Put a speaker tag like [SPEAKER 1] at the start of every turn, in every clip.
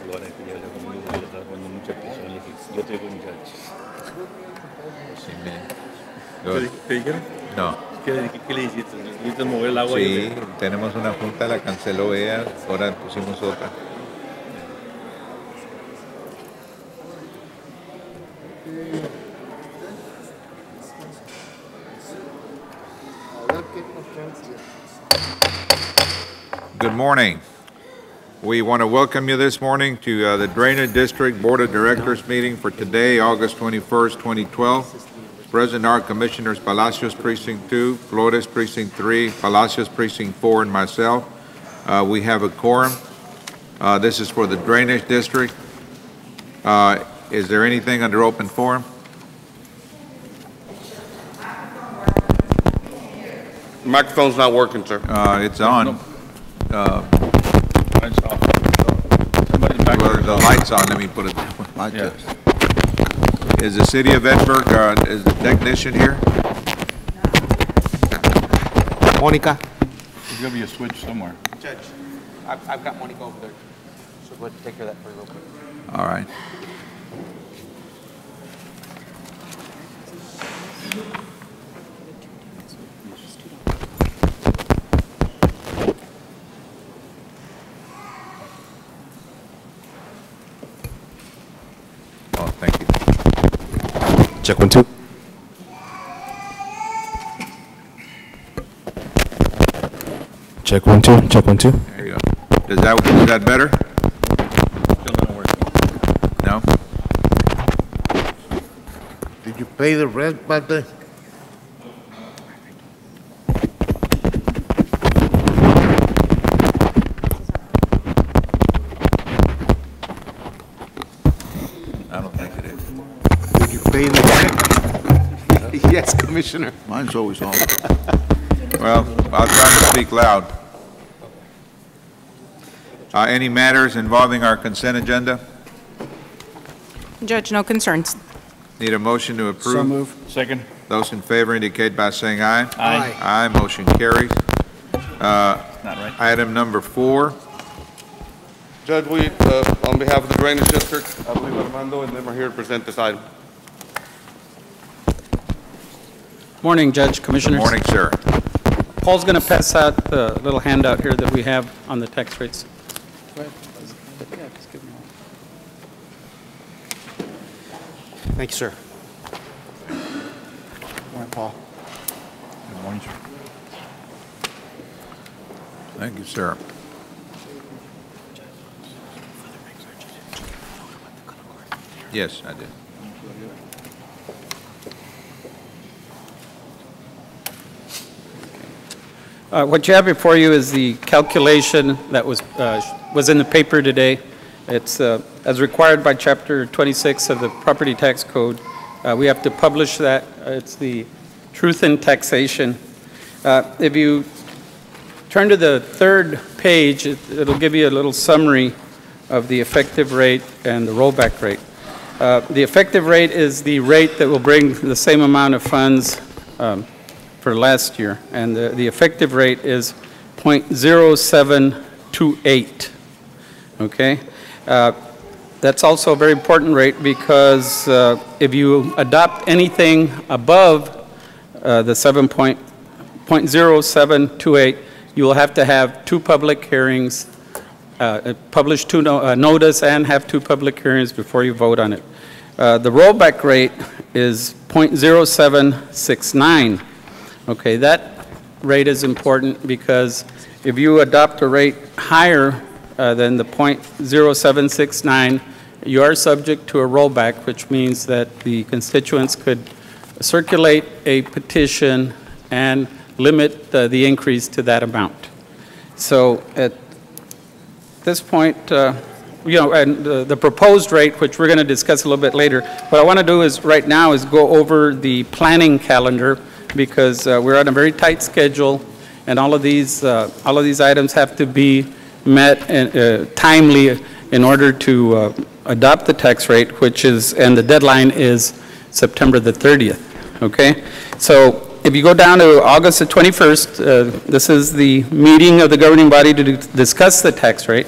[SPEAKER 1] Ahora que ya le está dando mucha presión, yo te digo, muchachos.
[SPEAKER 2] Sí,
[SPEAKER 1] ¿Te dijeron?
[SPEAKER 2] no.
[SPEAKER 1] ¿Qué le hiciste? ¿Necesitas mover el agua?
[SPEAKER 2] Sí, tenemos una junta, la canceló ella, ahora pusimos otra. Good morning. We want to welcome you this morning to the Drainage District Board of Directors meeting for today, August 21st, 2012. Present are Commissioners Palacios Precinct 2, Flores Precinct 3, Palacios Precinct 4, and myself. We have a quorum. This is for the Drainage District. Is there anything under open forum?
[SPEAKER 3] Microphone's not working, sir.
[SPEAKER 2] It's on.
[SPEAKER 1] Lights off. Somebody back
[SPEAKER 2] Well,
[SPEAKER 1] there.
[SPEAKER 2] the light's on. Let me put it like
[SPEAKER 1] Yeah.
[SPEAKER 2] this. Is the City of Edinburgh, is the technician here?
[SPEAKER 4] Monica.
[SPEAKER 1] There's going to be a switch somewhere.
[SPEAKER 4] Judge, I've got Monica over there. So go ahead and take care of that for you real quick.
[SPEAKER 2] All right. Oh, thank you.
[SPEAKER 4] Check 1, 2. Check 1, 2. Check 1, 2.
[SPEAKER 2] There you go. Is that better?
[SPEAKER 1] Still not working.
[SPEAKER 2] No?
[SPEAKER 5] Did you pay the rent back there?
[SPEAKER 2] I don't think it is.
[SPEAKER 5] Did you pay the rent?
[SPEAKER 4] Yes, Commissioner.
[SPEAKER 5] Mine's always on.
[SPEAKER 2] Well, I'll try to speak loud. Any matters involving our consent agenda?
[SPEAKER 6] Judge, no concerns.
[SPEAKER 2] Need a motion to approve?
[SPEAKER 1] Second?
[SPEAKER 2] Those in favor indicate by saying aye.
[SPEAKER 1] Aye.
[SPEAKER 2] Aye, motion carries.
[SPEAKER 1] Not right.
[SPEAKER 2] Item number 4.
[SPEAKER 3] Judge, we, on behalf of the Drainage District, I believe Armando and them are here to present this item.
[SPEAKER 7] Morning, Judge, Commissioners.
[SPEAKER 2] Morning, sir.
[SPEAKER 7] Paul's going to pass out the little handout here that we have on the tax rates. Go ahead. Yeah, just give me one.
[SPEAKER 4] Thank you, sir.
[SPEAKER 5] Morning, Paul.
[SPEAKER 1] Good morning, sir.
[SPEAKER 2] Thank you, sir. Yes, I did.
[SPEAKER 7] What you have before you is the calculation that was in the paper today. It's as required by Chapter 26 of the Property Tax Code. We have to publish that. It's the truth in taxation. If you turn to the third page, it'll give you a little summary of the effective rate and the rollback rate. The effective rate is the rate that will bring the same amount of funds for last year, and the effective rate is 0.0728, okay? That's also a very important rate because if you adopt anything above the 0.0728, you will have to have 2 public hearings, publish 2 notice and have 2 public hearings before you vote on it. The rollback rate is 0.0769. Okay, that rate is important because if you adopt a rate higher than the 0.0769, you are subject to a rollback, which means that the constituents could circulate a petition and limit the increase to that amount. So at this point, you know, and the proposed rate, which we're going to discuss a little bit later, what I want to do is right now is go over the planning calendar because we're on a very tight schedule, and all of these items have to be met and, timely in order to adopt the tax rate, which is, and the deadline is September the 30th. Okay, so if you go down to August the 21st, this is the meeting of the governing body to discuss the tax rate.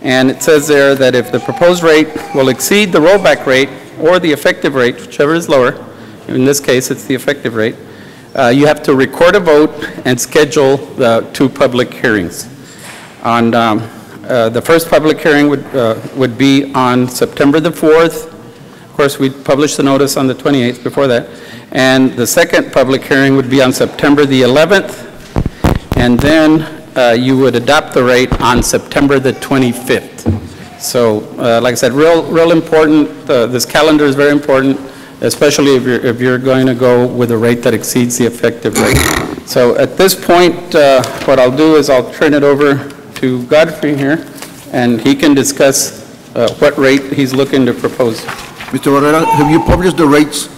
[SPEAKER 7] And it says there that if the proposed rate will exceed the rollback rate or the effective rate, whichever is lower, in this case, it's the effective rate, you have to record a vote and schedule the 2 public hearings. On the first public hearing would be on September the 4th. Of course, we published the notice on the 28th before that. And the second public hearing would be on September the 11th. And then you would adopt the rate on September the 25th. So, like I said, real important. This calendar is very important, especially if you're going to go with a rate that exceeds the effective rate. So at this point, what I'll do is I'll turn it over to Godfrey here, and he can discuss what rate he's looking to propose.
[SPEAKER 5] Mr. Barrera, have you published the rates?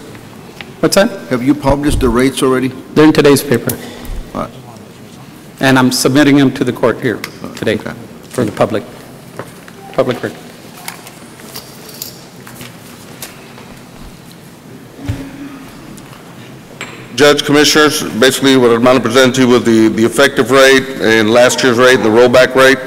[SPEAKER 7] What's that?
[SPEAKER 5] Have you published the rates already?
[SPEAKER 7] They're in today's paper.
[SPEAKER 5] All right.
[SPEAKER 7] And I'm submitting them to the court here today
[SPEAKER 5] Okay.
[SPEAKER 7] for the public record.
[SPEAKER 3] Judge, Commissioners, basically what Armando presented to you was the effective rate and last year's rate and the rollback rate.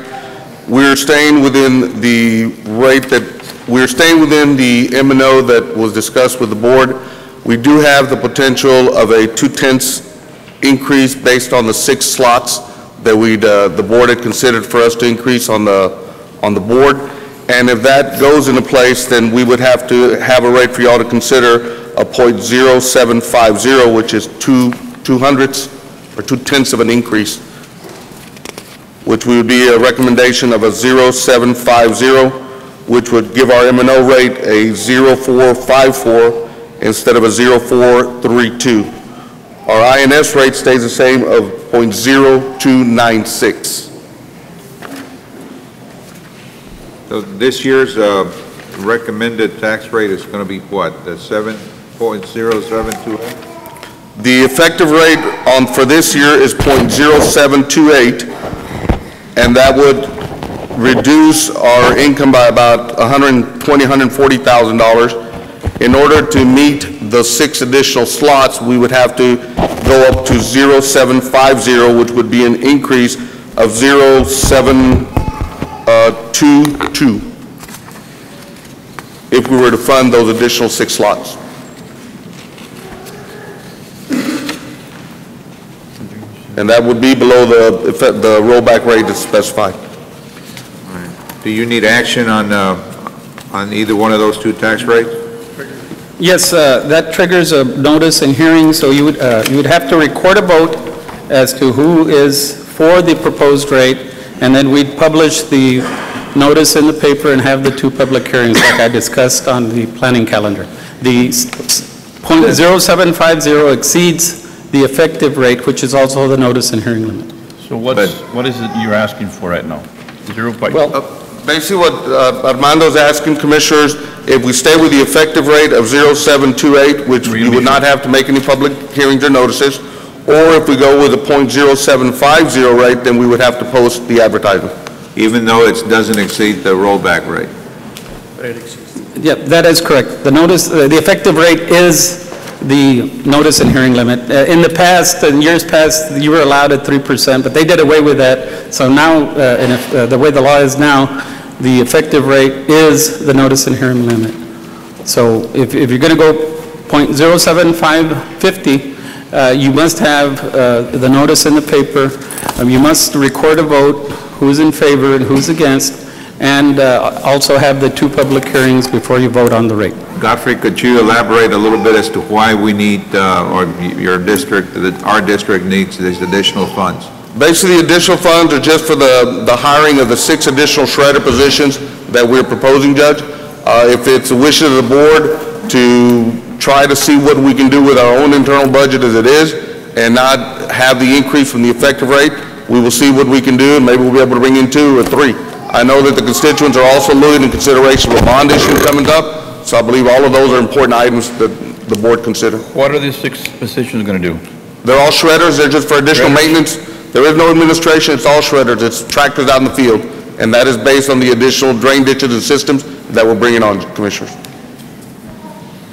[SPEAKER 3] We're staying within the rate that, we're staying within the M&O that was discussed with the board. We do have the potential of a 2/10 increase based on the 6 slots that the board had considered for us to increase on the board. And if that goes into place, then we would have to have a rate for y'all to consider a .0750, which is 2/200 or 2/10 of an increase, which would be a recommendation of a 0750, which would give our M&O rate a 0454 instead of a 0432. Our INS rate stays the same of .0296.
[SPEAKER 2] So this year's recommended tax rate is going to be what, the 7.0728?
[SPEAKER 3] The effective rate for this year is .0728, and that would reduce our income by about $140,000. In order to meet the 6 additional slots, we would have to go up to 0750, which would be an increase of 0722 if we were to fund those additional 6 slots. And that would be below the rollback rate that's specified.
[SPEAKER 2] Do you need action on either one of those 2 tax rates?
[SPEAKER 7] Yes, that triggers a notice and hearing, so you would have to record a vote as to who is for the proposed rate, and then we'd publish the notice in the paper and have the 2 public hearings like I discussed on the planning calendar. The .0750 exceeds the effective rate, which is also the notice and hearing limit.
[SPEAKER 1] So what is it you're asking for right now? 0.
[SPEAKER 7] Well,
[SPEAKER 3] Basically what Armando's asking, Commissioners, if we stay with the effective rate of 0728, which you would not have to make any public hearings or notices, or if we go with a .0750 rate, then we would have to post the advertisement.
[SPEAKER 2] Even though it doesn't exceed the rollback rate?
[SPEAKER 7] yeah, that is correct. The notice, the effective rate is the notice and hearing limit. In the past, in years past, you were allowed at 3%, but they did away with that. So now, the way the law is now, the effective rate is the notice and hearing limit. So if you're going to go .07550, you must have the notice in the paper. You must record a vote, who's in favor and who's against, and also have the 2 public hearings before you vote on the rate.
[SPEAKER 2] Godfrey, could you elaborate a little bit as to why we need, or your district, our district needs these additional funds?
[SPEAKER 3] Basically, additional funds are just for the hiring of the 6 additional shredder positions that we're proposing, Judge. If it's a wish of the board to try to see what we can do with our own internal budget as it is and not have the increase from the effective rate, we will see what we can do, and maybe we'll be able to bring in 2 or 3. I know that the constituents are also looking in consideration of a bond issue coming up, so I believe all of those are important items that the board consider.
[SPEAKER 1] What are these 6 positions going to do?
[SPEAKER 3] They're all shredders, they're just for additional maintenance. There is no administration, it's all shredders, it's tractors out in the field, and that is based on the additional drain ditches and systems that we're bringing on, Commissioners.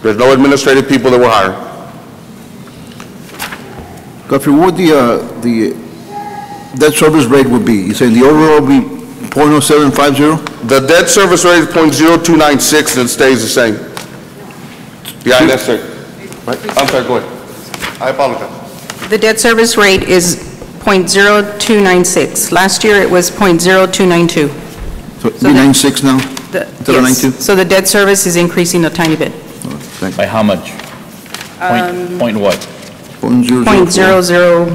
[SPEAKER 3] There's no administrative people that we're hiring.
[SPEAKER 5] Godfrey, what would the debt service rate would be? You're saying the overall would be
[SPEAKER 6] .0750?
[SPEAKER 3] The debt service rate is .0296 and it stays the same. Yeah, that's it. Right? I'm sorry, go ahead. I apologize.
[SPEAKER 8] The debt service rate is .0296. Last year, it was .0292.
[SPEAKER 6] So it'd be 96 now?
[SPEAKER 8] The-
[SPEAKER 6] Instead of
[SPEAKER 8] yes.
[SPEAKER 6] 92?
[SPEAKER 8] So the debt service is increasing a tiny bit.
[SPEAKER 6] Thank
[SPEAKER 1] By how much? Point what?
[SPEAKER 6] you.
[SPEAKER 8] .00.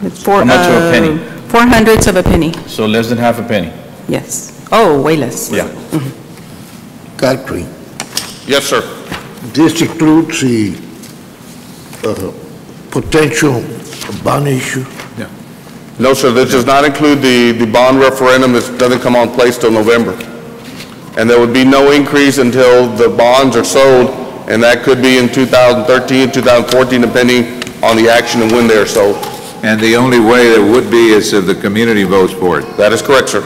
[SPEAKER 8] It's four,
[SPEAKER 1] How much of a penny?
[SPEAKER 8] 400ths of a penny,
[SPEAKER 1] So less than half a penny?
[SPEAKER 8] yes. Oh, way less.
[SPEAKER 1] Yeah.
[SPEAKER 9] Godfrey,
[SPEAKER 3] Yes, sir.
[SPEAKER 9] this includes the potential bond issue?
[SPEAKER 3] No, sir, this does not include the bond referendum. This doesn't come on place till November. And there would be no increase until the bonds are sold, and that could be in 2013, 2014, depending on the action and when they are sold.
[SPEAKER 2] And the only way there would be is if the community votes for it.
[SPEAKER 3] That is correct, sir.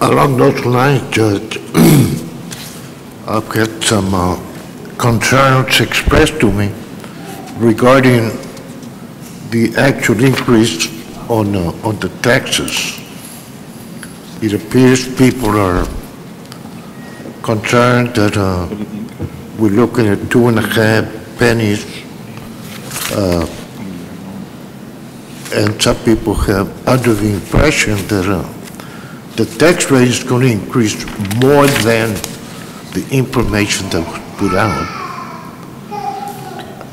[SPEAKER 9] Along those lines, Judge, I've got some concerns expressed to me regarding the actual increase on the taxes. It appears people are concerned that we're looking at 2.5 pennies, and some people have under the impression that the tax rate is going to increase more than the information that was put out.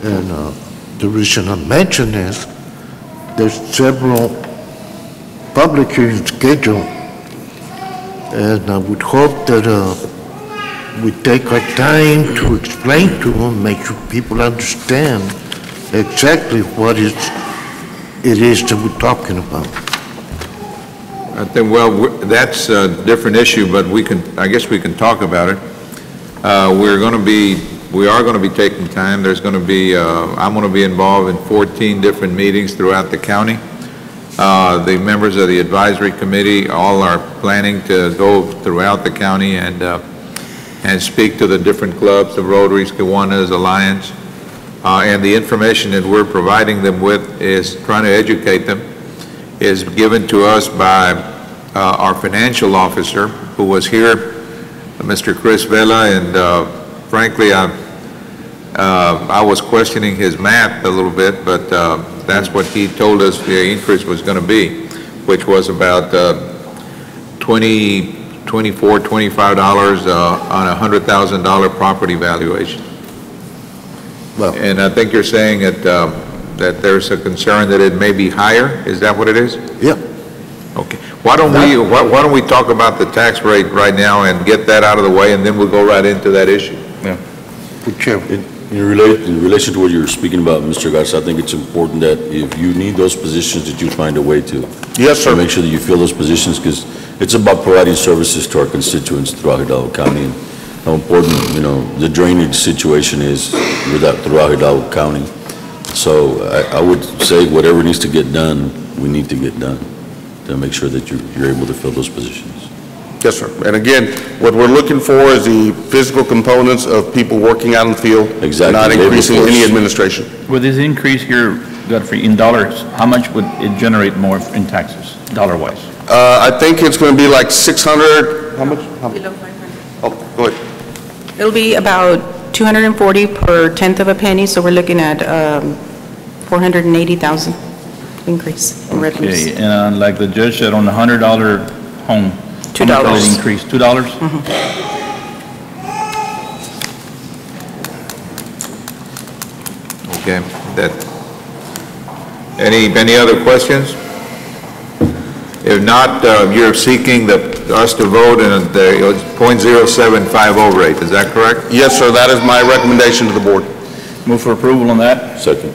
[SPEAKER 9] And the reason I mention is there's several public hearings scheduled, and I would hope that we take our time to explain to them, make sure people understand exactly what it is that we're talking about.
[SPEAKER 2] I think, well, that's a different issue, but I guess we can talk about it. We are going to be taking time. There's going to be, I'm going to be involved in 14 different meetings throughout the county. The members of the advisory committee all are planning to go throughout the county and speak to the different clubs, the Rotaries, Kiwanis, Alliance, and the information that we're providing them with is trying to educate them, is given to us by our financial officer who was here, Mr. Chris Vela, and frankly, I was questioning his math a little bit, but that's what he told us the increase was going to be, which was about $24, $25 on a $100,000 property valuation.
[SPEAKER 9] Well,
[SPEAKER 2] And I think you're saying that there's a concern that it may be higher? Is that what it is?
[SPEAKER 9] yeah.
[SPEAKER 2] Okay. Why don't we talk about the tax rate right now and get that out of the way, and then we'll go right into that issue?
[SPEAKER 9] Whichever.
[SPEAKER 10] In relation to what you're speaking about, Mr. Garza, I think it's important that if you need those positions, that you find a way to.
[SPEAKER 3] Yes, sir.
[SPEAKER 10] To make sure that you fill those positions, because it's about providing services to our constituents throughout Hidalgo County, and how important, the drainage situation is throughout Hidalgo County. So I would say whatever needs to get done, we need to get done to make sure that you're able to fill those positions.
[SPEAKER 3] Yes, sir. And again, what we're looking for is the physical components of people working out in the field.
[SPEAKER 10] Exactly.
[SPEAKER 3] Not
[SPEAKER 10] Labor
[SPEAKER 3] increasing
[SPEAKER 10] force.
[SPEAKER 3] any administration.
[SPEAKER 1] With this increase here, Godfrey, in dollars, how much would it generate more in taxes, dollar-wise?
[SPEAKER 3] I think it's going to be like 600, how much?
[SPEAKER 8] Below 500.
[SPEAKER 3] Oh, go ahead.
[SPEAKER 8] It'll be about 240 per tenth of a penny, so we're looking at 480,000 increase in revenues.
[SPEAKER 1] Okay, and like the judge said, on the $100 home, how much will it
[SPEAKER 8] $2.
[SPEAKER 1] increase? $2?
[SPEAKER 2] Okay. Any other questions? If not, you're seeking us to vote in the .0750 rate, is that correct?
[SPEAKER 3] Yes, sir, that is my recommendation to the board.
[SPEAKER 1] Move for approval on that?
[SPEAKER 10] Second.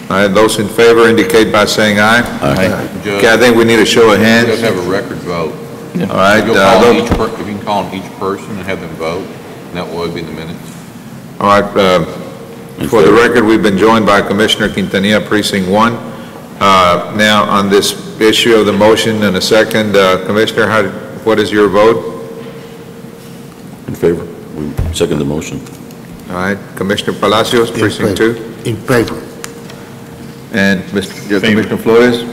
[SPEAKER 2] All right, those in favor indicate by saying aye. Okay, I think we need a show of hands.
[SPEAKER 11] Just have a record vote.
[SPEAKER 2] All right.
[SPEAKER 11] If you can call on each person and have them vote, and that will be in the minutes.
[SPEAKER 2] All right, for the record, we've been joined by Commissioner Quintanilla, Precinct 1. Now, on this issue of the motion and a second, Commissioner, what is your vote?
[SPEAKER 10] In favor. We second the motion.
[SPEAKER 2] All right, Commissioner Palacios, Precinct 2.
[SPEAKER 9] In favor.
[SPEAKER 2] And Commissioner Flores?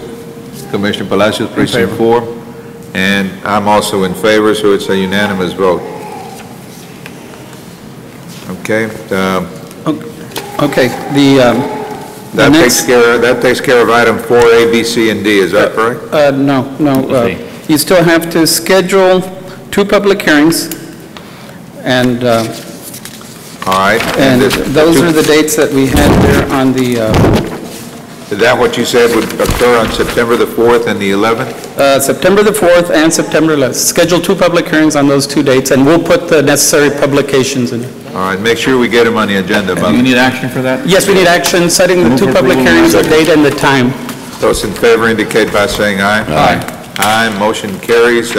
[SPEAKER 2] Commissioner Palacios, precinct 4. And I'm also in favor, so it's a unanimous vote. Okay,
[SPEAKER 7] Okay,
[SPEAKER 2] that takes care of item 4A, B, C, and D, is that correct?
[SPEAKER 7] no. You still have to schedule 2 public hearings, and
[SPEAKER 2] All right.
[SPEAKER 7] and those are the dates that we had there on the,
[SPEAKER 2] Is that what you said would occur on September the 4th and the 11th?
[SPEAKER 7] September the 4th and September 11th. Schedule 2 public hearings on those 2 dates, and we'll put the necessary publications in.
[SPEAKER 2] All right, make sure we get them on the agenda.
[SPEAKER 1] Do you need action for that?
[SPEAKER 7] Yes, we need action, setting the 2 public hearings, the date and the time.
[SPEAKER 2] Those in favor indicate by saying aye.
[SPEAKER 7] Aye.
[SPEAKER 2] Aye, motion carries.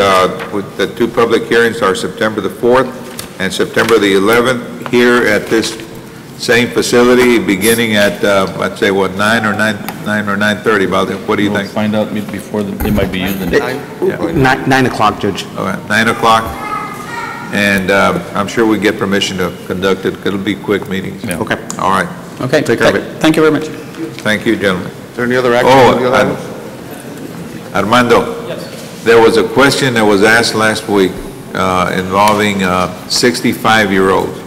[SPEAKER 2] With the 2 public hearings are September the 4th and September the 11th here at this same facility, beginning at, I'd say, what, 9 or 9:30, about it. What do you
[SPEAKER 1] We'll
[SPEAKER 2] think?
[SPEAKER 1] find out before they might be using it.
[SPEAKER 5] 9 o'clock, Judge.
[SPEAKER 2] All right, 9 o'clock. And I'm sure we get permission to conduct it. It'll be quick meetings.
[SPEAKER 1] Yeah.
[SPEAKER 5] Okay.
[SPEAKER 2] All right.
[SPEAKER 7] Okay.
[SPEAKER 5] Take care of it.
[SPEAKER 7] Thank you very much.
[SPEAKER 2] Thank you, gentlemen.
[SPEAKER 3] Is there any other action on the other items?
[SPEAKER 2] Armando. Yes. There was a question that was asked last week involving 65-year-olds.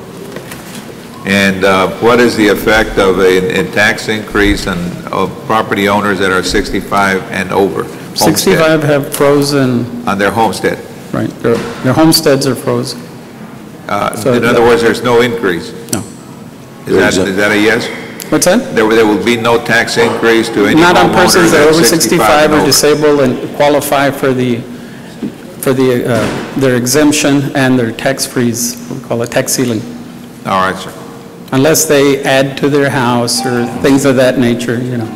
[SPEAKER 2] And what is the effect of a tax increase of property owners that are 65 and over?
[SPEAKER 7] 65 have frozen,
[SPEAKER 2] On their homestead.
[SPEAKER 7] right, their homesteads are frozen. So
[SPEAKER 2] In other words, there's no increase.
[SPEAKER 7] No.
[SPEAKER 2] Is that a yes?
[SPEAKER 7] What's that?
[SPEAKER 2] There will be no tax increase to any
[SPEAKER 7] Not on
[SPEAKER 2] homeowner
[SPEAKER 7] persons that are over
[SPEAKER 2] that's
[SPEAKER 7] 65 or
[SPEAKER 2] and over.
[SPEAKER 7] disabled and qualify for their exemption and their tax freeze, we call it tax ceiling,
[SPEAKER 2] All right, sir.
[SPEAKER 7] unless they add to their house or things of that nature, you know.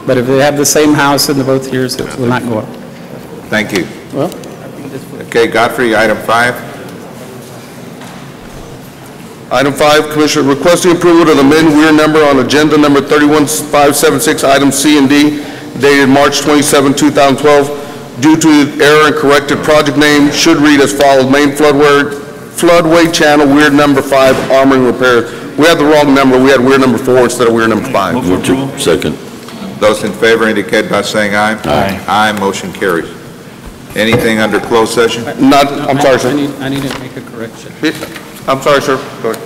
[SPEAKER 7] But if they have the same house in the both years, it will not go up.
[SPEAKER 2] Thank you.
[SPEAKER 7] Well,
[SPEAKER 2] Okay, Godfrey, item 5.
[SPEAKER 3] Item 5, Commissioner, requesting approval to amend Weir number on agenda number 31576, items C and D, dated March 27, 2012. Due to error and corrected project name, should read as follows: Main floodway channel, Weir number 5, armoring repairs. We had the wrong number. We had Weir number 4 instead of Weir number 5.
[SPEAKER 1] Move for approval.
[SPEAKER 10] Second.
[SPEAKER 2] Those in favor indicate by saying aye.
[SPEAKER 1] Aye.
[SPEAKER 2] Aye, motion carries. Anything under closed session?
[SPEAKER 3] Not, I'm sorry, sir.
[SPEAKER 7] I need to make a correction.
[SPEAKER 3] I'm sorry, sir. Go ahead.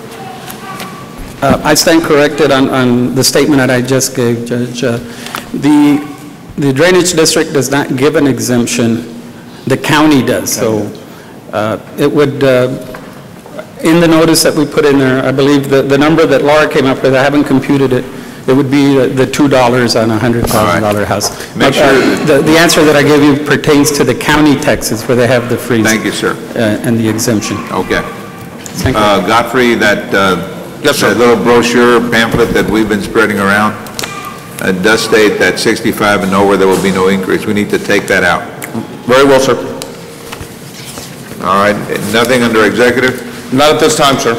[SPEAKER 7] I stand corrected on the statement that I just gave, Judge. The drainage district does not give an exemption, the county does. So it would, in the notice that we put in there, I believe the number that Laura came up with, I haven't computed it, it would be the $2 on a $100,000 house.
[SPEAKER 2] Make sure
[SPEAKER 7] The answer that I gave you pertains to the county taxes where they have the freeze.
[SPEAKER 2] Thank you, sir.
[SPEAKER 7] And the exemption.
[SPEAKER 2] Okay.
[SPEAKER 7] Thank you.
[SPEAKER 2] Godfrey, that
[SPEAKER 3] Yes, sir.
[SPEAKER 2] that little brochure pamphlet that we've been spreading around does state that 65 and over, there will be no increase. We need to take that out.
[SPEAKER 3] Very well, sir.
[SPEAKER 2] All right, nothing under executive?
[SPEAKER 3] Not at this time, sir.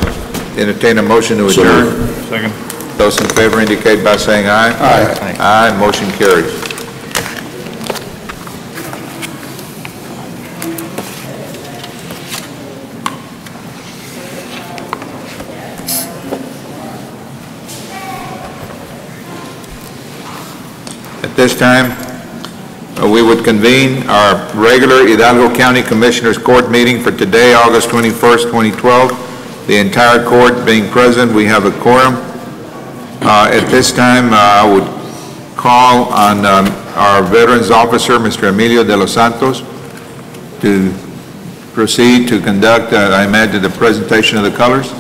[SPEAKER 2] Entertain a motion to
[SPEAKER 10] So
[SPEAKER 2] adjourn.
[SPEAKER 10] moved.
[SPEAKER 1] Second.
[SPEAKER 2] Those in favor indicate by saying aye.
[SPEAKER 3] Aye.
[SPEAKER 2] Aye, motion carries. At this time, we would convene our regular Hidalgo County Commissioners Court meeting for today, August 21st, 2012. The entire court being present, we have a quorum. At this time, I would call on our Veterans Officer, Mr. Emilio de los Santos, to proceed to conduct, I imagine, the presentation of the colors.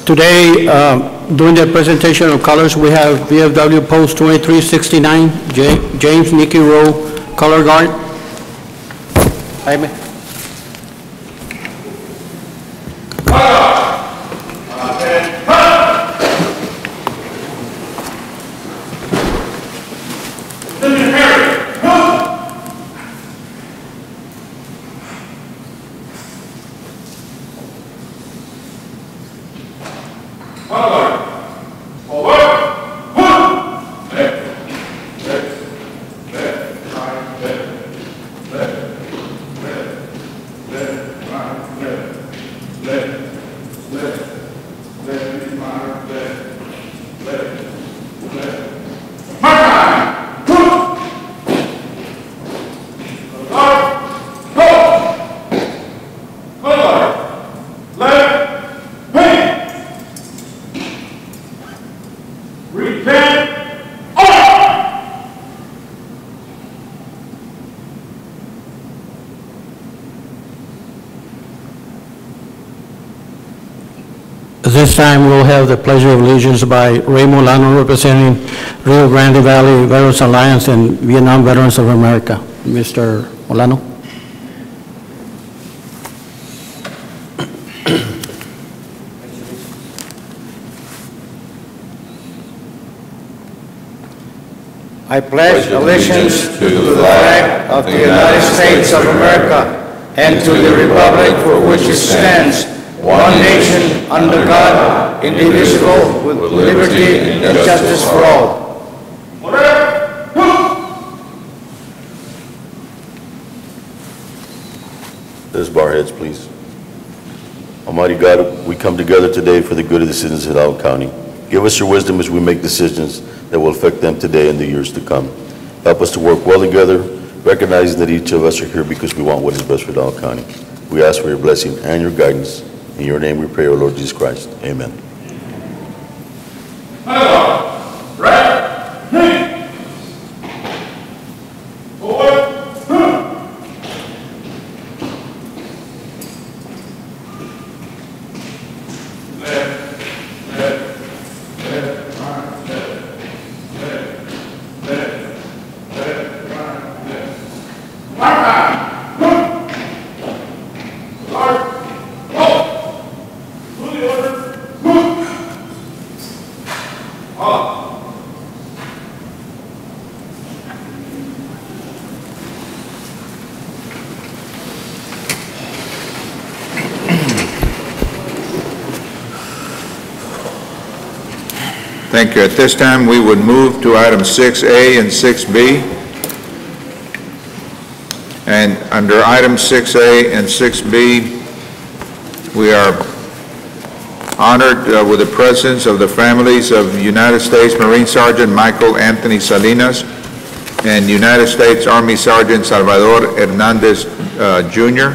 [SPEAKER 12] Today, during the presentation of colors, we have VFW Post 2369, James Nicky Rowe, Color Guard. Jaime. At this time, we'll have the Pledge of Allegiance by Ray Molano, representing Rio Grande Valley Veterans Alliance and Vietnam Veterans of America. Mr. Molano.
[SPEAKER 9] I pledge allegiance to the flag of the United States of America and to the republic for which it stands, one nation, under God, indivisible, with liberty and justice for all.
[SPEAKER 10] Let us bow our heads, please. Almighty God, we come together today for the good of the citizens of Hidalgo County. Give us your wisdom as we make decisions that will affect them today and the years to come. Help us to work well together, recognizing that each of us are here because we want what is best for Hidalgo County. We ask for your blessing and your guidance. In your name we pray, O Lord Jesus Christ. Amen.
[SPEAKER 2] Thank you. At this time, we would move to items 6A and 6B. And under items 6A and 6B, we are honored with the presence of the families of United States Marine Sergeant Michael Anthony Salinas and United States Army Sergeant Salvador Hernandez, Jr.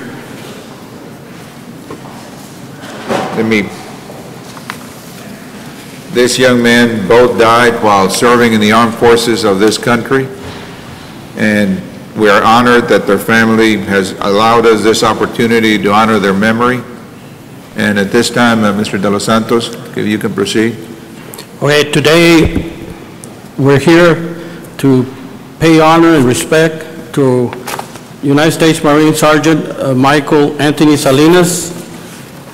[SPEAKER 2] This young man both died while serving in the armed forces of this country, and we are honored that their family has allowed us this opportunity to honor their memory. And at this time, Mr. De Los Santos, if you can proceed.
[SPEAKER 12] Okay, today we're here to pay honor and respect to United States Marine Sergeant Michael Anthony Salinas,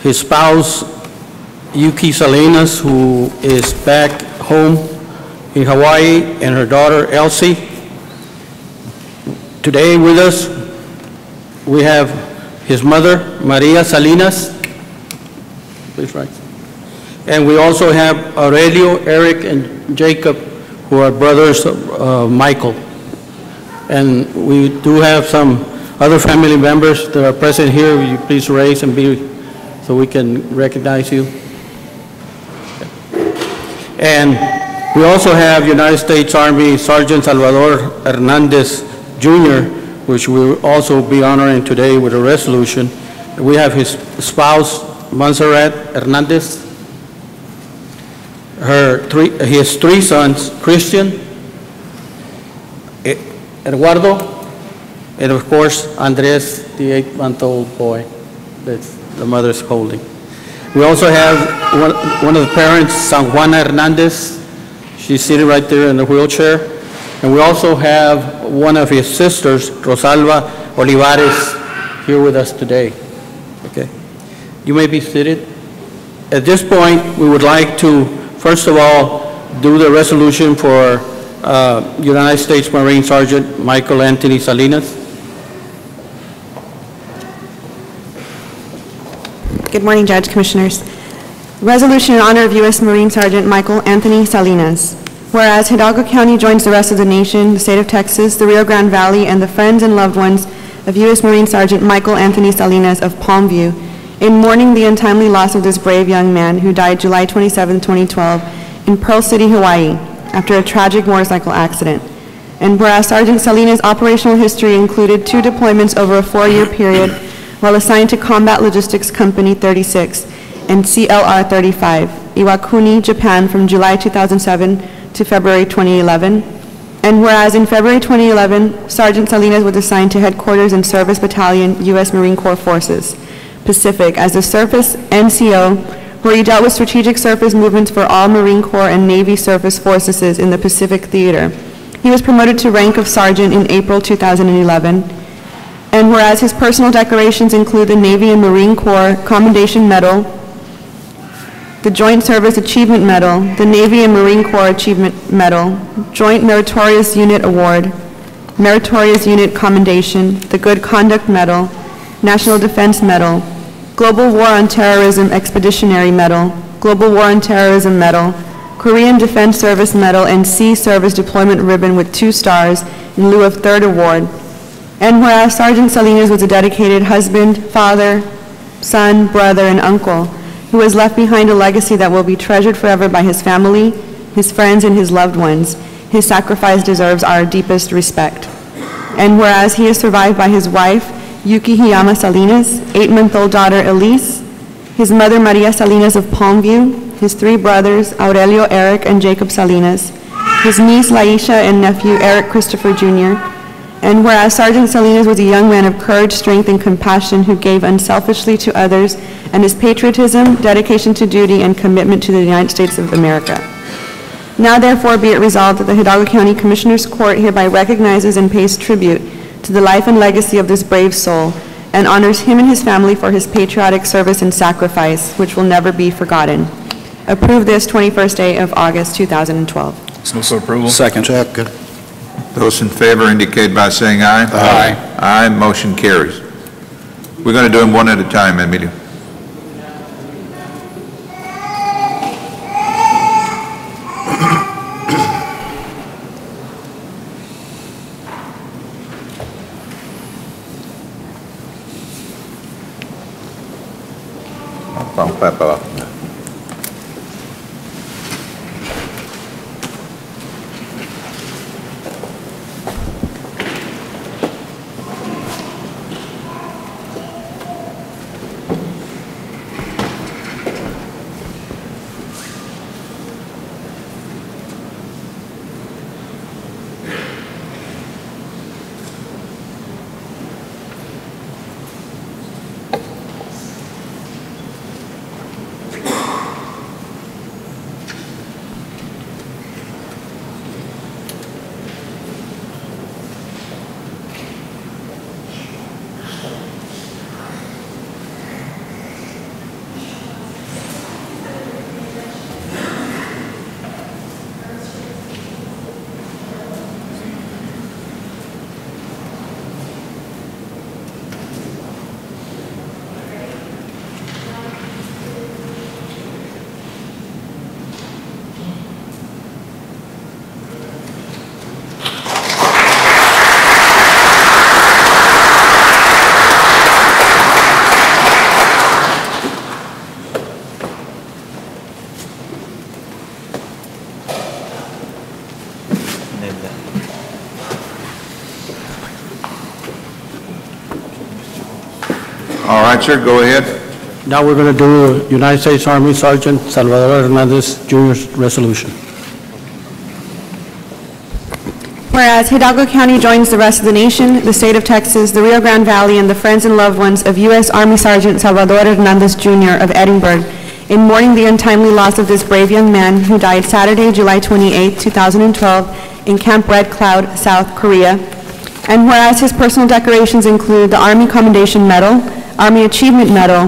[SPEAKER 12] his spouse Yuki Salinas, who is back home in Hawaii, and her daughter Elsie. Today with us we have his mother Maria Salinas. Please rise. And we also have Aurelio, Eric, and Jacob, who are brothers of Michael. And we do have some other family members that are present here. Will you please raise and be, so we can recognize you. And we also have United States Army Sergeant Salvador Hernandez, Jr., which we'll also be honoring today with a resolution. We have his spouse, Montserrat Hernandez, his three sons, Christian, Eduardo, and of course, Andres, the 8-month-old boy that the mother's holding. We also have one of the parents, San Juana Hernandez. She's sitting right there in the wheelchair. And we also have one of his sisters, Rosalba Olivares, here with us today. Okay. You may be seated. At this point, we would like to, first of all, do the resolution for United States Marine Sergeant Michael Anthony Salinas.
[SPEAKER 13] Good morning, Judge, Commissioners. Resolution in honor of U.S. Marine Sergeant Michael Anthony Salinas. Whereas Hidalgo County joins the rest of the nation, the state of Texas, the Rio Grande Valley, and the friends and loved ones of U.S. Marine Sergeant Michael Anthony Salinas of Palmview in mourning the untimely loss of this brave young man who died July 27, 2012 in Pearl City, Hawaii, after a tragic motorcycle accident. And whereas Sergeant Salinas' operational history included 2 deployments over a 4-year period while assigned to Combat Logistics Company 36 and CLR 35. Iwakuni, Japan, from July 2007 to February 2011. And whereas in February 2011, Sergeant Salinas was assigned to Headquarters and Service Battalion, U.S. Marine Corps Forces, Pacific, as the Surface NCO, where he dealt with strategic surface movements for all Marine Corps and Navy surface forces in the Pacific Theater. He was promoted to rank of Sergeant in April 2011. And whereas his personal decorations include the Navy and Marine Corps Commendation Medal, the Joint Service Achievement Medal, the Navy and Marine Corps Achievement Medal, Joint Meritorious Unit Award, Meritorious Unit Commendation, the Good Conduct Medal, National Defense Medal, Global War on Terrorism Expeditionary Medal, Global War on Terrorism Medal, Korean Defense Service Medal, and Sea Service Deployment Ribbon with 2 stars in lieu of 3rd award. And whereas Sergeant Salinas was a dedicated husband, father, son, brother, and uncle, who has left behind a legacy that will be treasured forever by his family, his friends, and his loved ones, his sacrifice deserves our deepest respect. And whereas he is survived by his wife, Yuki Hiyama Salinas, 8-month-old daughter Elise, his mother Maria Salinas of Palmview, his 3 brothers, Aurelio, Eric, and Jacob Salinas, his niece Laisha and nephew Eric Christopher Jr., and whereas Sergeant Salinas was a young man of courage, strength, and compassion who gave unselfishly to others, and his patriotism, dedication to duty, and commitment to the United States of America. Now therefore be it resolved that the Hidalgo County Commissioners Court hereby recognizes and pays tribute to the life and legacy of this brave soul, and honors him and his family for his patriotic service and sacrifice, which will never be forgotten. Approve this 21st day of August 2012.
[SPEAKER 1] Move for approval.
[SPEAKER 5] Second.
[SPEAKER 2] Those in favor indicate by saying aye.
[SPEAKER 1] Aye.
[SPEAKER 2] Aye, motion carries. We're going to do them one at a time, Emilio. Vamos para abajo. All right, sir, go ahead.
[SPEAKER 12] Now we're going to do United States Army Sergeant Salvador Hernandez Jr.'s resolution.
[SPEAKER 13] Whereas Hidalgo County joins the rest of the nation, the state of Texas, the Rio Grande Valley, and the friends and loved ones of U.S. Army Sergeant Salvador Hernandez Jr. of Edinburgh in mourning the untimely loss of this brave young man who died Saturday, July 28, 2012, in Camp Red Cloud, South Korea. And whereas his personal decorations include the Army Commendation Medal, Army Achievement Medal,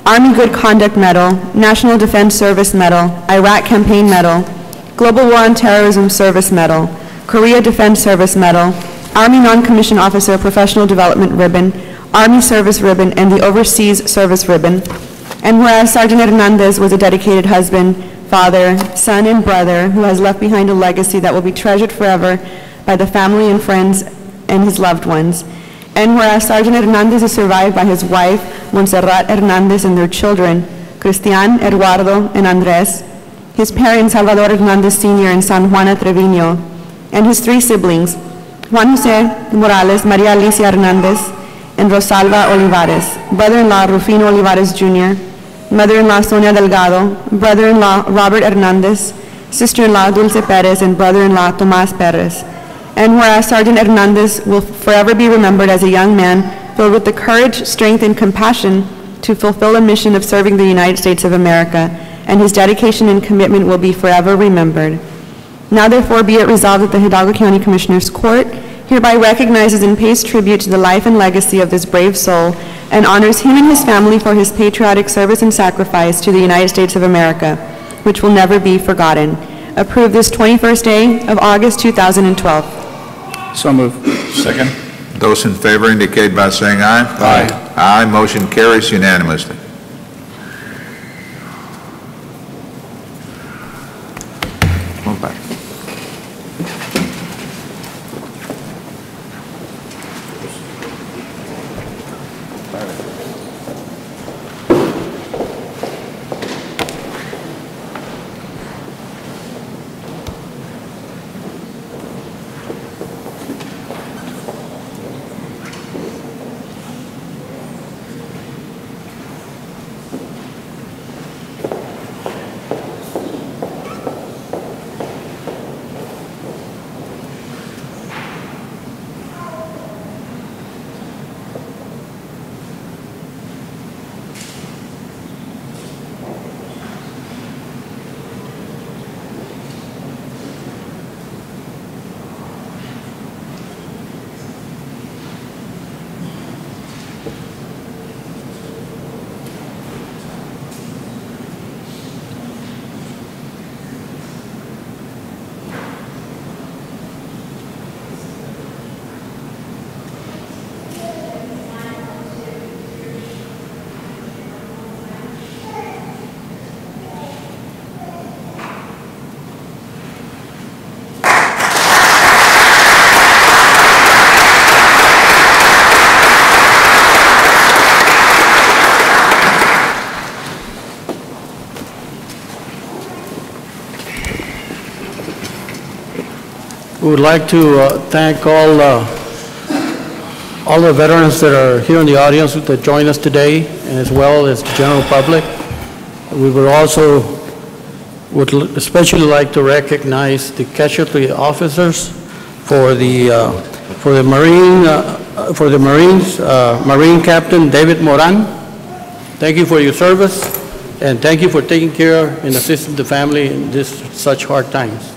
[SPEAKER 13] Army Good Conduct Medal, National Defense Service Medal, Iraq Campaign Medal, Global War on Terrorism Service Medal, Korea Defense Service Medal, Army Non-Commissioned Officer Professional Development Ribbon, Army Service Ribbon, and the Overseas Service Ribbon. And whereas Sergeant Hernandez was a dedicated husband, father, son, and brother who has left behind a legacy that will be treasured forever by the family and friends and his loved ones. And whereas Sergeant Hernandez is survived by his wife, Montserrat Hernandez, and their children, Cristian, Eduardo, and Andres, his parents, Salvador Hernandez Sr. and San Juana Trevino, and his 3 siblings, Juan Jose Morales, Maria Alicia Hernandez, and Rosalba Olivares, brother-in-law Rufino Olivares Jr., mother-in-law Sonia Delgado, brother-in-law Robert Hernandez, sister-in-law Dulce Perez, and brother-in-law Tomas Perez. And whereas Sergeant Hernandez will forever be remembered as a young man filled with the courage, strength, and compassion to fulfill a mission of serving the United States of America, and his dedication and commitment will be forever remembered. Now therefore be it resolved that the Hidalgo County Commissioners Court hereby recognizes and pays tribute to the life and legacy of this brave soul and honors him and his family for his patriotic service and sacrifice to the United States of America, which will never be forgotten. Approve this 21st day of August 2012.
[SPEAKER 1] So moved. Second.
[SPEAKER 2] Those in favor indicate by saying aye.
[SPEAKER 1] Aye.
[SPEAKER 2] Aye, motion carries unanimously. Move back.
[SPEAKER 12] We would like to thank all the veterans that are here in the audience that join us today, and as well as the general public. We would also especially like to recognize the casualty officers for the Marines, Marine Captain David Moran. Thank you for your service, and thank you for taking care and assisting the family in such hard times.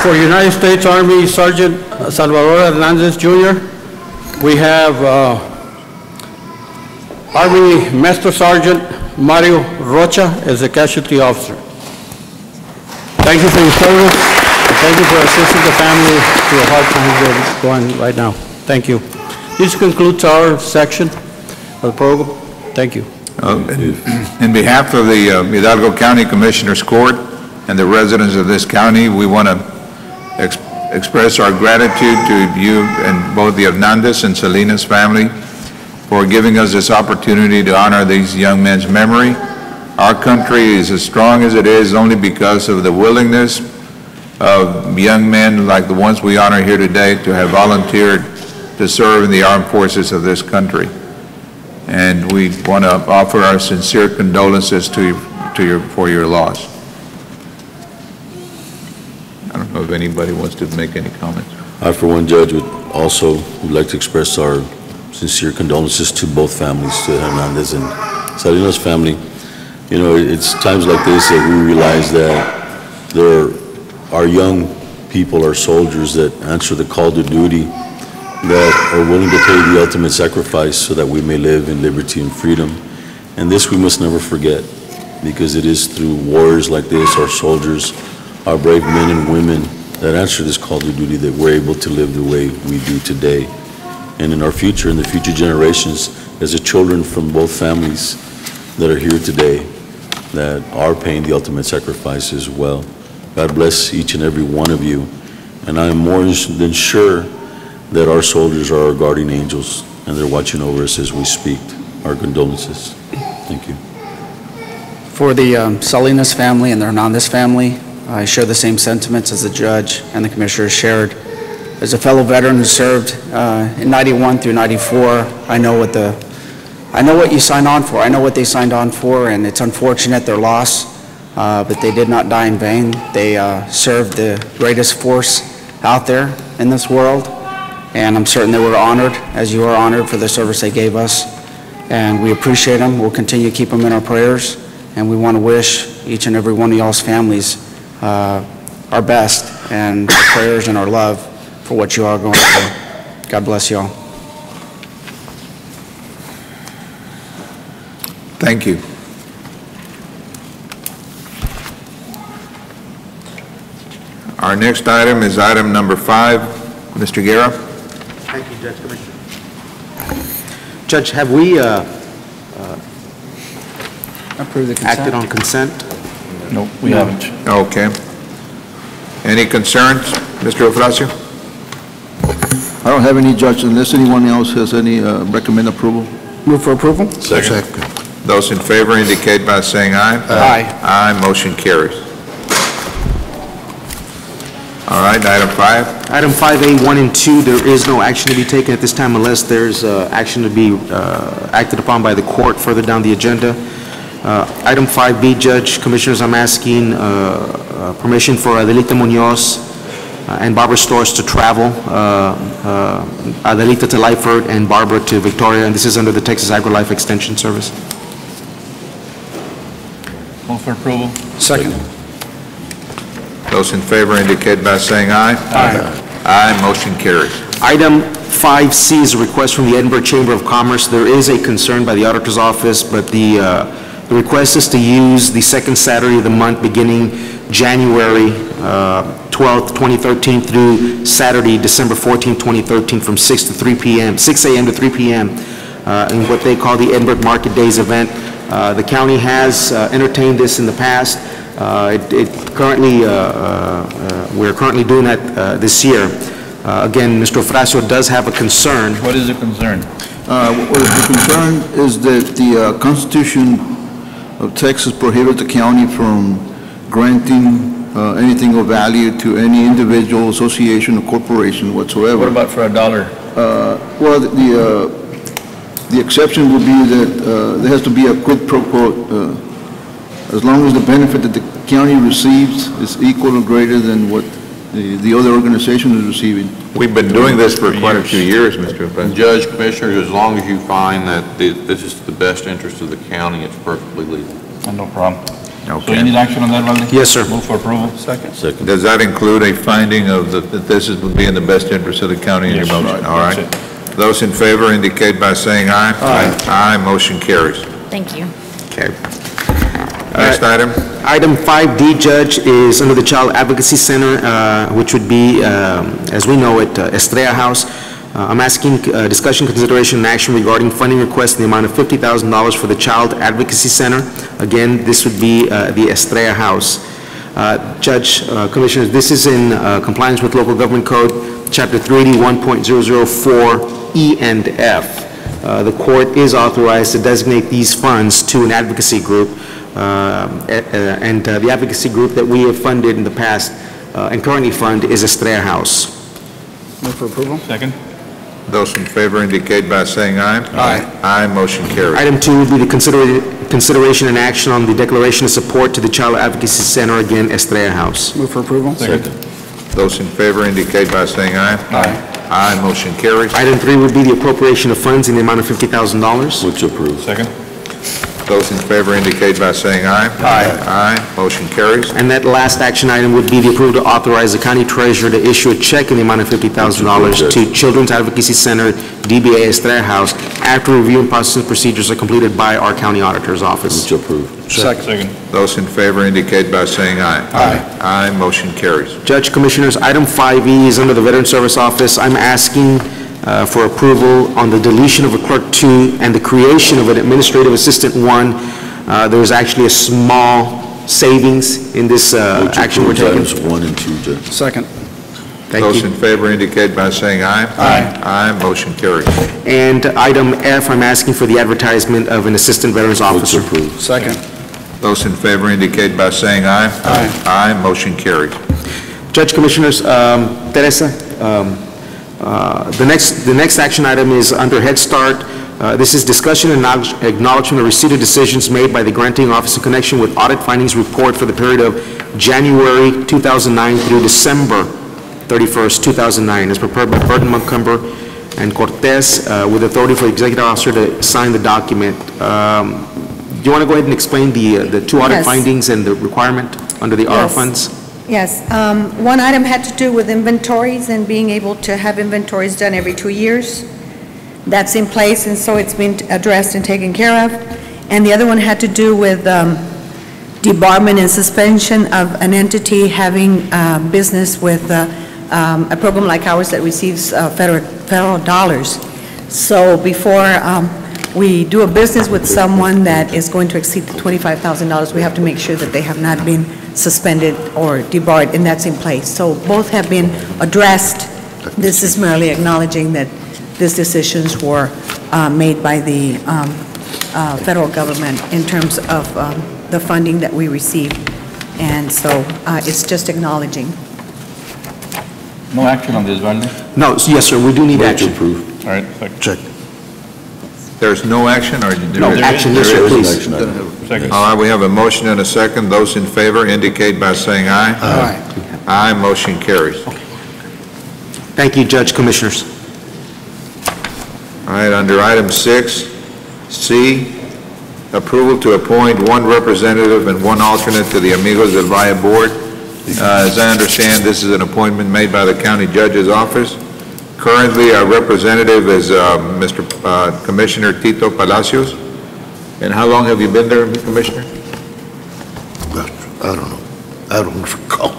[SPEAKER 12] For United States Army Sergeant Salvador Hernandez, Jr., we have Army Master Sergeant Mario Rocha as a casualty officer. Thank you for your service, and thank you for assisting the family through a hard time they're going right now. Thank you. This concludes our section of the program. Thank you.
[SPEAKER 2] In behalf of the Hidalgo County Commissioners Court and the residents of this county, we want to express our gratitude to you and both the Hernandez and Salinas family for giving us this opportunity to honor these young men's memory. Our country is as strong as it is only because of the willingness of young men like the ones we honor here today to have volunteered to serve in the armed forces of this country. And we want to offer our sincere condolences for your loss. I don't know if anybody wants to make any comments.
[SPEAKER 10] I, for one, Judge, would like to express our sincere condolences to both families, to Hernandez and Salinas family. You know, it's times like this that we realize that there are young people, our soldiers that answer the call to duty, that are willing to pay the ultimate sacrifice so that we may live in liberty and freedom. And this we must never forget, because it is through wars like this, our soldiers, our brave men and women that answer this call to duty, that we're able to live the way we do today. And in our future, in the future generations, as the children from both families that are here today, that are paying the ultimate sacrifice as well. God bless each and every one of you. And I am more than sure that our soldiers are our guardian angels, and they're watching over us as we speak. Our condolences. Thank you.
[SPEAKER 14] For the Salinas family and the Hernandez family, I share the same sentiments as the judge and the commissioner shared. as a fellow veteran who served in 91 through 94, I know what you signed on for. I know what they signed on for, and it's unfortunate their loss, but they did not die in vain. They served the greatest force out there in this world, and I'm certain they were honored, as you are honored, for the service they gave us. And we appreciate them. We'll continue to keep them in our prayers, and we want to wish each and every one of y'all's families our best and our prayers and our love for what you are going through. God bless y'all.
[SPEAKER 2] Thank you. Our next item is item number 5. Mr. Guerra.
[SPEAKER 4] Thank you, Judge Commissioner. Judge, have we acted on consent?
[SPEAKER 1] No, we haven't.
[SPEAKER 2] Okay. Any concerns, Mr. Ofracio?
[SPEAKER 6] I don't have any, Judge, unless anyone else has any recommend approval.
[SPEAKER 14] Move for approval?
[SPEAKER 10] Second.
[SPEAKER 2] Those in favor indicate by saying aye.
[SPEAKER 14] Aye.
[SPEAKER 2] Aye, motion carries. All right, item 5.
[SPEAKER 4] Item 5A, 1 and 2, there is no action to be taken at this time unless there's action to be acted upon by the court further down the agenda. Item 5B, Judge, Commissioners, I'm asking permission for Adelita Munoz and Barbara Storrs to travel, Adelita to Lyford and Barbara to Victoria, and this is under the Texas AgriLife Extension Service.
[SPEAKER 1] Move for approval.
[SPEAKER 14] Second.
[SPEAKER 2] Those in favor indicate by saying aye.
[SPEAKER 14] Aye.
[SPEAKER 2] Aye, motion carries.
[SPEAKER 4] Item 5C is a request from the Edinburgh Chamber of Commerce. There is a concern by the Auditor's Office, but the request is to use the second Saturday of the month beginning January 12th, 2013 through Saturday, December 14th, 2013 from 6 a.m. to 3 p.m. In what they call the Edinburgh Market Days event. The county has entertained this in the past. We're currently doing that this year. Again, Mr. Ofracio does have a concern.
[SPEAKER 1] What is the concern?
[SPEAKER 6] Well, the concern is that the Constitution of Texas prohibits the county from granting anything of value to any individual, association, or corporation whatsoever.
[SPEAKER 1] What about for $1?
[SPEAKER 6] Well, the exception would be that there has to be a quid pro quo, as long as the benefit that the county receives is equal or greater than what the other organization is receiving.
[SPEAKER 2] We've been doing this for quite a few years, Mr. Ofracio.
[SPEAKER 11] Judge, Commissioners, as long as you find that this is the best interest of the county, it's perfectly legal.
[SPEAKER 1] No problem.
[SPEAKER 2] Okay.
[SPEAKER 1] So you need action on that, Valdez?
[SPEAKER 4] Yes, sir.
[SPEAKER 1] Move for approval. Second.
[SPEAKER 10] Second.
[SPEAKER 2] Does that include a finding of that this would be in the best interest of the county in your
[SPEAKER 1] Yes,
[SPEAKER 2] motion?
[SPEAKER 1] right.
[SPEAKER 2] All right.
[SPEAKER 1] That's
[SPEAKER 2] Those in favor indicate by saying aye.
[SPEAKER 14] Aye.
[SPEAKER 2] Aye, motion carries.
[SPEAKER 8] Thank you.
[SPEAKER 2] Okay. Next item.
[SPEAKER 4] Item 5D, Judge, is under the Child Advocacy Center, which would be, as we know it, Estrella House. I'm asking discussion, consideration, and action regarding funding requests in the amount of $50,000 for the Child Advocacy Center. Again, this would be the Estrella House. Judge, Commissioners, this is in compliance with Local Government Code, Chapter 381.004 E and F. The court is authorized to designate these funds to an advocacy group, and the advocacy group that we have funded in the past and currently fund is Estrella House.
[SPEAKER 14] Move for approval?
[SPEAKER 1] Second.
[SPEAKER 2] Those in favor indicate by saying aye.
[SPEAKER 14] Aye.
[SPEAKER 2] Aye, motion carries.
[SPEAKER 4] Item 2 would be the consideration and action on the declaration of support to the Child Advocacy Center, again, Estrella House.
[SPEAKER 14] Move for approval?
[SPEAKER 10] Second.
[SPEAKER 2] Those in favor indicate by saying aye.
[SPEAKER 14] Aye.
[SPEAKER 2] Aye, motion carries.
[SPEAKER 4] Item 3 would be the appropriation of funds in the amount of $50,000.
[SPEAKER 10] Move to approve.
[SPEAKER 1] Second.
[SPEAKER 2] Those in favor indicate by saying aye.
[SPEAKER 14] Aye.
[SPEAKER 2] Aye, motion carries.
[SPEAKER 4] And that last action item would be the approval to authorize the county treasurer to issue a check in the amount of $50,000 to Children's Advocacy Center, DBA Estrella House, after review and processing procedures are completed by our county auditor's office.
[SPEAKER 10] Move to approve.
[SPEAKER 1] Second.
[SPEAKER 2] Those in favor indicate by saying aye.
[SPEAKER 14] Aye.
[SPEAKER 2] Aye, motion carries.
[SPEAKER 4] Judge, Commissioners, item 5E is under the Veteran Service Office. I'm asking for approval on the deletion of a Clerk 2 and the creation of an Administrative Assistant 1. There's actually a small savings in this
[SPEAKER 10] Move to
[SPEAKER 4] action we're
[SPEAKER 10] approve
[SPEAKER 4] taking.
[SPEAKER 10] items 1 and 2, Judge.
[SPEAKER 14] Second.
[SPEAKER 4] Thank
[SPEAKER 2] Those
[SPEAKER 4] you.
[SPEAKER 2] in favor indicate by saying aye.
[SPEAKER 14] Aye.
[SPEAKER 2] Aye, motion carries.
[SPEAKER 4] And item F, I'm asking for the advertisement of an Assistant Veterans
[SPEAKER 10] Move to
[SPEAKER 4] Officer.
[SPEAKER 10] approve.
[SPEAKER 14] Second.
[SPEAKER 2] Those in favor indicate by saying aye.
[SPEAKER 14] Aye.
[SPEAKER 2] Aye, motion carries.
[SPEAKER 4] Judge, Commissioners, Teresa, The next action item is under Head Start. This is discussion and acknowledgement of receipt of decisions made by the granting office in connection with audit findings report for the period of January 2009 through December 31st, 2009, as prepared by Burton, Montgomery, and Cortez, with authority for the executive officer to sign the document. Do you want to go ahead and explain the two audit
[SPEAKER 15] Yes.
[SPEAKER 4] findings and the requirement under the ARA funds?
[SPEAKER 15] Yes. One item had to do with inventories and being able to have inventories done every 2 years. That's in place, and so it's been addressed and taken care of. And the other one had to do with debarment and suspension of an entity having business with a program like ours that receives federal dollars. So before we do a business with someone that is going to exceed the $25,000, we have to make sure that they have not been suspended or debarred, and that's in place. So both have been addressed. This is merely acknowledging that these decisions were made by the federal government in terms of the funding that we received. And so it's just acknowledging.
[SPEAKER 1] No action on this, Valdez?
[SPEAKER 4] No, yes, sir, we do need action.
[SPEAKER 1] All right, second.
[SPEAKER 9] Check.
[SPEAKER 2] There's no action, or there
[SPEAKER 4] No,
[SPEAKER 2] is?
[SPEAKER 4] action, yes, sir, please.
[SPEAKER 1] Second.
[SPEAKER 2] All right, we have a motion and a second. Those in favor indicate by saying aye. Aye. Aye, motion carries.
[SPEAKER 4] Thank you, Judge, Commissioners.
[SPEAKER 2] All right, under item 6C, approval to appoint one representative and one alternate to the Amigos del Valle Board. As I understand, this is an appointment made by the county judge's office. Currently, our representative is Mr. Commissioner Tito Palacios. And how long have you been there, Commissioner?
[SPEAKER 9] I don't know. I don't recall.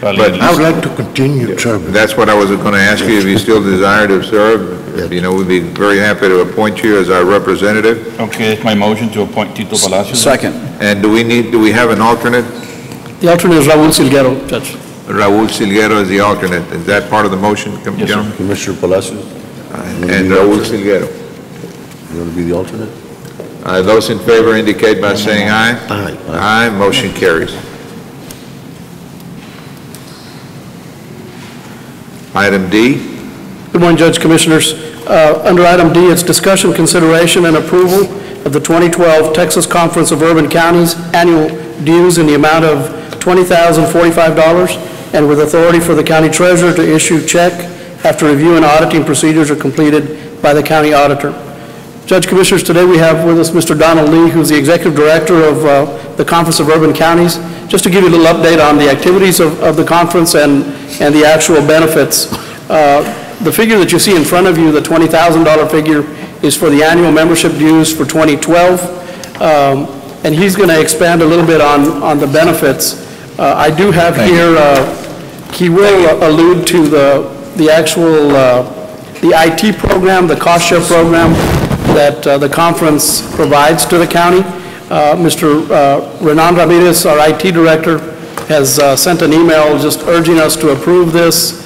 [SPEAKER 2] But
[SPEAKER 9] I would like to continue serving.
[SPEAKER 2] that's what I was going to ask you, if you still desire to serve. You know, we'd be very happy to appoint you as our representative.
[SPEAKER 1] Okay, it's my motion to appoint Tito Palacios.
[SPEAKER 14] Second.
[SPEAKER 2] And do we have an alternate?
[SPEAKER 12] The alternate is Raul Silguero, Judge.
[SPEAKER 2] Raul Silguero is the alternate. Is that part of the motion,
[SPEAKER 1] Yes,
[SPEAKER 2] gentlemen?
[SPEAKER 10] Commissioner Palacios,
[SPEAKER 2] And Raul Silguero.
[SPEAKER 10] you want to be the alternate?
[SPEAKER 2] Those in favor indicate by saying aye.
[SPEAKER 9] Aye.
[SPEAKER 2] Aye, motion carries. Item D,
[SPEAKER 12] Good morning, Judge, Commissioners. Under item D, it's discussion, consideration, and approval of the 2012 Texas Conference of Urban Counties annual dues in the amount of $20,045, and with authority for the county treasurer to issue check after review and auditing procedures are completed by the county auditor. Judge, Commissioners, today we have with us Mr. Donald Lee, who's the Executive Director of the Conference of Urban Counties, just to give you a little update on the activities of the conference and the actual benefits. The figure that you see in front of you, the $20,000 figure, is for the annual membership dues for 2012, and he's going to expand a little bit on the benefits. I do have here, he will allude to the actual, the IT program, the cost share program that the conference provides to the county. Mr. Renan Ramirez, our IT director, has sent an email just urging us to approve this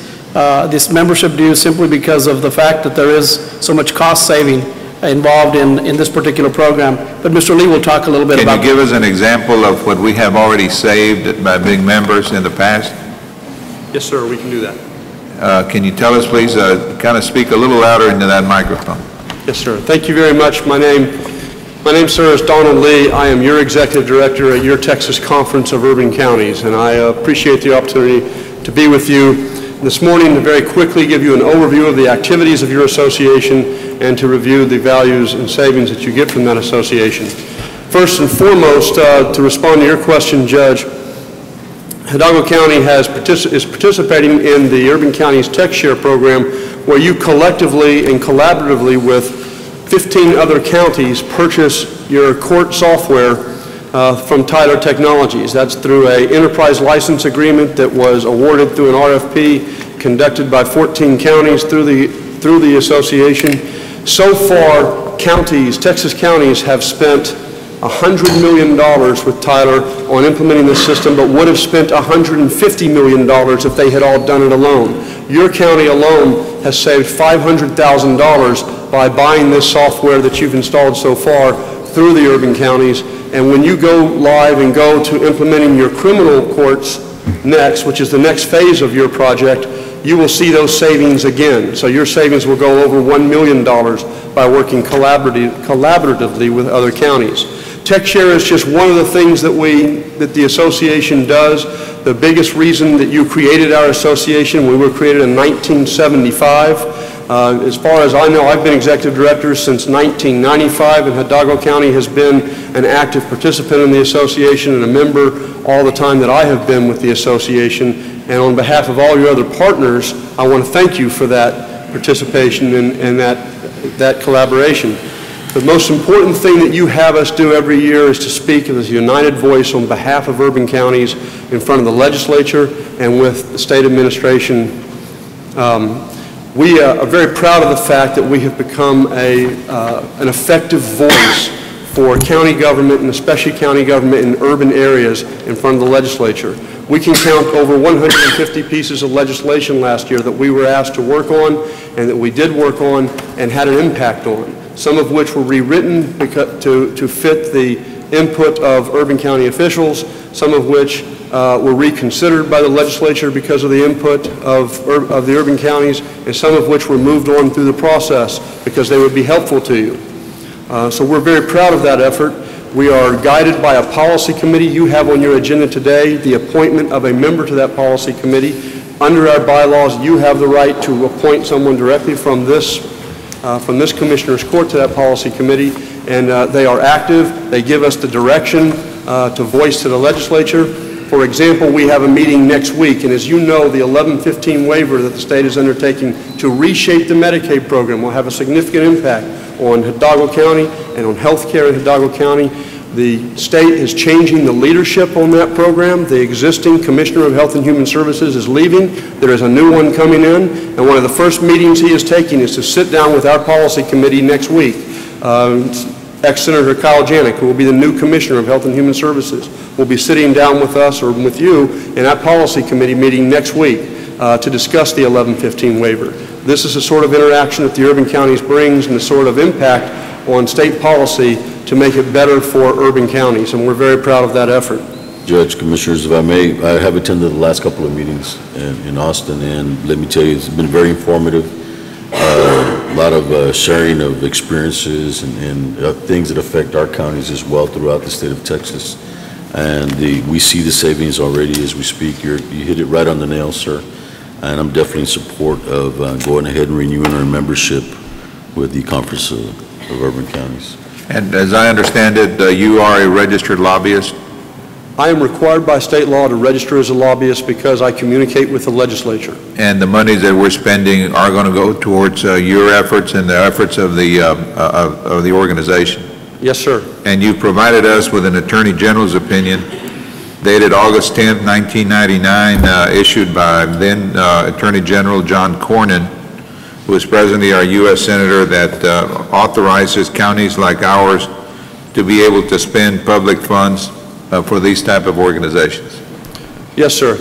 [SPEAKER 12] membership due simply because of the fact that there is so much cost saving involved in this particular program. But Mr. Lee will talk a little bit about...
[SPEAKER 2] can you give us an example of what we have already saved by being members in the past?
[SPEAKER 16] Yes, sir, we can do that.
[SPEAKER 2] Can you tell us, please, kind of speak a little louder into that microphone?
[SPEAKER 16] Yes, sir. Thank you very much. My name, sir, is Donald Lee. I am your executive director at your Texas Conference of Urban Counties, and I appreciate the opportunity to be with you this morning to very quickly give you an overview of the activities of your association and to review the values and savings that you get from that association. First and foremost, to respond to your question, Judge, Hidalgo County is participating in the Urban Counties Tech Share program, where you collectively and collaboratively with 15 other counties purchase your court software from Tyler Technologies. That's through an enterprise license agreement that was awarded through an RFP conducted by 14 counties through the association. So far, Texas counties have spent $100 million with Tyler on implementing this system, but would have spent $150 million if they had all done it alone. Your county alone has saved $500,000 by buying this software that you've installed so far through the urban counties. And when you go live and go to implementing your criminal courts next, which is the next phase of your project, you will see those savings again. So your savings will go over $1 million by working collaboratively with other counties. TechShare is just one of the things that the association does. The biggest reason that you created our association, we were created in 1975. As far as I know, I've been executive director since 1995, and Hidalgo County has been an active participant in the association and a member all the time that I have been with the association. And on behalf of all your other partners, I want to thank you for that participation and that collaboration. The most important thing that you have us do every year is to speak as a united voice on behalf of urban counties in front of the legislature and with the state administration. We are very proud of the fact that we have become an effective voice for county government, and especially county government in urban areas, in front of the legislature. We can count over 150 pieces of legislation last year that we were asked to work on and that we did work on and had an impact on, some of which were rewritten to fit the input of urban county officials, some of which were reconsidered by the legislature because of the input of the urban counties, and some of which were moved on through the process because they would be helpful to you. So we're very proud of that effort. We are guided by a policy committee. You have on your agenda today the appointment of a member to that policy committee. Under our bylaws, you have the right to appoint someone directly from this Commissioner's Court to that policy committee, and they are active. They give us the direction to voice to the legislature. For example, we have a meeting next week, and as you know, the 1115 waiver that the state is undertaking to reshape the Medicaid program will have a significant impact on Hidalgo County and on health care in Hidalgo County. The state is changing the leadership on that program. The existing Commissioner of Health and Human Services is leaving. There is a new one coming in, and one of the first meetings he is taking is to sit down with our policy committee next week. Ex-Senator Kyle Janik, who will be the new Commissioner of Health and Human Services, will be sitting down with us or with you in that policy committee meeting next week to discuss the 1115 waiver. This is the sort of interaction that the urban counties brings and the sort of impact on state policy to make it better for urban counties, and we're very proud of that effort.
[SPEAKER 10] Judge, Commissioners, if I may, I have attended the last couple of meetings in Austin, and let me tell you, it's been very informative. A lot of sharing of experiences and things that affect our counties as well throughout the state of Texas. And we see the savings already as we speak. You hit it right on the nail, sir. And I'm definitely in support of going ahead and renewing our membership with the Conference of Urban Counties.
[SPEAKER 2] And as I understand it, you are a registered lobbyist?
[SPEAKER 16] I am required by state law to register as a lobbyist because I communicate with the legislature.
[SPEAKER 2] And the monies that we're spending are going to go towards your efforts and the efforts of the organization?
[SPEAKER 16] Yes, sir.
[SPEAKER 2] And you provided us with an Attorney General's opinion dated August 10th, 1999, issued by then Attorney General John Cornyn, who is presently our U.S. Senator, that authorizes counties like ours to be able to spend public funds for these type of organizations.
[SPEAKER 16] Yes, sir.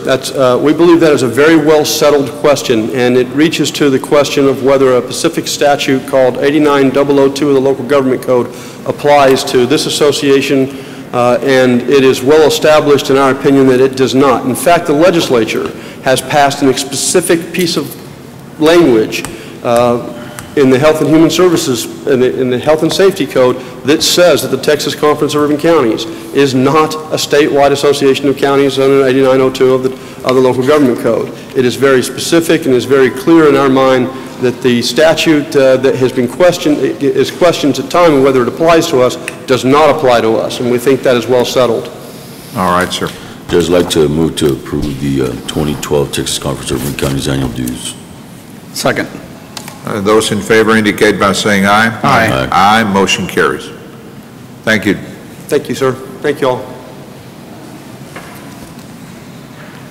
[SPEAKER 16] We believe that is a very well settled question, and it reaches to the question of whether a specific statute called 89002 of the Local Government Code applies to this association, and it is well established in our opinion that it does not. In fact, the legislature has passed a specific piece of language in the Health and Human Services, in the Health and Safety Code, that says that the Texas Conference of Urban Counties is not a statewide association of counties under 8902 of the Local Government Code. It is very specific and is very clear in our mind that the statute that has been questioned, is questioned at time whether it applies to us, does not apply to us, and we think that is well settled.
[SPEAKER 2] All right, sir.
[SPEAKER 10] Judge, I'd like to move to approve the 2012 Texas Conference of Urban Counties annual dues.
[SPEAKER 12] Second.
[SPEAKER 2] Those in favor indicate by saying aye.
[SPEAKER 12] Aye.
[SPEAKER 2] Aye. Motion carries. Thank you.
[SPEAKER 16] Thank you, sir. Thank you all.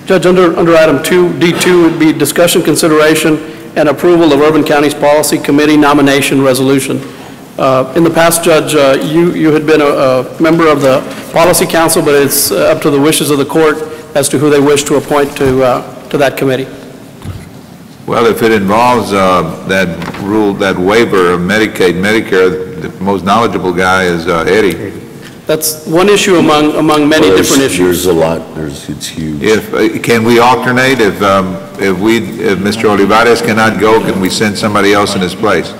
[SPEAKER 17] Judge, under item 2D2 would be discussion, consideration, and approval of Urban Counties Policy Committee nomination resolution. In the past, Judge, you had been a member of the Policy Council, but it's up to the wishes of the court as to who they wish to appoint to that committee.
[SPEAKER 2] Well, if it involves that rule, that waiver of Medicaid, Medicare, the most knowledgeable guy is Eddie.
[SPEAKER 17] That's one issue among many
[SPEAKER 10] Well,
[SPEAKER 17] different issues.
[SPEAKER 10] There's a lot, it's huge.
[SPEAKER 2] Can we alternate? If Mr. Olivares cannot go, can we send somebody else in his place?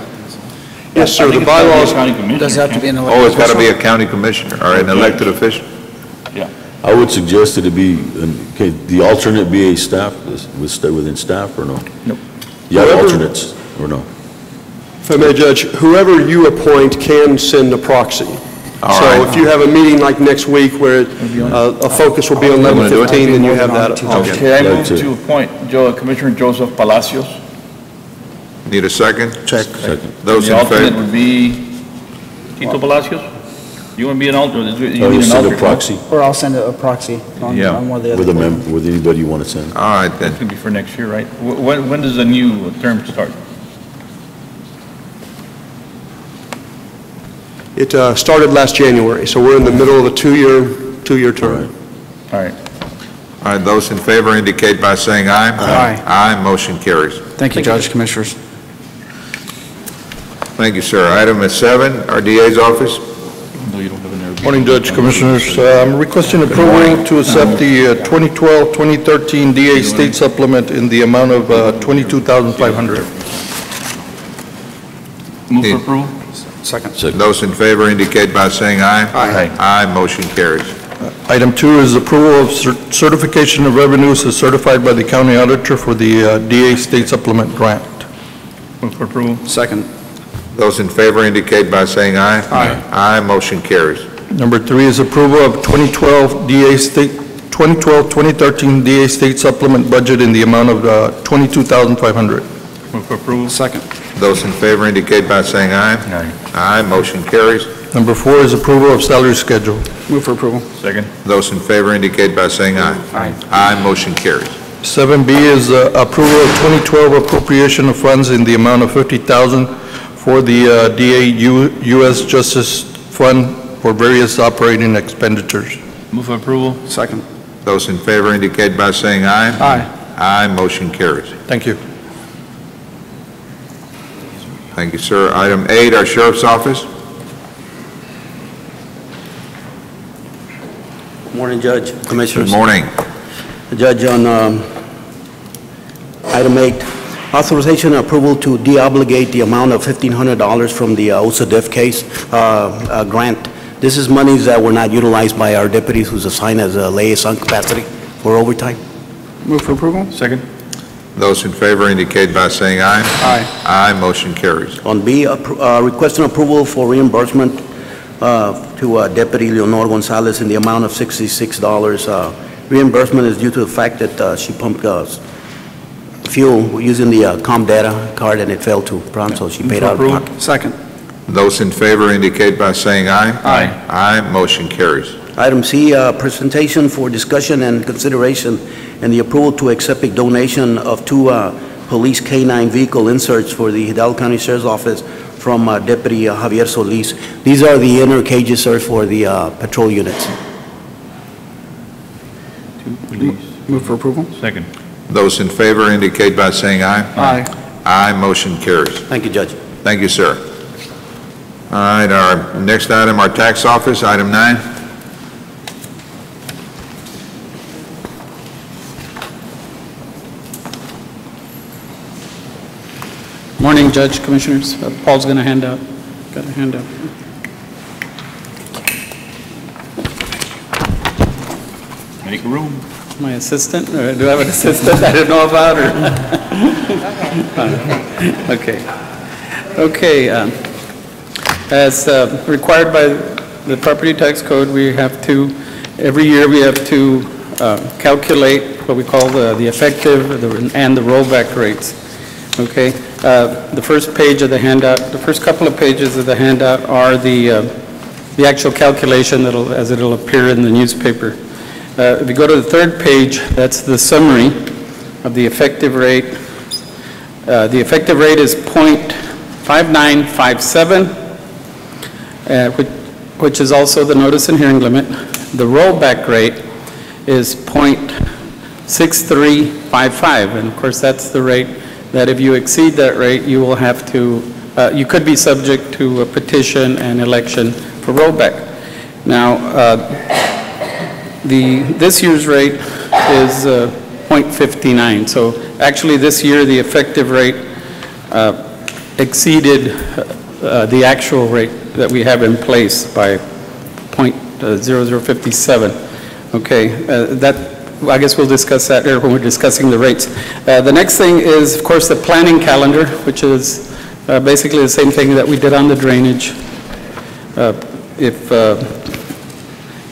[SPEAKER 16] Yes, sir, the bylaws,
[SPEAKER 14] Does it have to be an
[SPEAKER 2] Oh,
[SPEAKER 14] elected
[SPEAKER 2] it's got to be
[SPEAKER 14] official?
[SPEAKER 2] a county commissioner or an elected official?
[SPEAKER 10] I would suggest that it be, okay, the alternate be a staff, stay within staff or no?
[SPEAKER 1] Nope.
[SPEAKER 10] You have
[SPEAKER 16] Whoever-
[SPEAKER 10] alternates or no?
[SPEAKER 16] if I may, Judge, whoever you appoint can send a proxy.
[SPEAKER 2] All
[SPEAKER 16] So
[SPEAKER 2] right.
[SPEAKER 16] if you have a meeting like next week where a focus will be on 11:15, then you have that option.
[SPEAKER 1] Okay, I
[SPEAKER 10] Like
[SPEAKER 1] move
[SPEAKER 10] to-
[SPEAKER 1] to appoint Commissioner Joseph Palacios.
[SPEAKER 2] Need a second?
[SPEAKER 9] Check.
[SPEAKER 10] Second.
[SPEAKER 2] Those
[SPEAKER 1] The
[SPEAKER 2] in
[SPEAKER 1] alternate
[SPEAKER 2] favor?
[SPEAKER 1] would be Tito Palacios? You want to be an alternate? You
[SPEAKER 10] Or
[SPEAKER 1] need
[SPEAKER 10] you
[SPEAKER 1] an
[SPEAKER 10] send a
[SPEAKER 1] alternate.
[SPEAKER 10] proxy
[SPEAKER 14] Or I'll send a proxy on
[SPEAKER 1] Yeah.
[SPEAKER 14] on one of the other.
[SPEAKER 10] with a member, with anybody you want to send.
[SPEAKER 2] All right,
[SPEAKER 1] That's
[SPEAKER 2] then.
[SPEAKER 1] going to be for next year, right? When does the new term start?
[SPEAKER 16] It started last January, so we're in the middle of a two-year term.
[SPEAKER 1] All right.
[SPEAKER 2] All right, those in favor indicate by saying aye.
[SPEAKER 14] Aye.
[SPEAKER 2] Aye, motion carries.
[SPEAKER 14] Thank you, Judge, Commissioners.
[SPEAKER 2] Thank you, sir. Item is 7, our DA's office.
[SPEAKER 1] No, you don't have an interview.
[SPEAKER 18] Morning, Judge, Commissioners. I'm requesting approval to accept the 2012-2013 DA State Supplement in the amount of $22,500.
[SPEAKER 1] Move for approval?
[SPEAKER 14] Second.
[SPEAKER 2] Those in favor indicate by saying aye.
[SPEAKER 1] Aye.
[SPEAKER 2] Aye, motion carries.
[SPEAKER 18] Item 2 is approval of certification of revenues as certified by the county auditor for the DA State Supplement grant.
[SPEAKER 1] Move for approval?
[SPEAKER 14] Second.
[SPEAKER 2] Those in favor indicate by saying aye.
[SPEAKER 14] Aye.
[SPEAKER 2] Aye, motion carries.
[SPEAKER 18] Number 3 is approval of 2012-2013 DA State Supplement budget in the amount of $22,500.
[SPEAKER 1] Move for approval?
[SPEAKER 14] Second.
[SPEAKER 2] Those in favor indicate by saying aye.
[SPEAKER 1] Aye.
[SPEAKER 2] Aye, motion carries.
[SPEAKER 18] Number 4 is approval of salary schedule.
[SPEAKER 14] Move for approval.
[SPEAKER 1] Second?
[SPEAKER 2] Those in favor indicate by saying aye.
[SPEAKER 14] Aye.
[SPEAKER 2] Aye, motion carries.
[SPEAKER 18] 7B is approval of 2012 appropriation of funds in the amount of $50,000 for the DA U.S. Justice Fund for various operating expenditures.
[SPEAKER 1] Move for approval?
[SPEAKER 14] Second.
[SPEAKER 2] Those in favor indicate by saying aye.
[SPEAKER 14] Aye.
[SPEAKER 2] Aye, motion carries.
[SPEAKER 18] Thank you.
[SPEAKER 2] Thank you, sir. Item 8, our Sheriff's Office.
[SPEAKER 19] Morning, Judge, Commissioners.
[SPEAKER 2] Good morning.
[SPEAKER 19] Judge, on item 8, authorization and approval to deobligate the amount of $1,500 from the OSADIF case grant. This is monies that were not utilized by our deputies who's assigned as a liaison capacity for overtime.
[SPEAKER 14] Move for approval.
[SPEAKER 1] Second?
[SPEAKER 2] Those in favor indicate by saying aye.
[SPEAKER 14] Aye.
[SPEAKER 2] Aye, motion carries.
[SPEAKER 19] On B, requesting approval for reimbursement to Deputy Leonor Gonzalez in the amount of $66. Reimbursement is due to the fact that she pumped fuel using the ComData card and it failed to prompt, so she paid out of pocket.
[SPEAKER 14] Second.
[SPEAKER 2] Those in favor indicate by saying aye.
[SPEAKER 1] Aye.
[SPEAKER 2] Aye, motion carries.
[SPEAKER 19] Item C, presentation for discussion and consideration and the approval to accept a donation of 2 police K-9 vehicle inserts for the Hidalgo County Sheriff's Office from Deputy Javier Solis. These are the inner cages, sir, for the patrol units.
[SPEAKER 14] Move for approval.
[SPEAKER 1] Second?
[SPEAKER 2] Those in favor indicate by saying aye.
[SPEAKER 14] Aye.
[SPEAKER 2] Aye, motion carries.
[SPEAKER 19] Thank you, Judge.
[SPEAKER 2] Thank you, sir. All right, our next item, our tax office, item 9.
[SPEAKER 7] Morning, Judge, Commissioners. Paul's going to hand out. Got a handout.
[SPEAKER 1] Make room.
[SPEAKER 7] My assistant, or do I have an assistant I don't know about, or? Okay. Okay, as required by the property tax code, we have to, every year we have to calculate what we call the effective and the rollback rates. Okay, the first page of the handout, the first couple of pages of the handout are the actual calculation as it'll appear in the newspaper. If you go to the third page, that's the summary of the effective rate. The effective rate is 0.5957, which is also the notice and hearing limit. The rollback rate is 0.6355, and of course that's the rate that if you exceed that rate, you will have to, you could be subject to a petition and election for rollback. Now, this year's rate is 0.59. So actually this year, the effective rate exceeded the actual rate that we have in place by 0.0057. Okay, I guess we'll discuss that here when we're discussing the rates. The next thing is, of course, the planning calendar, which is basically the same thing that we did on the drainage.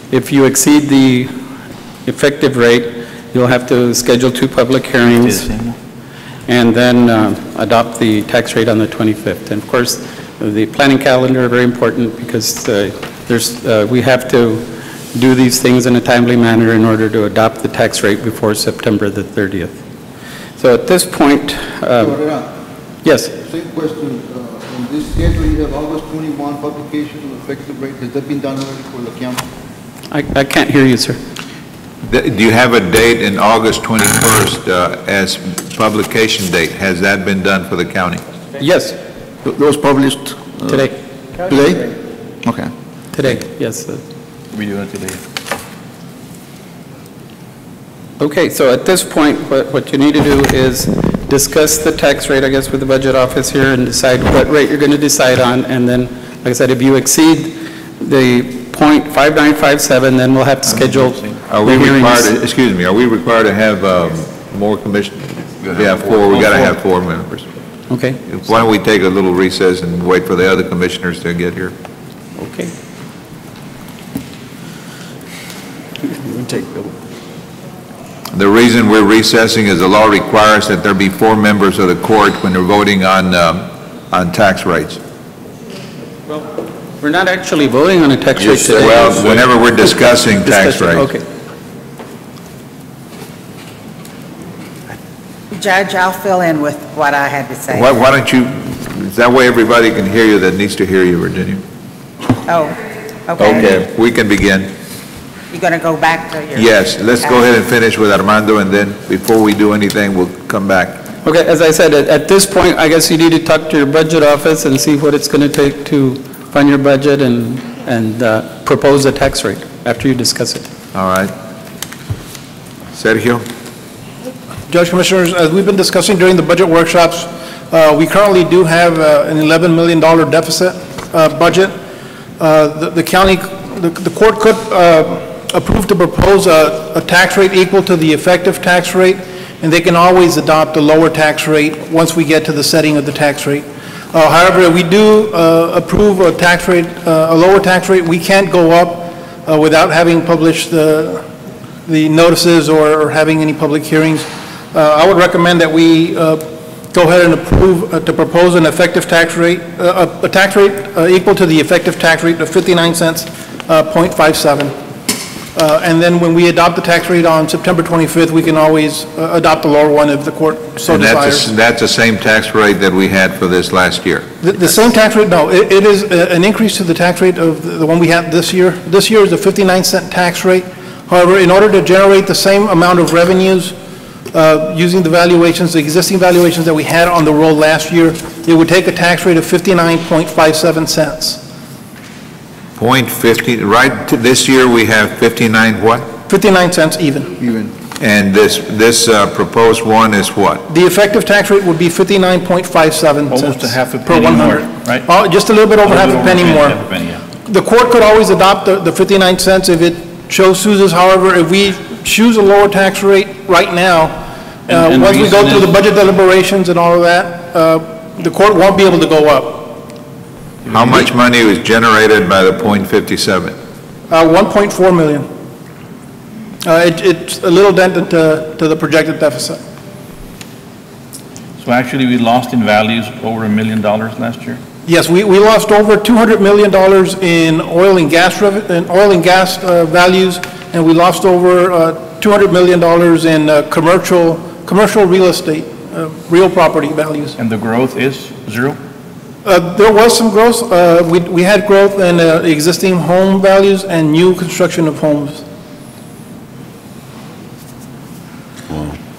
[SPEAKER 7] If you exceed the effective rate, you'll have to schedule 2 public hearings and then adopt the tax rate on the 25th. And of course, the planning calendar is very important because we have to do these things in a timely manner in order to adopt the tax rate before September the 30th. So at this point, yes.
[SPEAKER 6] Same question. On this schedule, you have August 21 publication of effective rate. Has that been done already for the county?
[SPEAKER 7] I can't hear you, sir.
[SPEAKER 2] Do you have a date in August 21st as publication date? Has that been done for the county?
[SPEAKER 7] Yes.
[SPEAKER 6] Those published?
[SPEAKER 7] Today.
[SPEAKER 6] Today? Okay.
[SPEAKER 7] Today, yes.
[SPEAKER 1] We do it today.
[SPEAKER 7] Okay, so at this point, what you need to do is discuss the tax rate, I guess, with the budget office here and decide what rate you're going to decide on. And then, like I said, if you exceed the 0.5957, then we'll have to schedule
[SPEAKER 2] Are we required, excuse me, are we required to have more commissioners? Yeah, 4, we got to have 4 members.
[SPEAKER 7] Okay.
[SPEAKER 2] Why don't we take a little recess and wait for the other commissioners to get here?
[SPEAKER 7] Okay.
[SPEAKER 2] The reason we're recessing is the law requires that there be 4 members of the court when they're voting on tax rates.
[SPEAKER 7] Well, we're not actually voting on a tax rate today.
[SPEAKER 2] Well, whenever we're discussing tax rates.
[SPEAKER 7] Okay.
[SPEAKER 20] Judge, I'll fill in with what I had to say.
[SPEAKER 2] Why don't you, that way everybody can hear you that needs to hear you, Virginia.
[SPEAKER 20] Oh, okay.
[SPEAKER 2] Okay, we can begin.
[SPEAKER 20] You're going to go back to your...
[SPEAKER 2] Yes, let's go ahead and finish with Armando, and then before we do anything, we'll come back.
[SPEAKER 7] Okay, as I said, at this point, I guess you need to talk to your budget office and see what it's going to take to fund your budget and propose a tax rate after you discuss it.
[SPEAKER 2] All right. Sergio?
[SPEAKER 21] Judge, Commissioners, as we've been discussing during the budget workshops, we currently do have an $11 million deficit budget. The county, the court could approve to propose a tax rate equal to the effective tax rate, and they can always adopt a lower tax rate once we get to the setting of the tax rate. However, we do approve a tax rate, a lower tax rate. We can't go up without having published the notices or having any public hearings. I would recommend that we go ahead and approve to propose an effective tax rate, a tax rate equal to the effective tax rate of 59 cents, 0.57. And then when we adopt the tax rate on September 25th, we can always adopt the lower one if the court so desires.
[SPEAKER 2] That's the same tax rate that we had for this last year?
[SPEAKER 21] The same tax rate? No, it is an increase to the tax rate of the one we had this year. This year is a 59-cent tax rate. However, in order to generate the same amount of revenues, using the valuations, the existing valuations that we had on the roll last year, it would take a tax rate of 59.57 cents.
[SPEAKER 2] 0.50, right, this year we have 59 what?
[SPEAKER 21] 59 cents even.
[SPEAKER 2] And this proposed one is what?
[SPEAKER 21] The effective tax rate would be 59.57 cents.
[SPEAKER 1] Almost a half a
[SPEAKER 21] per
[SPEAKER 1] penny
[SPEAKER 21] 100.
[SPEAKER 1] more, right?
[SPEAKER 21] Just a little bit over half a penny more.
[SPEAKER 1] Half a penny, yeah.
[SPEAKER 21] The court could always adopt the 59 cents if it so chooses. However, if we choose a lower tax rate right now,
[SPEAKER 1] And
[SPEAKER 21] once we go
[SPEAKER 1] reason
[SPEAKER 21] through the
[SPEAKER 1] is-
[SPEAKER 21] budget deliberations and all of that, the court won't be able to go up.
[SPEAKER 2] How much money was generated by the 0.57?
[SPEAKER 21] 1.4 million. It's a little dented to the projected deficit.
[SPEAKER 1] So actually, we lost in values over $1 million last year?
[SPEAKER 21] Yes, we lost over $200 million in oil and gas values, and we lost over $200 million in commercial real estate, real property values.
[SPEAKER 1] And the growth is zero?
[SPEAKER 21] There was some growth. We had growth in existing home values and new construction of homes.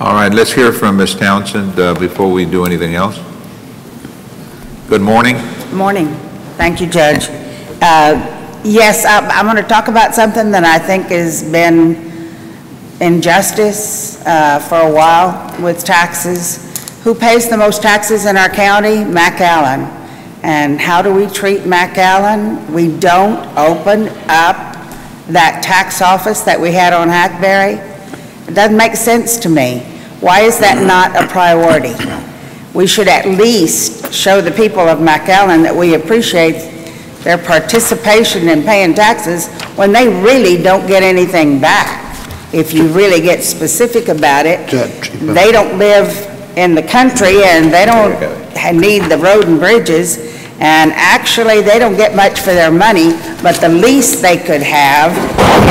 [SPEAKER 2] All right, let's hear from Ms. Townsend before we do anything else. Good morning.
[SPEAKER 20] Morning. Thank you, Judge. Yes, I'm going to talk about something that I think has been injustice for a while with taxes. Who pays the most taxes in our county? McAllen. And how do we treat McAllen? We don't open up that tax office that we had on Hackberry. It doesn't make sense to me. Why is that not a priority? We should at least show the people of McAllen that we appreciate their participation in paying taxes when they really don't get anything back. If you really get specific about it, they don't live in the country and they don't need the road and bridges, and actually they don't get much for their money, but the least they could have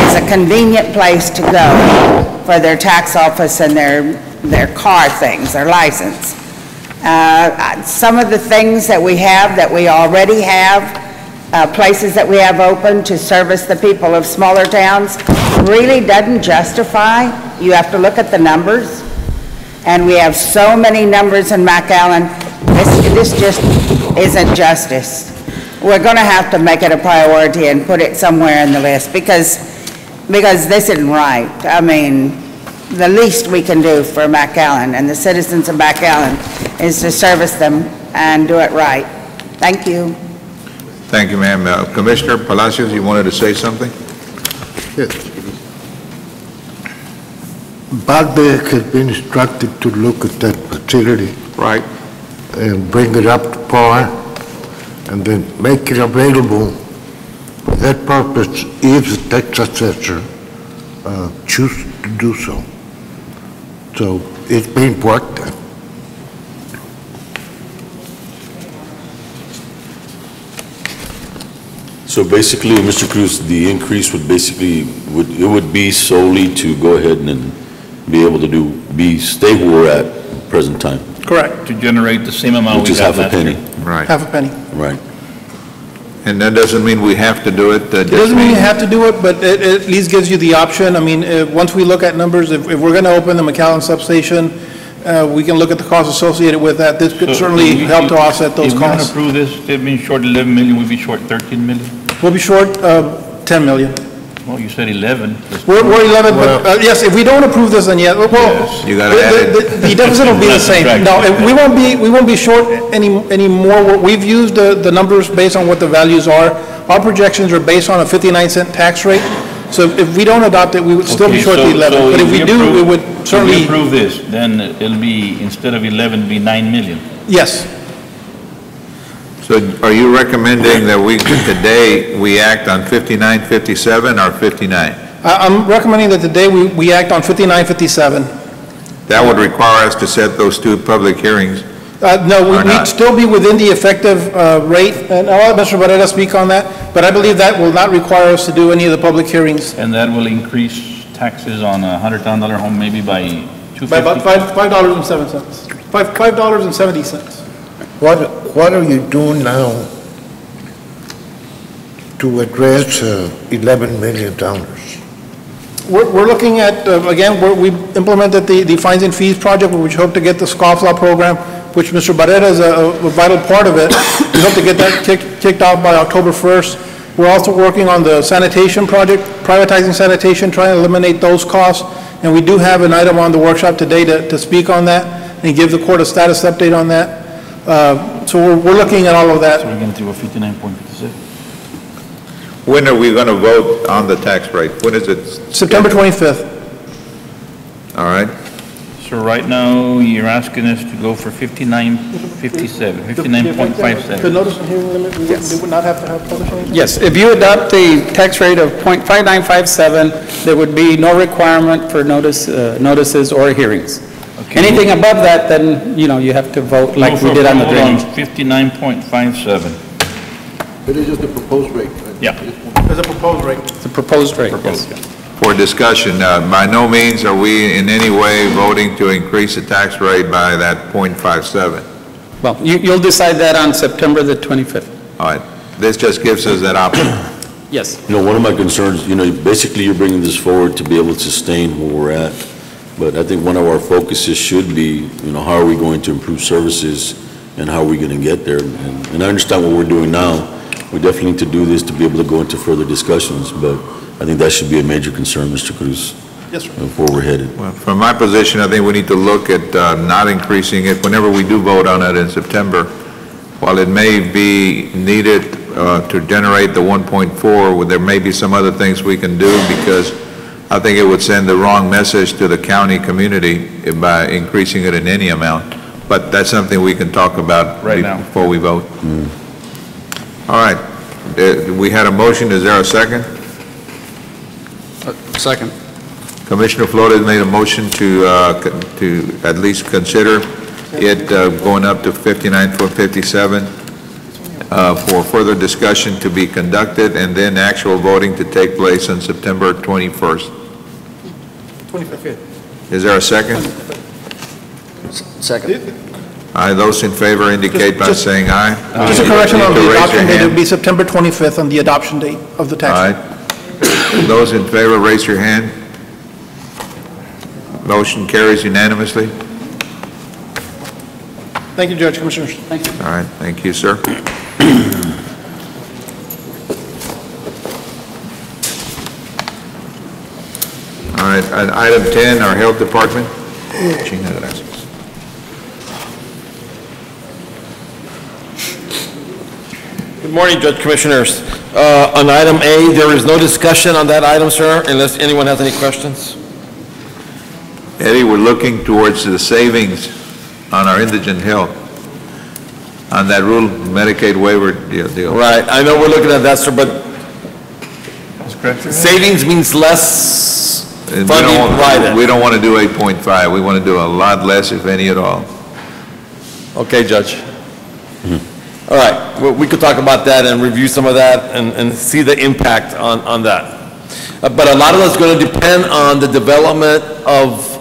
[SPEAKER 20] is a convenient place to go for their tax office and their car things, their license. Some of the things that we have, that we already have, places that we have open to service the people of smaller towns, really doesn't justify. You have to look at the numbers. And we have so many numbers in McAllen. This just isn't justice. We're going to have to make it a priority and put it somewhere in the list because this isn't right. I mean, the least we can do for McAllen and the citizens of McAllen is to service them and do it right. Thank you.
[SPEAKER 2] Thank you, ma'am. Commissioner Palacios, you wanted to say something?
[SPEAKER 9] Yes. Balbec has been instructed to look at that facility.
[SPEAKER 2] Right.
[SPEAKER 9] And bring it up to par, and then make it available for that purpose if the tax assessor chooses to do so. So it's being worked on.
[SPEAKER 10] So basically, Mr. Cruz, the increase would basically, it would be solely to go ahead and be able to stay where we're at present time.
[SPEAKER 21] Correct.
[SPEAKER 1] To generate the same amount
[SPEAKER 10] Which
[SPEAKER 1] we
[SPEAKER 10] is
[SPEAKER 1] got
[SPEAKER 10] half a
[SPEAKER 1] last
[SPEAKER 10] penny.
[SPEAKER 1] year.
[SPEAKER 2] Right.
[SPEAKER 21] Half a penny.
[SPEAKER 10] Right.
[SPEAKER 2] And that doesn't mean we have to do it.
[SPEAKER 21] It doesn't mean you have to do it, but it at least gives you the option. I mean, once we look at numbers, if we're going to open the McAllen substation, we can look at the costs associated with that. This could certainly help to offset those
[SPEAKER 1] If we're going to
[SPEAKER 21] costs.
[SPEAKER 1] approve this, they've been short 11 million, we'll be short 13 million.
[SPEAKER 21] We'll be short 10 million.
[SPEAKER 1] Well, you said 11.
[SPEAKER 21] We're 11, but yes, if we don't approve this, then yes. Well,
[SPEAKER 2] You gotta add it.
[SPEAKER 21] the deficit will be the same. No, we won't be short any more. We've used the numbers based on what the values are. Our projections are based on a 59-cent tax rate. So if we don't adopt it, we would still be short the 11. But if we do, we would certainly.
[SPEAKER 1] If we approve this, then it'll be, instead of 11, it'll be 9 million.
[SPEAKER 21] Yes.
[SPEAKER 2] So are you recommending that today we act on 5957 or 59?
[SPEAKER 21] I'm recommending that today we act on 5957.
[SPEAKER 2] That would require us to set those two public hearings.
[SPEAKER 21] No, we'd still be within the effective rate, and I'll let Mr. Barrera speak on that, but I believe that will not require us to do any of the public hearings.
[SPEAKER 1] And that will increase taxes on a $100,000 home maybe by $250?
[SPEAKER 21] By about $5.07. $5.70.
[SPEAKER 9] What are you doing now to address $11 million?
[SPEAKER 21] We're looking at, again, we implemented the fines and fees project, which hope to get the scofflaw program, which Mr. Barrera is a vital part of it. We hope to get that kicked off by October 1st. We're also working on the sanitation project, privatizing sanitation, trying to eliminate those costs. And we do have an item on the workshop today to speak on that and give the court a status update on that. So we're looking at all of that.
[SPEAKER 1] So we're going to do a 59.56.
[SPEAKER 2] When are we going to vote on the tax rate? When is it?
[SPEAKER 21] September 25th.
[SPEAKER 2] All right.
[SPEAKER 1] So right now, you're asking us to go for 59.57, 59.57.
[SPEAKER 21] The notice and hearing limit, they would not have to have publishing?
[SPEAKER 7] Yes, if you adopt the tax rate of .5957, there would be no requirement for notices or hearings.
[SPEAKER 1] Okay.
[SPEAKER 7] Anything above that, then, you have to vote like we did on the drainage.
[SPEAKER 1] 59.57.
[SPEAKER 6] It is just the proposed rate. Right?
[SPEAKER 1] Yeah.
[SPEAKER 21] There's a proposed rate.
[SPEAKER 7] It's a proposed rate, yes.
[SPEAKER 2] For discussion, by no means are we in any way voting to increase the tax rate by that .57.
[SPEAKER 7] Well, you'll decide that on September the 25th.
[SPEAKER 2] All right. This just gives us that option.
[SPEAKER 7] Yes.
[SPEAKER 10] One of my concerns, basically you're bringing this forward to be able to sustain where we're at. But I think one of our focuses should be, how are we going to improve services and how are we going to get there? And I understand what we're doing now, we definitely need to do this to be able to go into further discussions, but I think that should be a major concern, Mr. Cruz.
[SPEAKER 21] Yes, sir.
[SPEAKER 10] Of where we're headed.
[SPEAKER 2] Well, from my position, I think we need to look at not increasing it whenever we do vote on it in September. While it may be needed to generate the 1.4, there may be some other things we can do, because I think it would send the wrong message to the county community by increasing it in any amount. But that's something we can talk about
[SPEAKER 1] Right now.
[SPEAKER 2] before we vote. All right. We had a motion. Is there a second?
[SPEAKER 7] Second.
[SPEAKER 2] Commissioner Flores made a motion to at least consider it going up to 59.57 for further discussion to be conducted, and then actual voting to take place on September 21st.
[SPEAKER 21] 25th.
[SPEAKER 2] Is there a second?
[SPEAKER 7] Second.
[SPEAKER 2] Aye, those in favor indicate by saying aye.
[SPEAKER 21] Just a correction on
[SPEAKER 2] You need
[SPEAKER 21] the
[SPEAKER 2] to raise
[SPEAKER 21] adoption
[SPEAKER 2] your
[SPEAKER 21] date, it
[SPEAKER 2] hand.
[SPEAKER 21] would be September 25th on the adoption date of the tax.
[SPEAKER 2] Aye. Those in favor, raise your hand. Motion carries unanimously.
[SPEAKER 21] Thank you, Judge, Commissioners.
[SPEAKER 7] Thank you.
[SPEAKER 2] All right, thank you, sir. All right, item 10, our Health Department. China, gracias.
[SPEAKER 3] Good morning, Judge Commissioners. On item A, there is no discussion on that item, sir, unless anyone has any questions.
[SPEAKER 2] Eddie, we're looking towards the savings on our indigent health, on that rural Medicaid waiver deal.
[SPEAKER 3] Right, I know we're looking at that, sir, but savings means less
[SPEAKER 2] And
[SPEAKER 3] funding provided.
[SPEAKER 2] we don't want to do 8.5. We want to do a lot less, if any at all.
[SPEAKER 3] Okay, Judge. All right, we could talk about that and review some of that and see the impact on that. But a lot of that's going to depend on the development of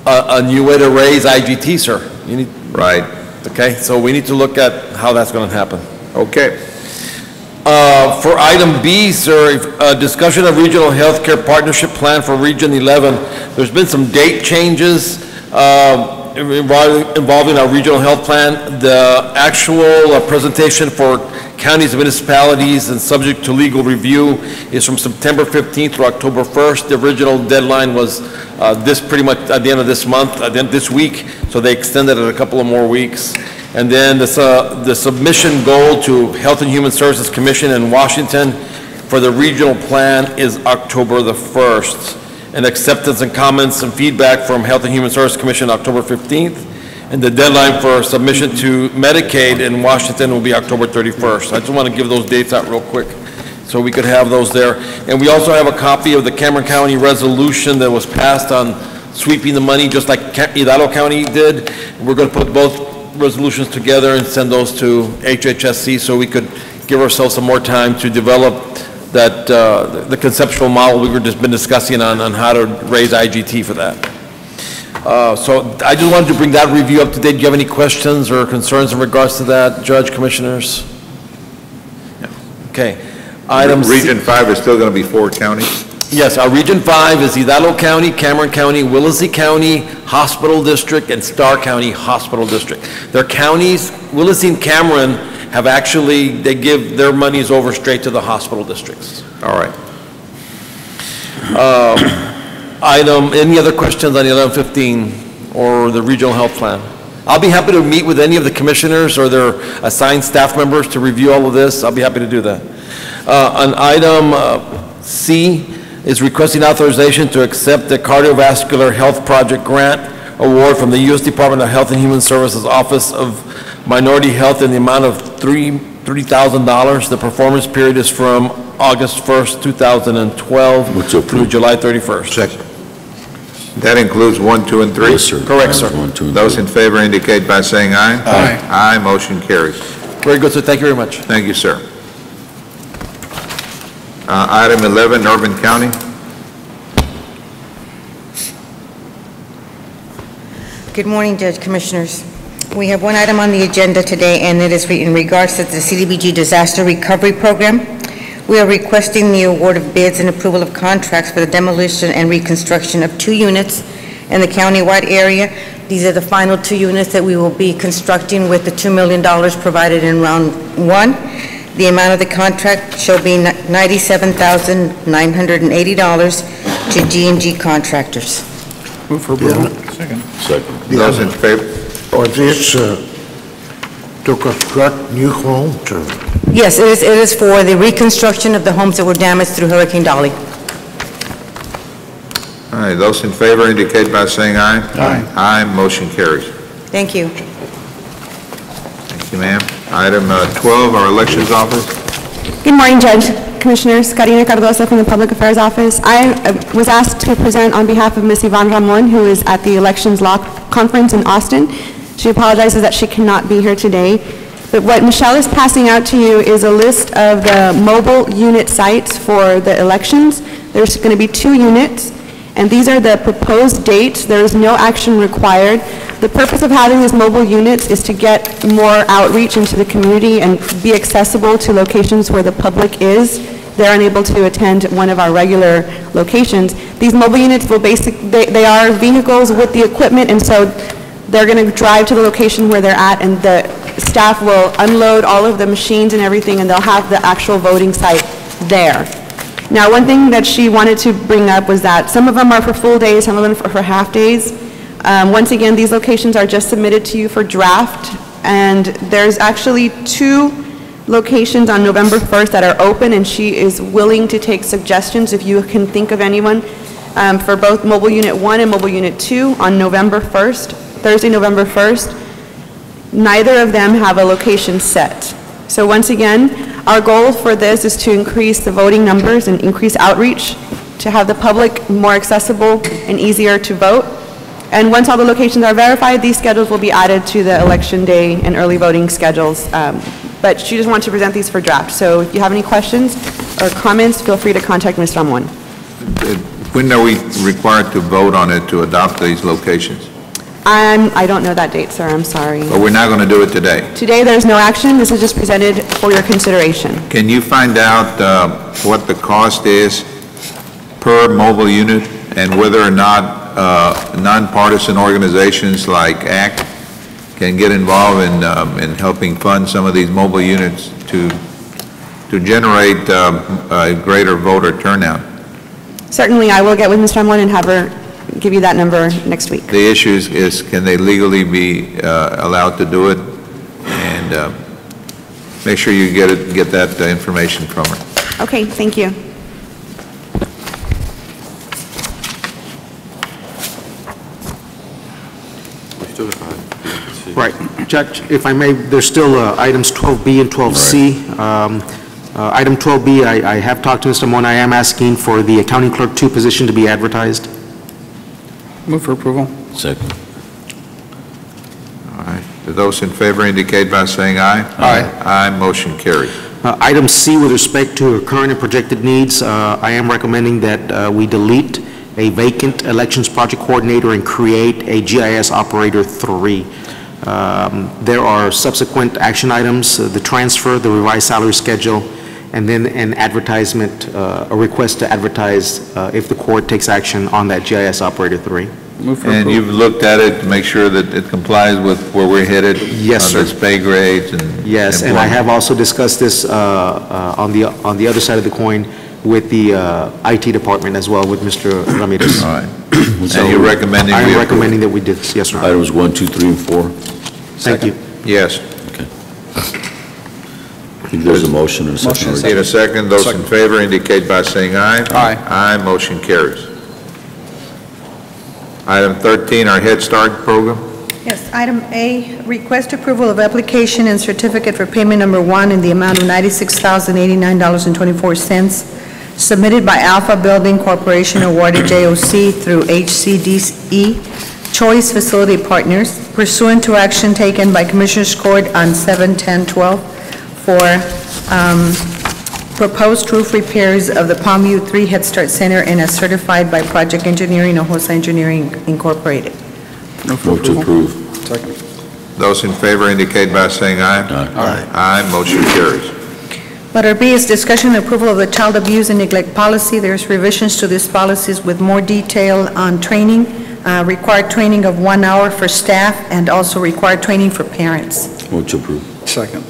[SPEAKER 3] a new way to raise IGT, sir. You need,
[SPEAKER 2] right.
[SPEAKER 3] Okay, so we need to look at how that's going to happen.
[SPEAKER 2] Okay.
[SPEAKER 3] For item B, sir, discussion of regional healthcare partnership plan for Region 11. There's been some date changes involving our regional health plan. The actual presentation for counties and municipalities and subject to legal review is from September 15th through October 1st. The original deadline was pretty much at the end of this month, at the end of this week, so they extended it a couple of more weeks. And then the submission goal to Health and Human Services Commission in Washington for the regional plan is October the 1st. And acceptance and comments and feedback from Health and Human Services Commission October 15th. And the deadline for submission to Medicaid in Washington will be October 31st. I just want to give those dates out real quick so we could have those there. And we also have a copy of the Cameron County resolution that was passed on sweeping the money just like Hidalgo County did. We're going to put both resolutions together and send those to HHSC so we could give ourselves some more time to develop that the conceptual model we were just been discussing on how to raise IGT for that. So I just wanted to bring that review up to date. Do you have any questions or concerns in regards to that, Judge, Commissioners? Okay.
[SPEAKER 2] Region 5 is still going to be 4 counties?
[SPEAKER 3] Yes, our Region 5 is Hidalgo County, Cameron County, Willacy County Hospital District, and Starr County Hospital District. Their counties, Willacy and Cameron, have actually, they give their monies over straight to the hospital districts.
[SPEAKER 2] All right.
[SPEAKER 3] Any other questions on 1115 or the regional health plan? I'll be happy to meet with any of the commissioners or their assigned staff members to review all of this. I'll be happy to do that. On item C is requesting authorization to accept the Cardiovascular Health Project Grant Award from the U.S. Department of Health and Human Services Office of Minority Health in the amount of $3,000. The performance period is from August 1st, 2012 through July 31st.
[SPEAKER 2] Second. That includes 1, 2, and 3?
[SPEAKER 10] Yes, sir.
[SPEAKER 3] Correct, sir.
[SPEAKER 2] Those in favor indicate by saying aye.
[SPEAKER 3] Aye.
[SPEAKER 2] Aye, motion carries.
[SPEAKER 3] Very good, sir. Thank you very much.
[SPEAKER 2] Thank you, sir. Item 11, Urban County.
[SPEAKER 22] Good morning, Judge, Commissioners. We have one item on the agenda today, and it is in regards to the CDBG Disaster Recovery Program. We are requesting the award of bids and approval of contracts for the demolition and reconstruction of 2 units in the county-wide area. These are the final 2 units that we will be constructing with the $2 million provided in round 1. The amount of the contract shall be $97,980 to G&G Contractors.
[SPEAKER 17] Move for approval.
[SPEAKER 1] Second.
[SPEAKER 10] Second.
[SPEAKER 2] Those in favor?
[SPEAKER 9] Or this, to construct new homes, or?
[SPEAKER 22] Yes, it is for the reconstruction of the homes that were damaged through Hurricane Dolly.
[SPEAKER 2] All right, those in favor indicate by saying aye.
[SPEAKER 17] Aye.
[SPEAKER 2] Aye, motion carries.
[SPEAKER 22] Thank you.
[SPEAKER 2] Thank you, ma'am. Item 12, our Elections Office.
[SPEAKER 5] Good morning, Judge, Commissioners. Karina Cardoso from the Public Affairs Office. I was asked to present on behalf of Ms. Yvonne Ramon, who is at the Elections Law Conference in Austin. She apologizes that she cannot be here today. But what Michelle is passing out to you is a list of the mobile unit sites for the elections. There's going to be 2 units, and these are the proposed dates. There is no action required. The purpose of having these mobile units is to get more outreach into the community and be accessible to locations where the public is. They're unable to attend one of our regular locations. These mobile units will they are vehicles with the equipment, and so they're going to drive to the location where they're at, and the staff will unload all of the machines and everything, and they'll have the actual voting site there. Now, one thing that she wanted to bring up was that some of them are for full days, some of them for half days. Once again, these locations are just submitted to you for draft, and there's actually 2 locations on November 1st that are open, and she is willing to take suggestions if you can think of anyone for both Mobile Unit 1 and Mobile Unit 2 on November 1st, Thursday, November 1st. Neither of them have a location set. So once again, our goal for this is to increase the voting numbers and increase outreach to have the public more accessible and easier to vote. And once all the locations are verified, these schedules will be added to the election day and early voting schedules. But she just wanted to present these for draft. So if you have any questions or comments, feel free to contact Ms. Ramon.
[SPEAKER 2] When are we required to vote on it to adopt these locations?
[SPEAKER 5] I don't know that date, sir. I'm sorry.
[SPEAKER 2] But we're not going to do it today.
[SPEAKER 5] Today, there's no action. This is just presented for your consideration.
[SPEAKER 2] Can you find out what the cost is per mobile unit, and whether or not nonpartisan organizations like ACT can get involved in helping fund some of these mobile units to generate a greater voter turnout?
[SPEAKER 5] Certainly, I will get with Ms. Ramon and have her give you that number next week.
[SPEAKER 2] The issue is can they legally be allowed to do it? And make sure you get that information from her.
[SPEAKER 5] Okay, thank you.
[SPEAKER 4] Right. Judge, if I may, there's still items 12B and 12C. Item 12B, I have talked to Mr. Ramon. I am asking for the accounting clerk 2 position to be advertised.
[SPEAKER 17] Move for approval.
[SPEAKER 10] Second.
[SPEAKER 2] All right. Those in favor indicate by saying aye.
[SPEAKER 17] Aye.
[SPEAKER 2] Aye. Motion carries.
[SPEAKER 4] Item C, with respect to current and projected needs, I am recommending that we delete a vacant elections project coordinator and create a GIS operator 3. There are subsequent action items, the transfer, the revised salary schedule, and then an advertisement, a request to advertise if the court takes action on that GIS operator 3.
[SPEAKER 2] And you've looked at it to make sure that it complies with where we're headed?
[SPEAKER 4] Yes, sir.
[SPEAKER 2] On this pay grades and...
[SPEAKER 4] Yes, and I have also discussed this on the other side of the coin with the IT department as well with Mr. Ramirez.
[SPEAKER 2] All right. And you're recommending...
[SPEAKER 4] I am recommending that we do this, yes, sir.
[SPEAKER 10] Items 1, 2, 3, and 4.
[SPEAKER 4] Thank you.
[SPEAKER 2] Yes.
[SPEAKER 10] Okay. I think there's a motion and a second.
[SPEAKER 2] Motion. Need a second. Those in favor indicate by saying aye.
[SPEAKER 17] Aye.
[SPEAKER 2] Aye. Motion carries. Item 13, our Head Start program.
[SPEAKER 15] Yes, item A, request approval of application and certificate for payment number 1 in the amount of $96,089.24 submitted by Alpha Building Corporation awarded JOC through HCDE Choice Facility Partners pursuant to action taken by Commissioners Court on 7/10/12 for proposed roof repairs of the Palmview 3 Head Start Center and as certified by Project Engineering, Ojosa Engineering Incorporated.
[SPEAKER 10] Move to approve.
[SPEAKER 17] Second.
[SPEAKER 2] Those in favor indicate by saying aye.
[SPEAKER 10] Aye.
[SPEAKER 2] Aye. Motion carries.
[SPEAKER 15] Letter B is discussion and approval of the child abuse and neglect policy. There's revisions to these policies with more detail on training, required training of 1 hour for staff, and also required training for parents.
[SPEAKER 10] Move to approve.
[SPEAKER 17] Second.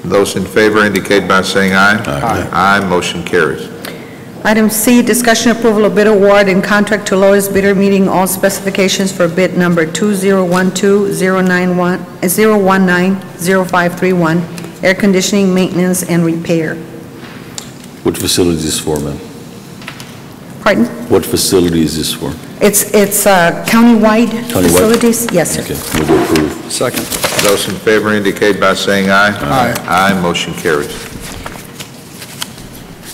[SPEAKER 2] Those in favor indicate by saying aye.
[SPEAKER 21] Aye.
[SPEAKER 2] Aye, motion carries.
[SPEAKER 15] Item C, discussion approval of bid award and contract to lowest bidder meeting all specifications for bid number 2012-019-0531, air conditioning, maintenance, and repair.
[SPEAKER 10] What facility is this for, ma'am?
[SPEAKER 15] Pardon?
[SPEAKER 10] What facility is this for?
[SPEAKER 15] It's countywide facilities? Yes, sir.
[SPEAKER 10] Okay, move to approve.
[SPEAKER 21] Second.
[SPEAKER 2] Those in favor indicate by saying aye.
[SPEAKER 21] Aye.
[SPEAKER 2] Aye, motion carries.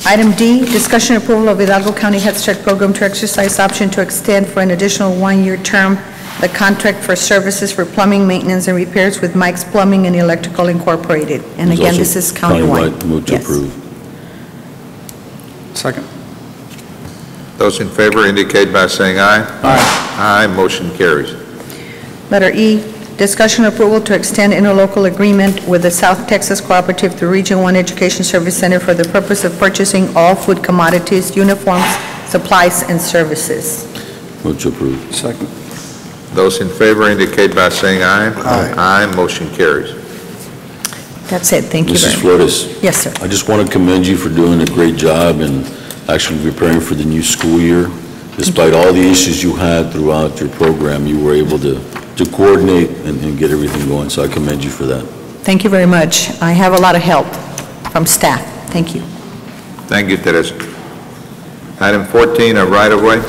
[SPEAKER 15] Item D, discussion approval of Hidalgo County Head Start Program to exercise option to extend for an additional one-year term the contract for services for plumbing, maintenance, and repairs with Mike's Plumbing and Electrical Incorporated. And
[SPEAKER 10] It's
[SPEAKER 15] again,
[SPEAKER 10] also
[SPEAKER 15] this is countywide.
[SPEAKER 10] Move to
[SPEAKER 15] Yes.
[SPEAKER 10] approve.
[SPEAKER 21] Second.
[SPEAKER 2] Those in favor indicate by saying aye.
[SPEAKER 21] Aye.
[SPEAKER 2] Aye, motion carries.
[SPEAKER 15] Letter E, discussion approval to extend interlocal agreement with the South Texas Cooperative through Region 1 Education Service Center for the purpose of purchasing all food commodities, uniforms, supplies, and services.
[SPEAKER 10] Move to approve.
[SPEAKER 21] Second.
[SPEAKER 2] Those in favor indicate by saying aye.
[SPEAKER 21] Aye.
[SPEAKER 2] Aye, motion carries.
[SPEAKER 15] That's it. Thank you very
[SPEAKER 10] Mrs.
[SPEAKER 15] much.
[SPEAKER 10] Flores,
[SPEAKER 15] Yes, sir.
[SPEAKER 10] I just want to commend you for doing a great job and actually preparing for the new school year. Despite all the issues you had throughout your program, you were able to coordinate and get everything going, so I commend you for that.
[SPEAKER 15] Thank you very much. I have a lot of help from staff. Thank you.
[SPEAKER 2] Thank you, Teresa. Item 14, a right-of-way.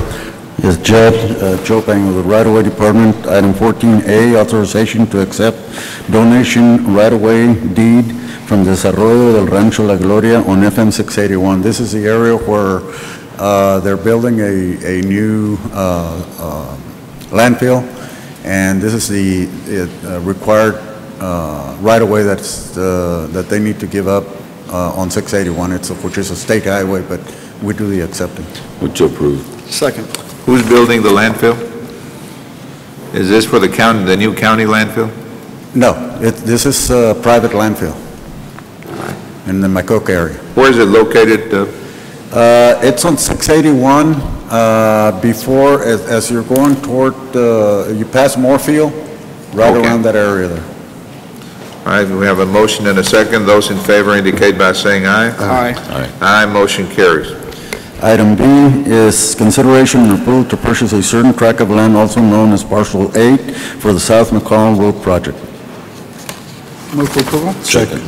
[SPEAKER 11] Yes, Judge, Joe Pang of the Right-of-Way Department. Item 14A, authorization to accept donation right-of-way deed from Desarrollo del Rancho La Gloria on FM 681. This is the area where they're building a new landfill, and this is the required right-of-way that they need to give up on 681, which is a state highway, but we do the accepting.
[SPEAKER 10] Move to approve.
[SPEAKER 21] Second.
[SPEAKER 2] Who's building the landfill? Is this for the county, the new county landfill?
[SPEAKER 11] No, this is a private landfill in the Macoca area.
[SPEAKER 2] Where is it located?
[SPEAKER 11] It's on 681, before, as you're going toward, you pass Moorfield, right
[SPEAKER 2] Okay.
[SPEAKER 11] around that area there.
[SPEAKER 2] All right, we have a motion and a second. Those in favor indicate by saying aye.
[SPEAKER 21] Aye.
[SPEAKER 10] Aye.
[SPEAKER 2] Aye, motion carries.
[SPEAKER 11] Item B is consideration and approval to purchase a certain tract of land also known as Parcel 8 for the South McCall Road project.
[SPEAKER 21] Move for approval?
[SPEAKER 10] Second.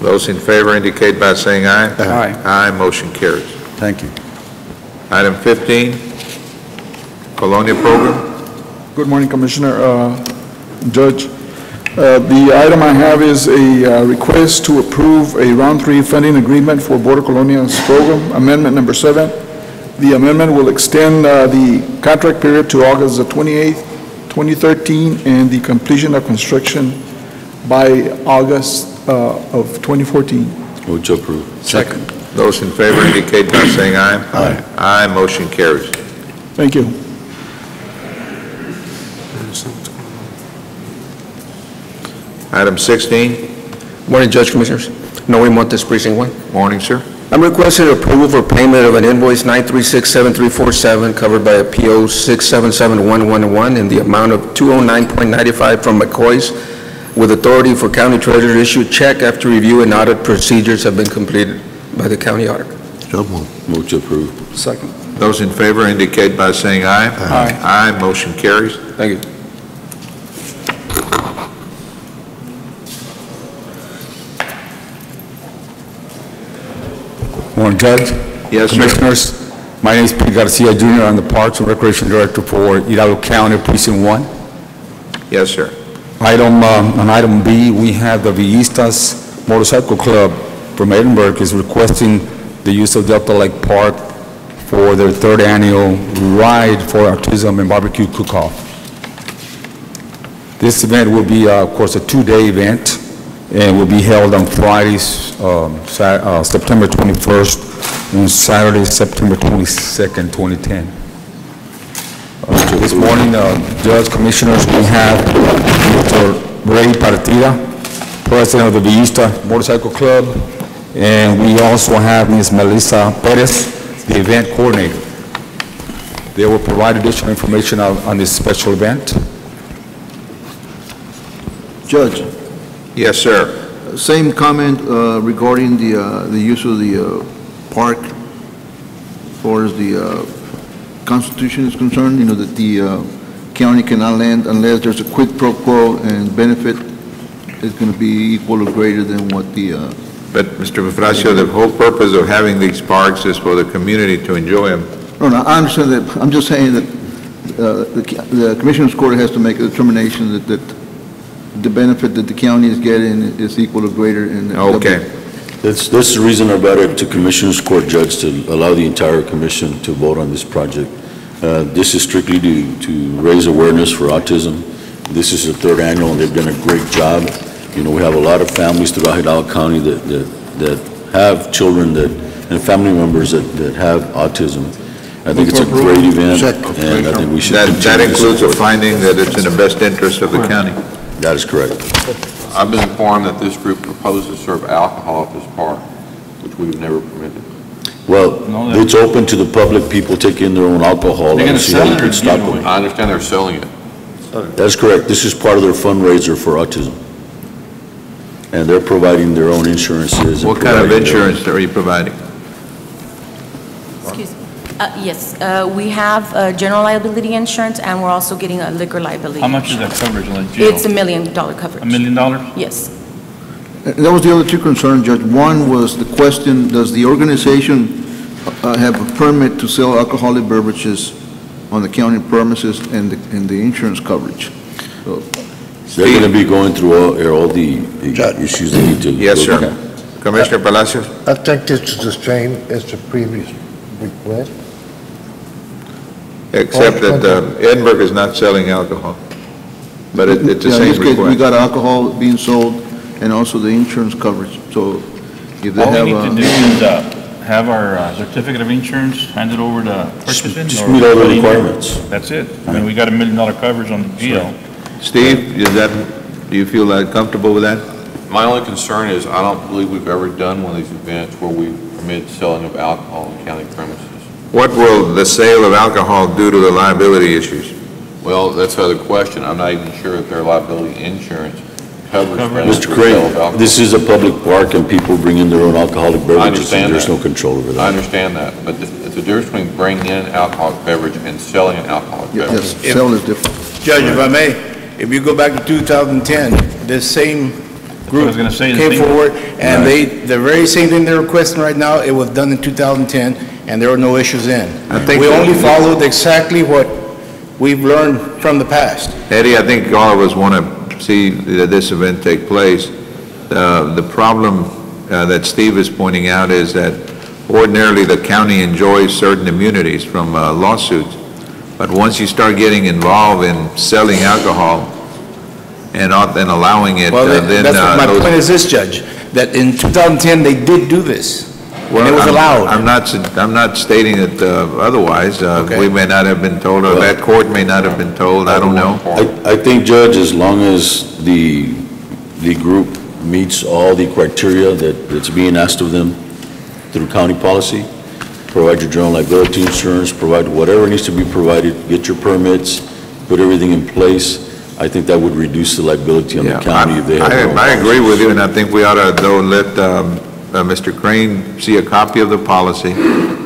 [SPEAKER 2] Those in favor indicate by saying aye.
[SPEAKER 21] Aye.
[SPEAKER 2] Aye, motion carries.
[SPEAKER 11] Thank you.
[SPEAKER 2] Item 15, Colonia Program.
[SPEAKER 13] Good morning, Commissioner, Judge. The item I have is a request to approve a round 3 funding agreement for Border Colonia's program, amendment number 7. The amendment will extend the contract period to August the 28th, 2013, and the completion of construction by August of 2014.
[SPEAKER 10] Move to approve.
[SPEAKER 21] Second.
[SPEAKER 2] Those in favor indicate by saying aye. Aye. Aye, motion carries.
[SPEAKER 13] Thank you.
[SPEAKER 2] Item 16,
[SPEAKER 23] Morning, Judge Commissioners. Noe Montes, Precinct 1.
[SPEAKER 2] morning, sir.
[SPEAKER 23] I'm requesting approval for payment of an invoice 9367347 covered by a PO 677111 in the amount of $209.95 from McCoy's, with authority for county treasurer to issue a check after review and audit procedures have been completed by the county auditor.
[SPEAKER 9] So moved.
[SPEAKER 10] Move to approve.
[SPEAKER 21] Second.
[SPEAKER 2] Those in favor indicate by saying aye.
[SPEAKER 21] Aye.
[SPEAKER 2] Aye, motion carries.
[SPEAKER 23] Thank you.
[SPEAKER 24] Morning, Judge.
[SPEAKER 2] Yes, sir.
[SPEAKER 24] Commissioners, my name is Pete Garcia Jr. I'm the Parks and Recreation Director for Hidalgo County Precinct 1.
[SPEAKER 2] Yes, sir.
[SPEAKER 24] On item B, we have the Villistas Motorcycle Club from Edinburgh is requesting the use of Delta Lake Park for their 3rd annual Ride for Autism and Barbecue Cook-Off. This event will be, of course, a 2-day event, and will be held on Fridays, September 21st, and Saturday, September 22nd, 2010. This morning, Judge, Commissioners, we have Mr. Ray Partida, President of the Villista Motorcycle Club, and we also have Ms. Melissa Perez, the event coordinator. They will provide additional information on this special event.
[SPEAKER 6] Judge,
[SPEAKER 2] Yes, sir.
[SPEAKER 6] Same comment regarding the use of the park as far as the Constitution is concerned, you know, that the county cannot land unless there's a quid pro quo and benefit is going to be equal or greater than what the...
[SPEAKER 2] But, Mr. Mafracio, the whole purpose of having these parks is for the community to enjoy them.
[SPEAKER 6] No, I understand that. I'm just saying that the Commissioner's Court has to make a determination that the benefit that the county is getting is equal or greater.
[SPEAKER 2] Okay.
[SPEAKER 10] That's the reason I brought it to Commissioner's Court, Judge, to allow the entire commission to vote on this project. This is strictly to raise awareness for autism. This is the third annual, and they've done a great job. You know, we have a lot of families throughout Hidalgo County that have children and family members that have autism. I think it's a great event, and I think we should continue.
[SPEAKER 2] That includes a finding that it's in the best interest of the county.
[SPEAKER 10] That is correct.
[SPEAKER 8] I've been informed that this group proposes to serve alcohol at this park, which we've never permitted.
[SPEAKER 10] Well, it's open to the public. People take in their own alcohol.
[SPEAKER 8] They're going to sell it or
[SPEAKER 10] stop them.
[SPEAKER 8] I understand they're selling it.
[SPEAKER 10] That's correct. This is part of their fundraiser for autism. And they're providing their own insurances.
[SPEAKER 2] What kind of insurance are you providing?
[SPEAKER 12] Excuse me. Yes, we have general liability insurance, and we're also getting a liquor liability.
[SPEAKER 1] How much is that coverage on the jail?
[SPEAKER 12] It's $1 million coverage.
[SPEAKER 1] $1 million?
[SPEAKER 12] Yes.
[SPEAKER 6] That was the other two concerns, Judge. One was the question, does the organization have a permit to sell alcoholic beverages on the county premises and the insurance coverage? So,
[SPEAKER 10] they're going to be going through all the issues they need to.
[SPEAKER 2] Yes, sir. Commissioner Palacios?
[SPEAKER 9] I think this is the same as the previous request.
[SPEAKER 2] Except that Edinburgh is not selling alcohol. But it's the same
[SPEAKER 6] in this case,
[SPEAKER 2] request.
[SPEAKER 6] we got alcohol being sold and also the insurance coverage. So if they
[SPEAKER 1] All
[SPEAKER 6] have...
[SPEAKER 1] we need to do is have our certificate of insurance handed over to purchasing.
[SPEAKER 10] Just meet all the requirements.
[SPEAKER 1] That's it. I mean, we got $1 million coverage on the jail.
[SPEAKER 2] Steve, do you feel comfortable with that?
[SPEAKER 8] My only concern is I don't believe we've ever done one of these events where we permit selling of alcohol on county premises.
[SPEAKER 2] What will the sale of alcohol do to the liability issues?
[SPEAKER 8] Well, that's another question. I'm not even sure if their liability insurance covers.
[SPEAKER 10] Mr. Crane, this is a public park and people bring in their own alcoholic beverages and there's no control over that.
[SPEAKER 8] I understand that, but it's a difference between bringing in alcoholic beverage and selling an alcoholic beverage.
[SPEAKER 6] Yes, sale is different.
[SPEAKER 16] Judge, if I may, if you go back to 2010, this same group came forward, and the very same thing they're requesting right now, it was done in 2010, and there were no issues then. We only followed exactly what we've learned from the past.
[SPEAKER 2] Eddie, I think all of us want to see this event take place. The problem that Steve is pointing out is that ordinarily the county enjoys certain immunities from lawsuits. But once you start getting involved in selling alcohol and allowing it,
[SPEAKER 16] my point is this, Judge, that in 2010 they did do this. Well, and it was allowed.
[SPEAKER 2] I'm not stating it otherwise. We may not have been told, or that court may not have been told. I don't know.
[SPEAKER 10] I think, Judge, as long as the group meets all the criteria that's being asked of them through county policy, provide your general liability insurance, provide whatever needs to be provided, get your permits, put everything in place, I think that would reduce the liability on the county if they have
[SPEAKER 2] I agree with you, and I think we ought to, though, let Mr. Crane see a copy of the policy,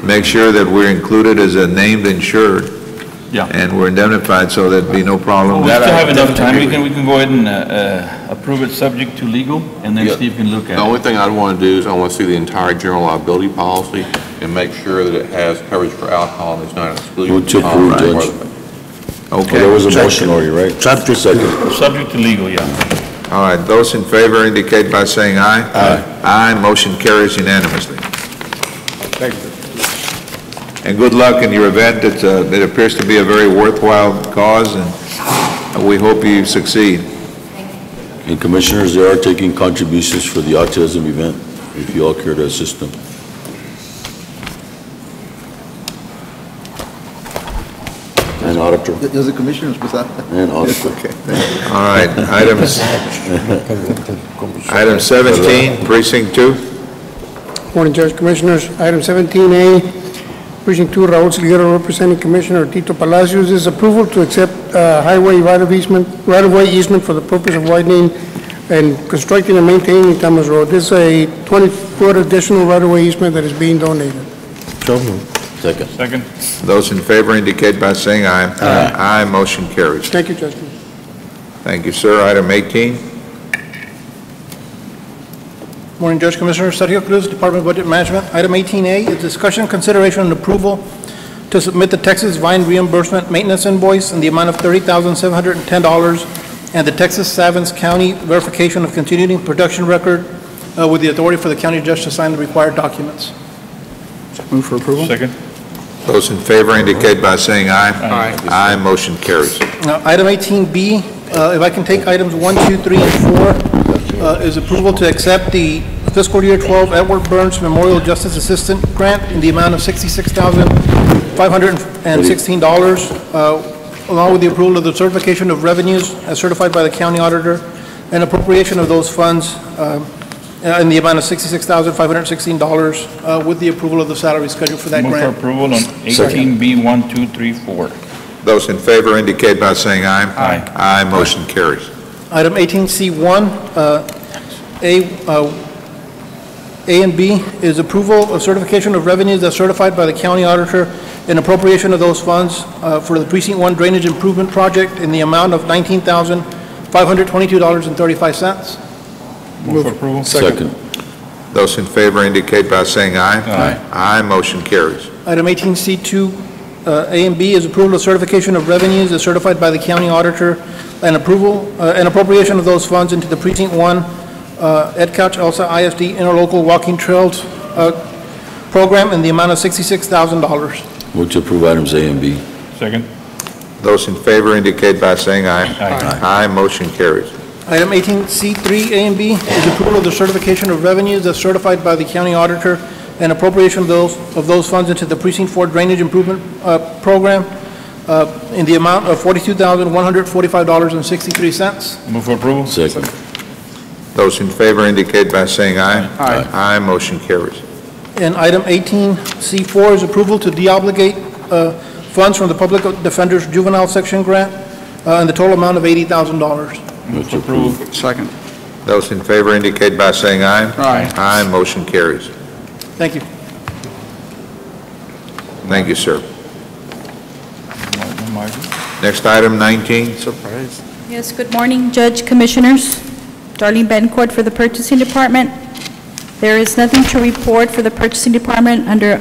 [SPEAKER 2] make sure that we're included as a named insured, and we're indemnified so there'd be no problem.
[SPEAKER 1] Well, we still have enough time. We can go ahead and approve it subject to legal, and then Steve can look at it.
[SPEAKER 8] The only thing I'd want to do is I want to see the entire general liability policy and make sure that it has coverage for alcohol and it's not excluded.
[SPEAKER 10] Move to approve, Judge.
[SPEAKER 2] Okay.
[SPEAKER 10] There was a motion already, right?
[SPEAKER 1] Subject to legal, yeah.
[SPEAKER 2] All right, those in favor indicate by saying aye. Aye. Aye, motion carries unanimously.
[SPEAKER 16] Thank you.
[SPEAKER 2] And good luck in your event. It appears to be a very worthwhile cause, and we hope you succeed.
[SPEAKER 10] And Commissioners, they are taking contributions for the autism event, if you all care to assist them. And auditor.
[SPEAKER 6] Does the commissioners with that?
[SPEAKER 10] And auditor.
[SPEAKER 6] Okay.
[SPEAKER 2] All right, item 17, precinct 2.
[SPEAKER 18] Morning, Judge, Commissioners. Item 17A, Precinct 2, Raul Silguero, representing Commissioner Tito Palacios. This is approval to accept highway right-of-way easement for the purpose of widening and constructing and maintaining Thomas Road. This is a 20-foot additional right-of-way easement that is being donated.
[SPEAKER 9] So moved.
[SPEAKER 10] Second.
[SPEAKER 1] Second.
[SPEAKER 2] Those in favor indicate by saying aye. Aye. Motion carries.
[SPEAKER 18] Thank you, Judge.
[SPEAKER 2] Thank you, sir. Item 18.
[SPEAKER 21] Morning, Judge Commissioner. Sergio Cruz, Department of Budget Management. Item 18A is discussion, consideration, and approval to submit the Texas Vine reimbursement maintenance invoice in the amount of $30,710 and the Texas Savins County verification of continuing production record with the authority for the county judge to sign the required documents.
[SPEAKER 13] Move for approval.
[SPEAKER 1] Second.
[SPEAKER 2] Those in favor indicate by saying aye. Aye. Aye. Motion carries.
[SPEAKER 21] Now, item 18B, if I can take items 1, 2, 3, and 4, is approval to accept the fiscal year 12 Edward Burns Memorial Justice Assistant Grant in the amount of $66,516, along with the approval of the certification of revenues as certified by the county auditor and appropriation of those funds in the amount of $66,516 with the approval of the salary schedule for that
[SPEAKER 1] Move
[SPEAKER 21] grant.
[SPEAKER 1] for approval on 18B, 1, 2, 3, 4.
[SPEAKER 2] Those in favor indicate by saying aye.
[SPEAKER 1] Aye.
[SPEAKER 2] Aye. Motion carries.
[SPEAKER 21] Item 18C1, A and B is approval of certification of revenues as certified by the county auditor and appropriation of those funds for the Precinct 1 Drainage Improvement Project in the amount of $19,522.35.
[SPEAKER 1] Move for approval.
[SPEAKER 10] Second.
[SPEAKER 2] Those in favor indicate by saying aye.
[SPEAKER 1] Aye.
[SPEAKER 2] Aye. Motion carries.
[SPEAKER 21] Item 18C2, A and B is approval of certification of revenues as certified by the county auditor and approval and appropriation of those funds into the Precinct 1 Ed Couch Elsa ISD Interlocal Walking Trails program in the amount of $66,000.
[SPEAKER 10] Move to approve items A and B.
[SPEAKER 1] Second.
[SPEAKER 2] Those in favor indicate by saying aye.
[SPEAKER 1] Aye.
[SPEAKER 2] Aye. Motion carries.
[SPEAKER 21] Item 18C3, A and B is approval of the certification of revenues as certified by the county auditor and appropriation of those funds into the Precinct 4 Drainage Improvement Program in the amount of $42,145.63.
[SPEAKER 1] Move for approval.
[SPEAKER 10] Second.
[SPEAKER 2] Those in favor indicate by saying aye.
[SPEAKER 21] Aye.
[SPEAKER 2] Aye. Motion carries.
[SPEAKER 21] And item 18C4 is approval to deobligate funds from the Public Defender's Juvenile Section Grant in the total amount of $80,000.
[SPEAKER 1] Move for approval.
[SPEAKER 13] Second.
[SPEAKER 2] Those in favor indicate by saying aye.
[SPEAKER 13] Aye.
[SPEAKER 2] Aye. Motion carries.
[SPEAKER 21] Thank you.
[SPEAKER 2] Thank you, sir. Next item, 19.
[SPEAKER 1] Surprise.
[SPEAKER 7] Yes, good morning, Judge, Commissioners. Darlene Bencourt for the Purchasing Department. There is nothing to report for the Purchasing Department under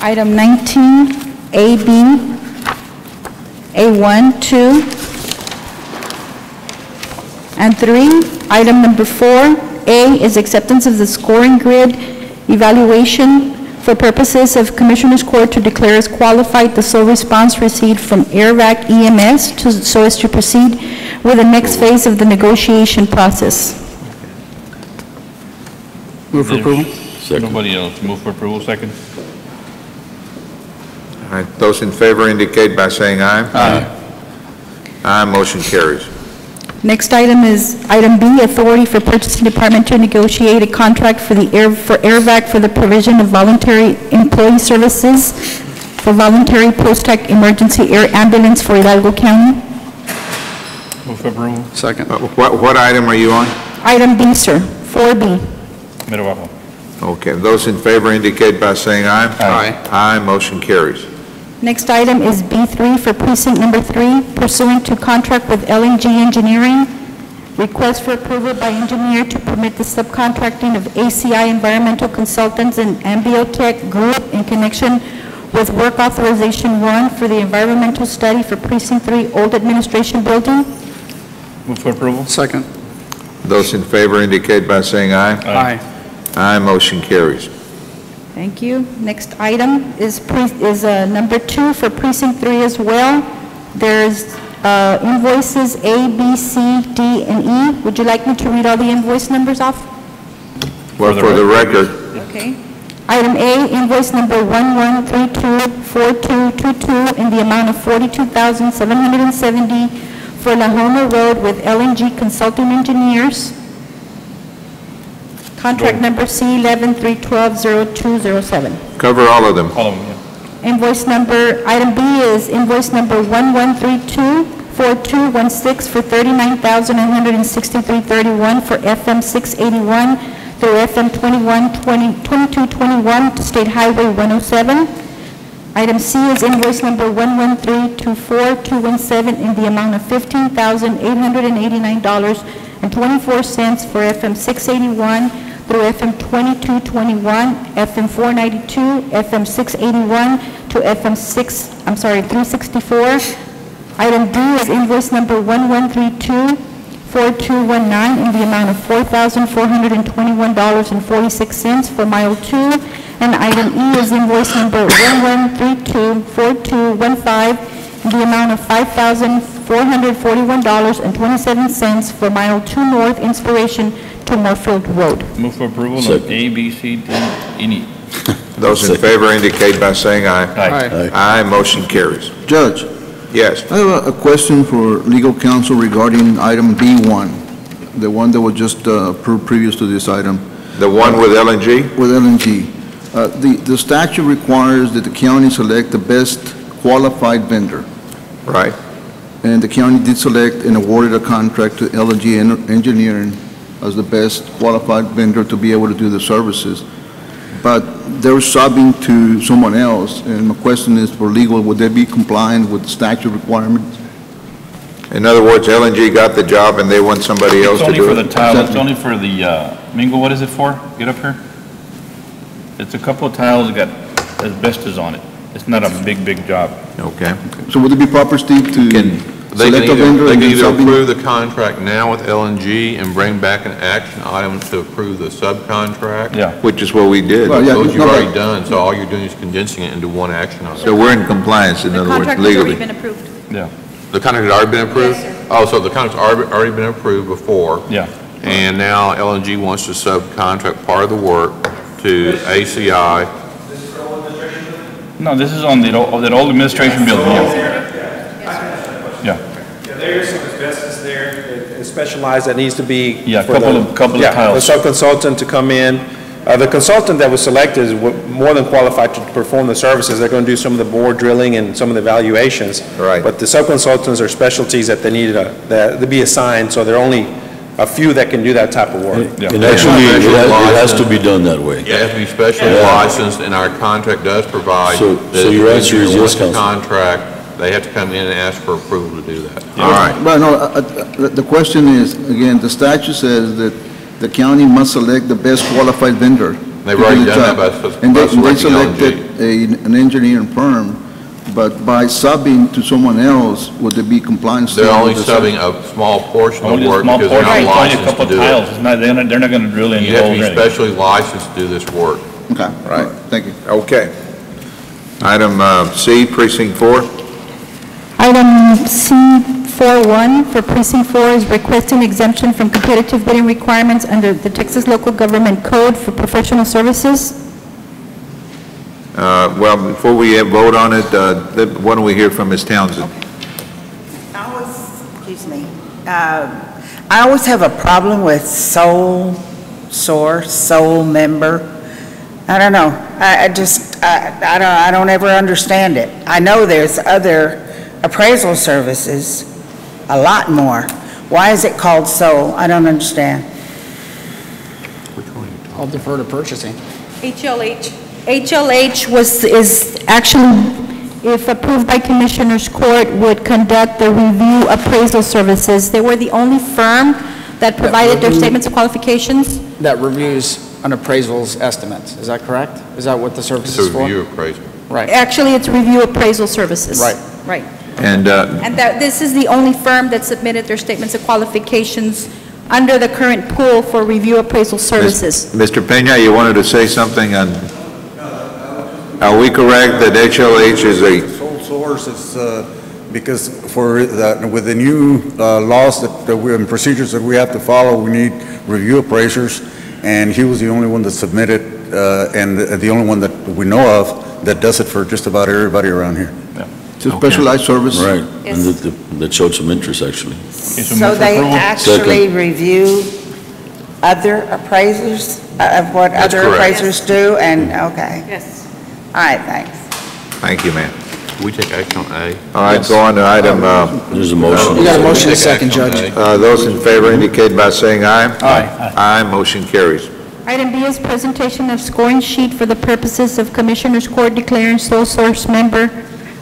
[SPEAKER 7] item 19, AB, A1, 2, and 3. Item number 4A is acceptance of the scoring grid evaluation for purposes of Commissioners Court to declare as qualified the sole response received from AirVac EMS so as to proceed with the next phase of the negotiation process.
[SPEAKER 13] Move for approval.
[SPEAKER 10] Second.
[SPEAKER 1] Nobody else. Move for approval. Second.
[SPEAKER 2] All right. Those in favor indicate by saying aye.
[SPEAKER 1] Aye.
[SPEAKER 2] Aye. Motion carries.
[SPEAKER 7] Next item is item B, authority for Purchasing Department to negotiate a contract for AirVac for the provision of voluntary employee services for voluntary post-tech emergency air ambulance for Hidalgo County.
[SPEAKER 1] Move for approval.
[SPEAKER 13] Second.
[SPEAKER 2] What item are you on?
[SPEAKER 7] Item B, sir, 4B.
[SPEAKER 1] Mero abajo.
[SPEAKER 2] Okay. Those in favor indicate by saying aye.
[SPEAKER 13] Aye.
[SPEAKER 2] Aye. Motion carries.
[SPEAKER 7] Next item is B3 for precinct number 3, pursuant to contract with LNG Engineering. Request for approval by engineer to permit the subcontracting of ACI Environmental Consultants and Ambiotech Group in connection with work authorization 1 for the environmental study for precinct 3 Old Administration Building.
[SPEAKER 1] Move for approval.
[SPEAKER 13] Second.
[SPEAKER 2] Those in favor indicate by saying aye.
[SPEAKER 13] Aye.
[SPEAKER 2] Aye. Motion carries.
[SPEAKER 7] Thank you. Next item is number 2 for precinct 3 as well. There's invoices A, B, C, D, and E. Would you like me to read all the invoice numbers off?
[SPEAKER 2] Well, for the record.
[SPEAKER 7] Okay. Item A, invoice number 11324222 in the amount of $42,770 for La Homa Road with LNG Consulting Engineers. Contract number C11-312-0207.
[SPEAKER 2] Cover all of them.
[SPEAKER 1] All of them, yeah.
[SPEAKER 7] Invoice number, item B is invoice number 1132 4216 for $39,963.31 for FM 681 through FM 2221 to State Highway 107. Item C is invoice number 113-24217 in the amount of $15,889.24 for FM 681 through FM 2221, FM 492, FM 681 to FM 364. Item D is invoice number 1132-4219 in the amount of $4,421.46 for mile 2. And item E is invoice number 1132-4215 in the amount of $5,441.27 for mile 2 North Inspiration to Moorfield Road.
[SPEAKER 1] Move for approval of A, B, C, D, and E.
[SPEAKER 2] Those in favor indicate by saying aye.
[SPEAKER 1] Aye.
[SPEAKER 2] Aye, motion carries.
[SPEAKER 6] Judge,
[SPEAKER 2] Yes.
[SPEAKER 6] I have a question for legal counsel regarding item B1, the one that was just approved previous to this item.
[SPEAKER 2] The one with LNG?
[SPEAKER 6] With LNG. The statute requires that the county select the best qualified vendor.
[SPEAKER 2] Right.
[SPEAKER 6] And the county did select and awarded a contract to LNG Engineering as the best qualified vendor to be able to do the services. But they're subbing to someone else, and my question is for legal, would they be compliant with statute requirements?
[SPEAKER 2] In other words, LNG got the job and they want somebody else to do it?
[SPEAKER 1] It's only for the tile, it's only for the, Mingo, what is it for? Get up here. It's a couple of tiles that got asbestos on it. It's not a big job.
[SPEAKER 2] Okay.
[SPEAKER 6] So would it be proper, Steve, to select a vendor?
[SPEAKER 8] They can either approve the contract now with LNG and bring back an action item to approve the subcontract.
[SPEAKER 1] Yeah.
[SPEAKER 2] Which is what we did.
[SPEAKER 6] Well, yeah,
[SPEAKER 8] Those you've already done, so all you're doing is condensing it into one action item.
[SPEAKER 2] So we're in compliance, in other words,
[SPEAKER 12] Contract has already
[SPEAKER 2] legally.
[SPEAKER 12] been approved.
[SPEAKER 1] Yeah.
[SPEAKER 8] The contract had already been approved? Oh, so the contract's already been approved before?
[SPEAKER 1] Yeah.
[SPEAKER 8] And now LNG wants to subcontract part of the work to ACI.
[SPEAKER 1] No, this is on that old administration building, yeah.
[SPEAKER 3] There is some asbestos there that specialized that needs to be.
[SPEAKER 1] Yeah,
[SPEAKER 3] for
[SPEAKER 1] couple of tiles.
[SPEAKER 3] The sub-consultant to come in. The consultant that was selected is more than qualified to perform the services. They're going to do some of the bore drilling and some of the evaluations.
[SPEAKER 2] Right.
[SPEAKER 3] But the sub-consultants are specialties that they needed to be assigned, so there are only a few that can do that type of work.
[SPEAKER 10] And actually, it has to be done that way.
[SPEAKER 8] It has to be specially licensed, and our contract does provide
[SPEAKER 10] So your answer is yes, Counsel.
[SPEAKER 8] contract, they have to come in and ask for approval to do that.
[SPEAKER 2] All right.
[SPEAKER 6] But no, the question is, again, the statute says that the county must select the best qualified vendor.
[SPEAKER 8] They've already done that by
[SPEAKER 6] And they
[SPEAKER 8] selecting
[SPEAKER 6] selected an engineering firm, but by subbing to someone else, would there be compliance?
[SPEAKER 8] They're only subbing a small portion of the work because they're not licensed to do it.
[SPEAKER 1] They're not going to drill any
[SPEAKER 8] You have to
[SPEAKER 1] holes
[SPEAKER 8] be
[SPEAKER 1] or anything.
[SPEAKER 8] specially licensed to do this work.
[SPEAKER 6] Okay,
[SPEAKER 2] Right.
[SPEAKER 6] thank you.
[SPEAKER 2] Okay. Item C, precinct 4.
[SPEAKER 7] Item C41 for Precinct 4 is requesting exemption from competitive bidding requirements under the Texas Local Government Code for professional services.
[SPEAKER 2] Well, before we vote on it, why don't we hear from Ms. Townsend?
[SPEAKER 14] Excuse me. I always have a problem with sole source, sole member. I don't know. I don't ever understand it. I know there's other appraisal services, a lot more. Why is it called sole? I don't understand.
[SPEAKER 18] I'll defer to purchasing.
[SPEAKER 7] HLH is actually, if approved by Commissioners Court, would conduct the review appraisal services. They were the only firm that provided their statements of qualifications.
[SPEAKER 18] That reviews an appraisal's estimates, is that correct? Is that what the service is
[SPEAKER 8] It's a
[SPEAKER 18] for?
[SPEAKER 8] review appraisal.
[SPEAKER 18] Right.
[SPEAKER 7] Actually, it's review appraisal services.
[SPEAKER 18] Right.
[SPEAKER 7] Right.
[SPEAKER 2] And
[SPEAKER 7] And that this is the only firm that submitted their statements of qualifications under the current pool for review appraisal services.
[SPEAKER 2] Mr. Peña, you wanted to say something on, are we correct that HLH is a
[SPEAKER 11] Sole source is because with the new laws that we and procedures that we have to follow, we need review appraisers, and he was the only one that submitted, and the only one that we know of that does it for just about everybody around here.
[SPEAKER 6] It's a specialized service.
[SPEAKER 10] Right,
[SPEAKER 14] Yes.
[SPEAKER 10] and that showed some interest, actually.
[SPEAKER 14] So they actually review other appraisers of what
[SPEAKER 2] That's
[SPEAKER 14] other
[SPEAKER 2] correct.
[SPEAKER 14] appraisers do, and, okay.
[SPEAKER 12] Yes.
[SPEAKER 14] All right, thanks.
[SPEAKER 2] Thank you, ma'am.
[SPEAKER 8] We take action on A.
[SPEAKER 2] All right, go on to item,
[SPEAKER 10] There's a motion.
[SPEAKER 5] You got a motion and a second, Judge.
[SPEAKER 2] those in favor indicate by saying aye.
[SPEAKER 5] Aye.
[SPEAKER 2] Aye, motion carries.
[SPEAKER 7] Item B is presentation of scoring sheet for the purposes of Commissioners Court declaring sole source member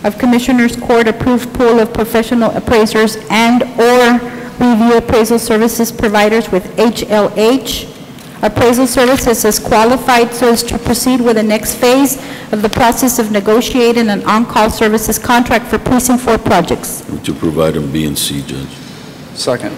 [SPEAKER 7] of Commissioners Court approved pool of professional appraisers and/or review appraisal services providers with HLH. Appraisal services as qualified so as to proceed with the next phase of the process of negotiating an on-call services contract for Precinct 4 projects.
[SPEAKER 10] Move to approve item B and C, Judge.
[SPEAKER 5] Second.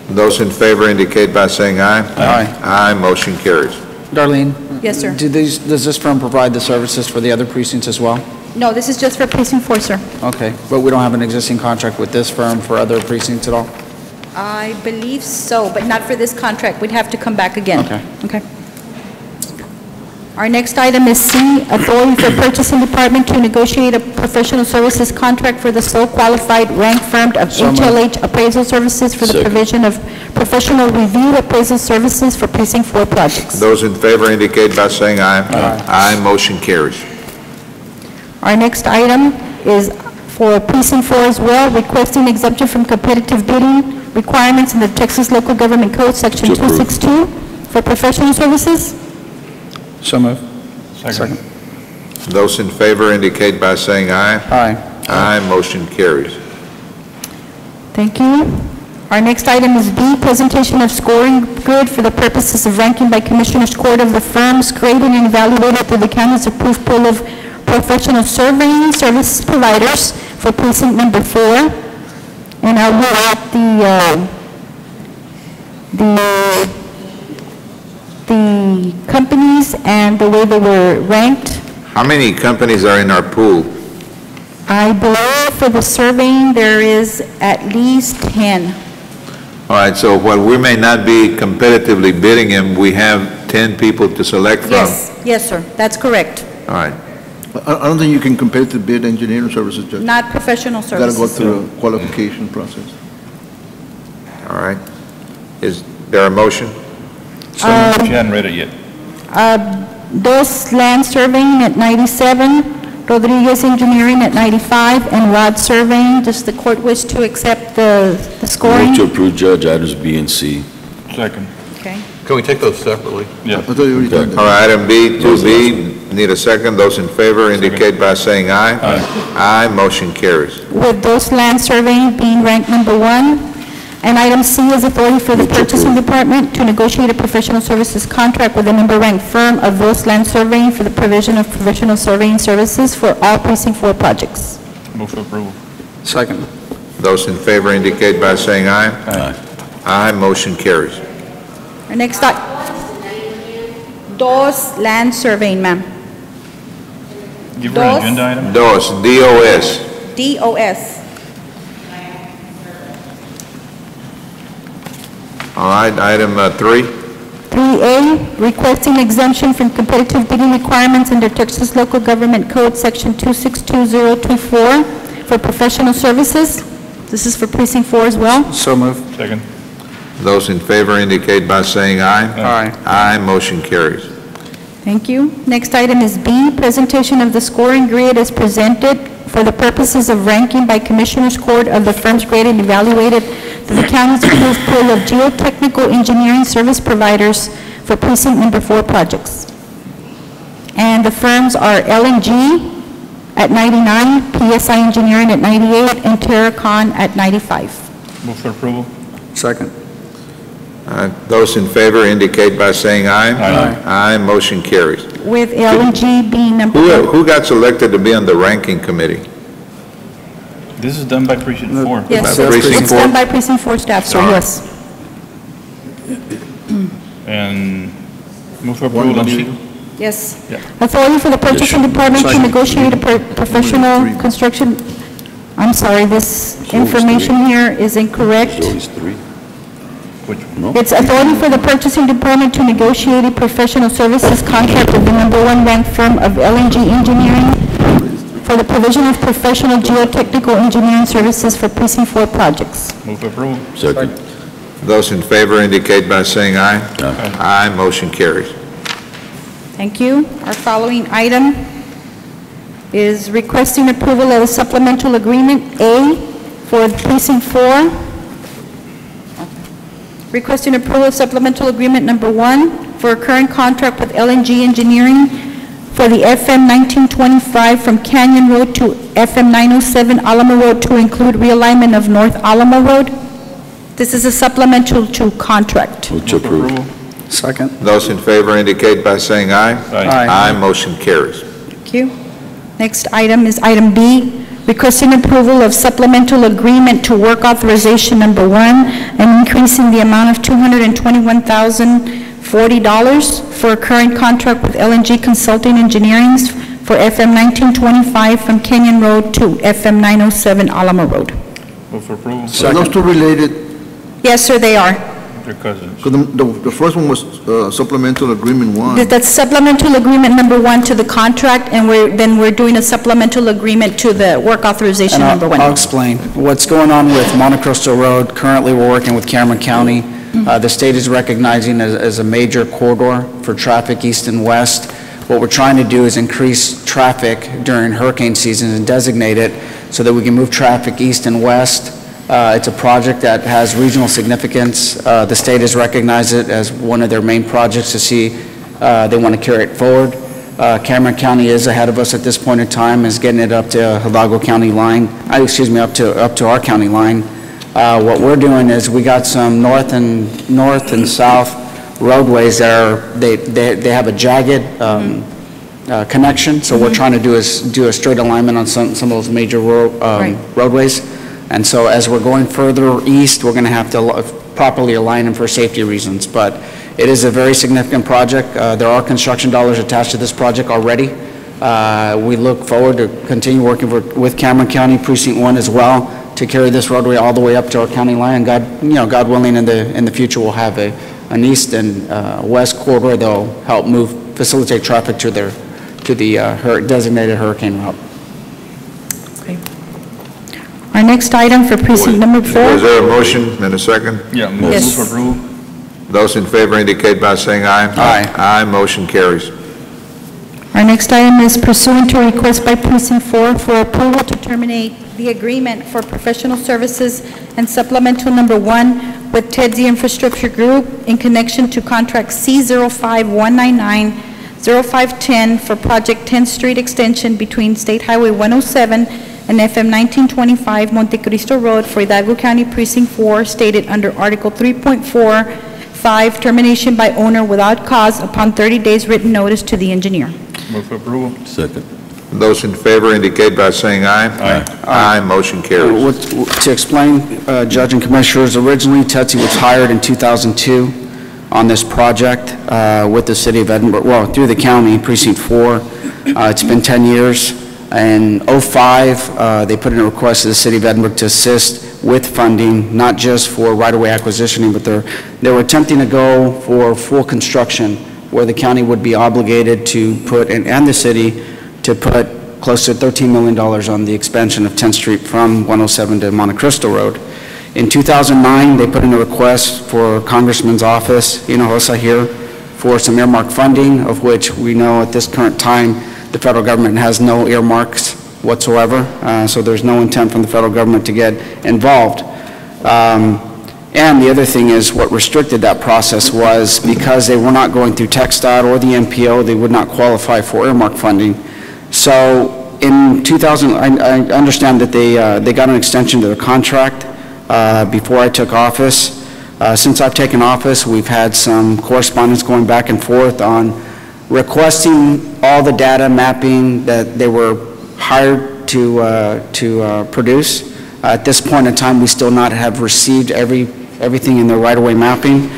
[SPEAKER 2] Those in favor indicate by saying aye.
[SPEAKER 5] Aye.
[SPEAKER 2] Aye, motion carries.
[SPEAKER 5] Darlene?
[SPEAKER 7] Yes, sir.
[SPEAKER 5] Does this firm provide the services for the other precincts as well?
[SPEAKER 7] No, this is just for Precinct 4, sir.
[SPEAKER 5] Okay, but we don't have an existing contract with this firm for other precincts at all?
[SPEAKER 7] I believe so, but not for this contract. We'd have to come back again.
[SPEAKER 5] Okay.
[SPEAKER 7] Okay. Our next item is C, authority for purchasing department to negotiate a professional services contract for the sole qualified rank firm of
[SPEAKER 5] So moved.
[SPEAKER 7] HLH Appraisal Services for the
[SPEAKER 10] Second.
[SPEAKER 7] provision of professional review appraisal services for Precinct 4 projects.
[SPEAKER 2] Those in favor indicate by saying aye. Aye, motion carries.
[SPEAKER 7] Our next item is for Precinct 4 as well, requesting exemption from competitive bidding requirements in the Texas Local Government Code, Section
[SPEAKER 10] To approve.
[SPEAKER 7] 262, for professional services.
[SPEAKER 5] So moved.
[SPEAKER 1] Second.
[SPEAKER 2] Those in favor indicate by saying aye.
[SPEAKER 5] Aye.
[SPEAKER 2] Aye, motion carries.
[SPEAKER 7] Thank you. Our next item is B, presentation of scoring grid for the purposes of ranking by Commissioners Court of the firms graded and evaluated through the county's approved pool of professional surveying service providers for precinct number 4. And I'll read out the companies and the way they were ranked.
[SPEAKER 2] How many companies are in our pool?
[SPEAKER 7] I believe for the surveying, there is at least 10.
[SPEAKER 2] All right, so while we may not be competitively bidding him, we have 10 people to select from?
[SPEAKER 7] Yes, sir, that's correct.
[SPEAKER 2] All right.
[SPEAKER 6] I don't think you can compare to bid engineering services, Judge.
[SPEAKER 7] Not professional
[SPEAKER 6] Got to go
[SPEAKER 7] services.
[SPEAKER 6] through a qualification process.
[SPEAKER 2] All right. Is there a motion?
[SPEAKER 1] She hadn't read it yet.
[SPEAKER 7] Dos Land Surveying at 97, Rodriguez Engineering at 95, and Rod Surveying. Does the court wish to accept the scoring?
[SPEAKER 10] Move to approve, Judge, items B and C.
[SPEAKER 1] Second.
[SPEAKER 7] Okay.
[SPEAKER 8] Can we take those separately?
[SPEAKER 1] Yeah.
[SPEAKER 6] I thought you already did that.
[SPEAKER 2] All right, item B, 2B, need a second. Those in favor indicate by saying aye. Aye, motion carries.
[SPEAKER 7] With Dos Land Surveying being ranked number 1. And item C is authority for the purchasing department to negotiate a professional services contract with a number-ranked firm of Dos Land Surveying for the provision of professional surveying services for all Precinct 4 projects.
[SPEAKER 1] Move for approval.
[SPEAKER 5] Second.
[SPEAKER 2] Those in favor indicate by saying aye.
[SPEAKER 10] Aye.
[SPEAKER 2] Aye, motion carries.
[SPEAKER 7] Our next Dos Land Surveying, ma'am.
[SPEAKER 1] Give her an
[SPEAKER 7] Dos.
[SPEAKER 1] agenda item.
[SPEAKER 2] DOS, D-O-S.
[SPEAKER 7] DOS.
[SPEAKER 2] All right, item 3.
[SPEAKER 7] 3A, requesting exemption from competitive bidding requirements under Texas Local Government Code, Section 262024, for professional services. This is for Precinct 4 as well.
[SPEAKER 5] So moved.
[SPEAKER 1] Second.
[SPEAKER 2] Those in favor indicate by saying aye.
[SPEAKER 5] Aye.
[SPEAKER 2] Aye, motion carries.
[SPEAKER 7] Thank you. Next item is B, presentation of the scoring grid as presented for the purposes of ranking by Commissioners Court of the firms graded and evaluated through the county's approved pool of geotechnical engineering service providers for precinct number 4 projects. And the firms are L&G at 99, PSI Engineering at 98, and Terracon at 95.
[SPEAKER 1] Move for approval.
[SPEAKER 5] Second.
[SPEAKER 2] Those in favor indicate by saying aye.
[SPEAKER 1] Aye.
[SPEAKER 2] Aye, motion carries.
[SPEAKER 7] With L&G being number 1.
[SPEAKER 2] Who got selected to be on the ranking committee?
[SPEAKER 1] This is done by Precinct 4.
[SPEAKER 7] Yes,
[SPEAKER 2] By Precinct
[SPEAKER 7] it's
[SPEAKER 2] 4?
[SPEAKER 7] done by Precinct 4 staff, so
[SPEAKER 2] All right.
[SPEAKER 7] yes.
[SPEAKER 1] And move for approval on C.
[SPEAKER 7] Yes.
[SPEAKER 1] Yeah.
[SPEAKER 7] Authority for the purchasing department to negotiate a professional construction, I'm sorry, this information here is incorrect.
[SPEAKER 10] So it's 3.
[SPEAKER 1] Which?
[SPEAKER 10] No?
[SPEAKER 7] It's authority for the purchasing department to negotiate a professional services contract with the number 1 ranked firm of L&G Engineering for the provision of professional geotechnical engineering services for Precinct 4 projects.
[SPEAKER 1] Move for approval.
[SPEAKER 10] Second.
[SPEAKER 2] Those in favor indicate by saying aye. Aye, motion carries.
[SPEAKER 7] Thank you. Our following item is requesting approval of a supplemental agreement A for precinct 4. Requesting approval of supplemental agreement number 1 for a current contract with LNG Engineering for the FM 1925 from Canyon Road to FM 907 Alamo Road to include realignment of North Alamo Road. This is a supplemental to contract.
[SPEAKER 10] Move to approve.
[SPEAKER 17] Second.
[SPEAKER 2] Those in favor indicate by saying aye.
[SPEAKER 17] Aye.
[SPEAKER 2] Aye, motion carries.
[SPEAKER 7] Thank you. Next item is item B, requesting approval of supplemental agreement to work authorization number 1 and increasing the amount of $221,040 for a current contract with LNG Consulting Engineering for FM 1925 from Canyon Road to FM 907 Alamo Road.
[SPEAKER 1] Move for approval.
[SPEAKER 6] Are those two related?
[SPEAKER 7] Yes, sir, they are.
[SPEAKER 1] They're cousins.
[SPEAKER 6] 'Cause the first one was supplemental agreement 1.
[SPEAKER 7] That's supplemental agreement number 1 to the contract, and we're doing a supplemental agreement to the work authorization
[SPEAKER 5] And
[SPEAKER 7] number 1.
[SPEAKER 5] I'll explain. What's going on with Monte Cristo Road, currently we're working with Cameron County. The state is recognizing as a major corridor for traffic east and west. What we're trying to do is increase traffic during hurricane season and designate it so that we can move traffic east and west. It's a project that has regional significance. The state has recognized it as one of their main projects to see they want to carry it forward. Cameron County is ahead of us at this point in time, is getting it up to Hidalgo County line, up to our county line. What we're doing is we got some north and south roadways that they have a jagged connection. So what we're trying to do is do a straight alignment on some of those major roadways. And so as we're going further east, we're going to have to properly align them for safety reasons. But it is a very significant project. There are construction dollars attached to this project already. We look forward to continue working with Cameron County Precinct 1 as well to carry this roadway all the way up to our county line. God willing, in the future, we'll have an east and west corridor that'll help facilitate traffic to the designated hurricane route.
[SPEAKER 7] Our next item for precinct number 4.
[SPEAKER 2] Is there a motion and a second?
[SPEAKER 1] Yeah, move for approval.
[SPEAKER 2] Those in favor indicate by saying aye.
[SPEAKER 5] Aye.
[SPEAKER 2] Aye, motion carries.
[SPEAKER 7] Our next item is pursuant to a request by precinct 4 for approval to terminate the agreement for professional services and supplemental number 1 with TEDSI Infrastructure Group in connection to contract C05199-0510 for project 10th Street extension between State Highway 107 and FM 1925 Monte Cristo Road for Hidalgo County Precinct 4, stated under Article 3.45, termination by owner without cause upon 30 days written notice to the engineer.
[SPEAKER 1] Move for approval.
[SPEAKER 10] Second.
[SPEAKER 2] Those in favor indicate by saying aye.
[SPEAKER 1] Aye.
[SPEAKER 2] Aye, motion carries.
[SPEAKER 5] To explain, Judge and Commissioners, originally TEDSI was hired in 2002 on this project with the City of Edinburgh, through the county, Precinct 4. It's been 10 years. In 2005, they put in a request to the City of Edinburgh to assist with funding, not just for right-of-way acquisitioning, but they were attempting to go for full construction, where the county would be obligated to put, and the city, to put close to $13 million on the expansion of 10th Street from 107 to Monte Cristo Road. In 2009, they put in a request for Congressman's office, Hinojosa here, for some earmark funding, of which we know at this current time the federal government has no earmarks whatsoever, so there's no intent from the federal government to get involved. And the other thing is, what restricted that process was because they were not going through TxDOT or the MPO, they would not qualify for earmark funding. So in 2000, I understand that they got an extension to their contract before I took office. Since I've taken office, we've had some correspondence going back and forth on requesting all the data mapping that they were hired to produce. At this point in time, we still not have received everything in the right-of-way mapping.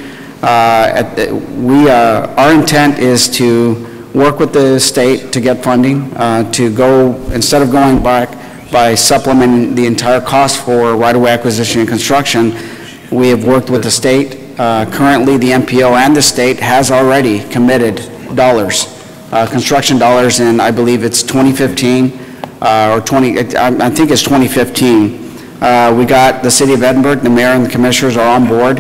[SPEAKER 5] Our intent is to work with the state to get funding, to go, instead of going back by supplementing the entire cost for right-of-way acquisition and construction, we have worked with the state. Currently, the MPO and the state has already committed dollars, construction dollars, and I believe it's 2015 I think it's 2015. We got the City of Edinburgh, the mayor and the commissioners are on board.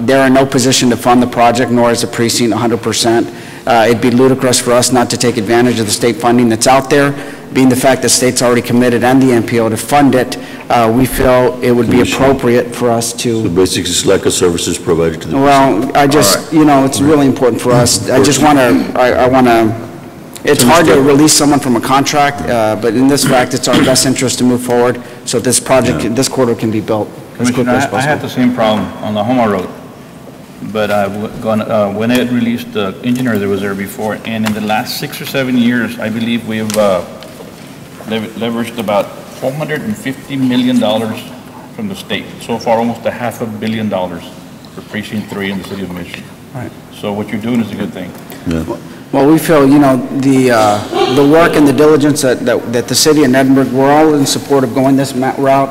[SPEAKER 5] They're in no position to fund the project, nor is the precinct 100%. it'd be ludicrous for us not to take advantage of the state funding that's out there. Being the fact that state's already committed and the MPO to fund it, we feel it would be appropriate for us to.
[SPEAKER 10] So basically, it's like a services provided to the.
[SPEAKER 5] Well, I just, you know, it's really important for us. I just want to, I want to, it's hard to release someone from a contract, but in this fact, it's our best interest to move forward so this project, this corridor can be built as quickly as
[SPEAKER 1] Commissioner, I had
[SPEAKER 5] possible.
[SPEAKER 1] the same problem on the Homa Road, but I've gone, when it released the engineer that was there before, and in the last 6 or 7 years, I believe we've leveraged about $450 million from the state. So far, almost $500 million for Precinct 3 in the city of Mission.
[SPEAKER 5] Right.
[SPEAKER 1] So what you're doing is a good thing.
[SPEAKER 5] Well, we feel, you know, the work and the diligence that the city and Edinburgh, we're all in support of going this route.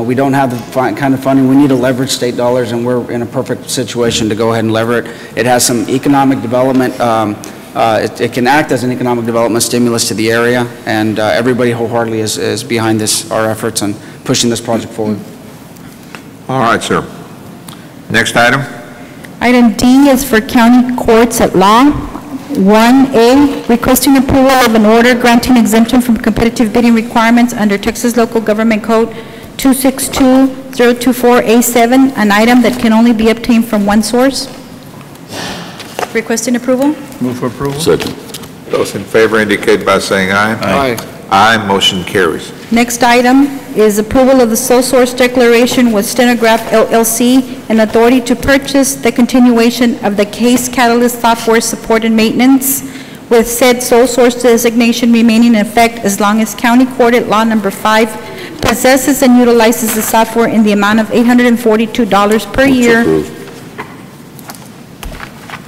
[SPEAKER 5] We don't have the kind of funding. We need to leverage state dollars, and we're in a perfect situation to go ahead and lever it. It has some economic development. It can act as an economic development stimulus to the area, and everybody wholeheartedly is behind our efforts on pushing this project forward.
[SPEAKER 2] All right, sir. Next item.
[SPEAKER 7] Item D is for county courts at law. 1A, requesting approval of an order granting exemption from competitive bidding requirements under Texas Local Government Code 262024A7, an item that can only be obtained from one source. Requesting approval?
[SPEAKER 1] Move for approval.
[SPEAKER 10] Second.
[SPEAKER 2] Those in favor indicate by saying aye.
[SPEAKER 1] Aye.
[SPEAKER 2] Aye, motion carries.
[SPEAKER 7] Next item is approval of the sole source declaration with Stenograph LLC and authority to purchase the continuation of the Case Catalyst software support and maintenance, with said sole source designation remaining in effect as long as County Court at Law Number 5 possesses and utilizes the software in the amount of $842 per year.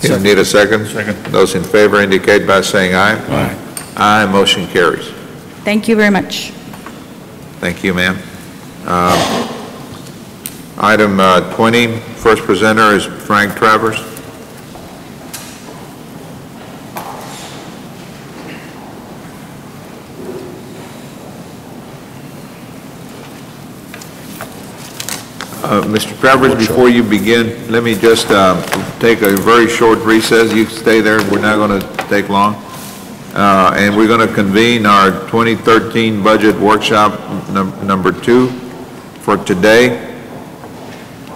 [SPEAKER 2] You need a second? Second. Those in favor indicate by saying aye. Aye. Aye, motion carries.
[SPEAKER 7] Thank you very much.
[SPEAKER 2] Thank you, ma'am. Item 20, first presenter is Frank Travers. Mr. Travers, before you begin, let me just take a very short recess. You stay there. We're not going to take long. And we're going to convene our 2013 budget workshop number 2 for today,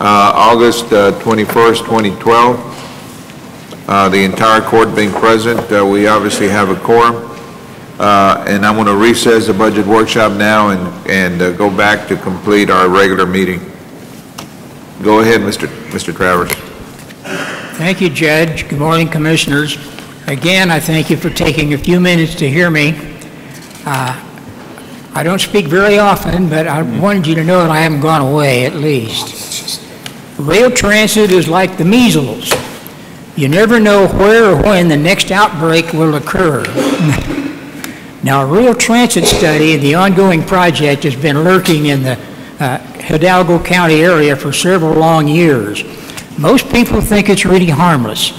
[SPEAKER 2] August 21st, 2012. The entire court being present, we obviously have a quorum. And I'm going to recess the budget workshop now and go back to complete our regular meeting. Go ahead, Mr. Travers.
[SPEAKER 4] Thank you, Judge. Good morning, Commissioners. Again, I thank you for taking a few minutes to hear me. I don't speak very often, but I wanted you to know that I haven't gone away, at least. Rail transit is like the measles. You never know where or when the next outbreak will occur. Now, a rail transit study, the ongoing project, has been lurking in the Hidalgo County area for several long years. Most people think it's really harmless,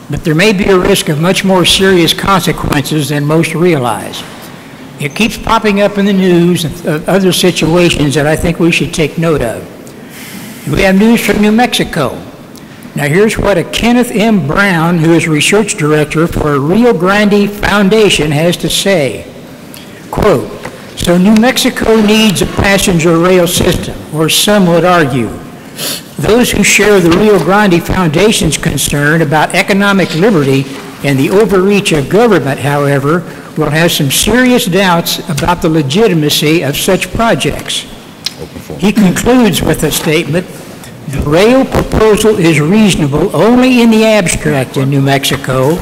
[SPEAKER 4] but there may be a risk of much more serious consequences than most realize. It keeps popping up in the news of other situations that I think we should take note of. We have news from New Mexico. Now here's what a Kenneth M. Brown, who is research director for Rio Grande Foundation, has to say. Quote, "So New Mexico needs a passenger rail system, or some would argue. Those who share the Rio Grande Foundation's concern about economic liberty and the overreach of government, however, will have some serious doubts about the legitimacy of such projects." He concludes with a statement, "The rail proposal is reasonable only in the abstract in New Mexico.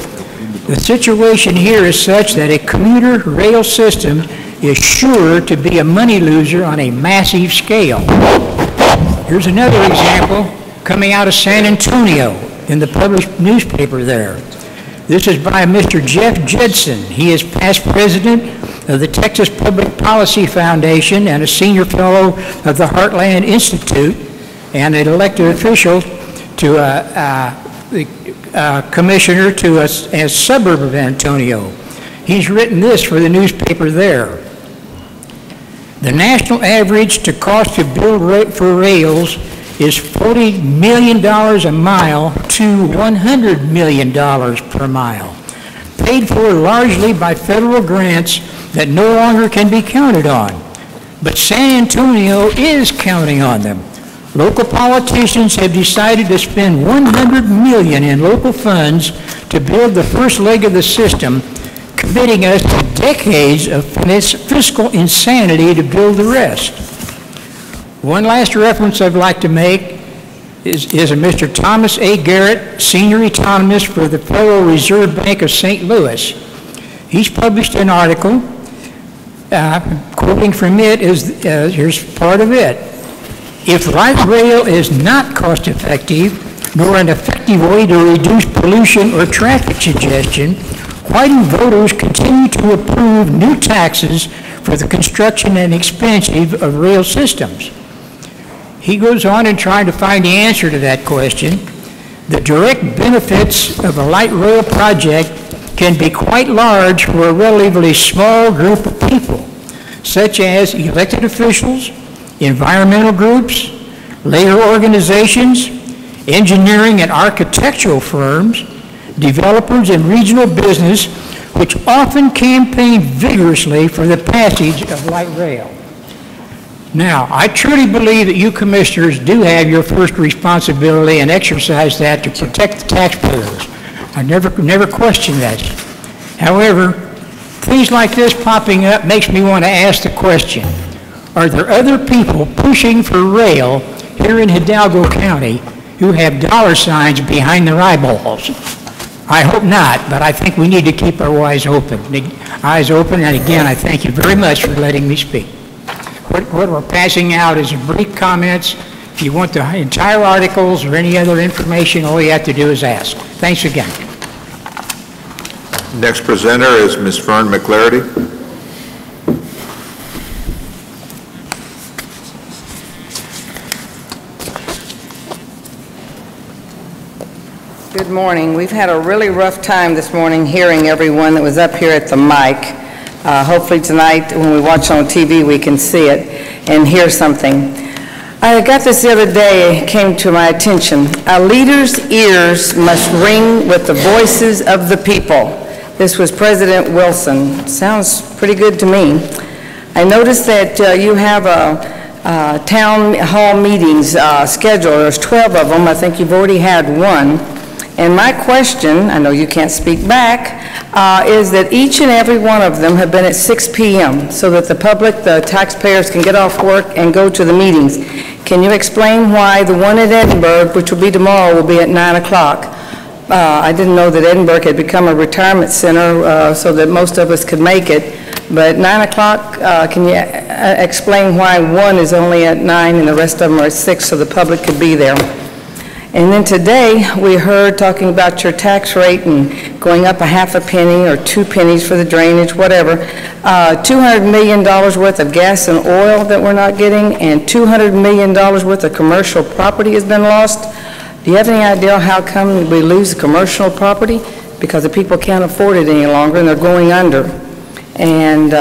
[SPEAKER 4] The situation here is such that a commuter rail system is sure to be a money loser on a massive scale." Here's another example coming out of San Antonio in the published newspaper there. This is by Mr. Jeff Judson. He is past president of the Texas Public Policy Foundation and a senior fellow of the Heartland Institute and an elected official to the commissioner to a suburb of Antonio. He's written this for the newspaper there. "The national average to cost to build for rails is $40 million a mile to $100 million per mile. paid for largely by federal grants that no longer can be counted on. But San Antonio is counting on them. Local politicians have decided to spend $100 million in local funds to build the first leg of the system, committing us to decades of fiscal insanity to build the rest. One last reference I'd like to make is a Mr. Thomas A. Garrett, senior economist for the Federal Reserve Bank of St. Louis. He's published an article, quoting from it, here's part of it. If light rail is not cost-effective, nor an effective way to reduce pollution or traffic congestion, why do voters continue to approve new taxes for the construction and expansion of rail systems? He goes on in trying to find the answer to that question. The direct benefits of a light rail project can be quite large for a relatively small group of people, such as elected officials, environmental groups, labor organizations, engineering and architectural firms, developers and regional business, which often campaign vigorously for the passage of light rail. Now, I truly believe that you commissioners do have your first responsibility and exercise that to protect the taxpayers. I never question that. However, things like this popping up makes me want to ask the question, are there other people pushing for rail here in Hidalgo County who have dollar signs behind their eyeballs? I hope not, but I think we need to keep our eyes open. And again, I thank you very much for letting me speak. What we're passing out is brief comments. If you want the entire articles or any other information, all you have to do is ask. Thanks again.
[SPEAKER 2] Next presenter is Ms. Fern McClarty.
[SPEAKER 15] Good morning. We've had a really rough time this morning hearing everyone that was up here at the mic. Hopefully tonight when we watch on TV we can see it and hear something. I got this the other day, it came to my attention. A leader's ears must ring with the voices of the people. This was President Wilson. Sounds pretty good to me. I noticed that you have town hall meetings scheduled. There's 12 of them. I think you've already had one. And my question, I know you can't speak back, is that each and every one of them have been at 6 p.m. so that the public, the taxpayers can get off work and go to the meetings. Can you explain why the one at Edinburgh, which will be tomorrow, will be at 9 o'clock? I didn't know that Edinburgh had become a retirement center so that most of us could make it. But 9 o'clock, can you explain why one is only at 9 and the rest of them are at 6 so the public could be there? And then today, we heard talking about your tax rate and going up a half a penny or 2 pennies for the drainage, whatever. $200 million worth of gas and oil that we're not getting, and $200 million worth of commercial property has been lost. Do you have any idea how come we lose commercial property? Because the people can't afford it any longer and they're going under. And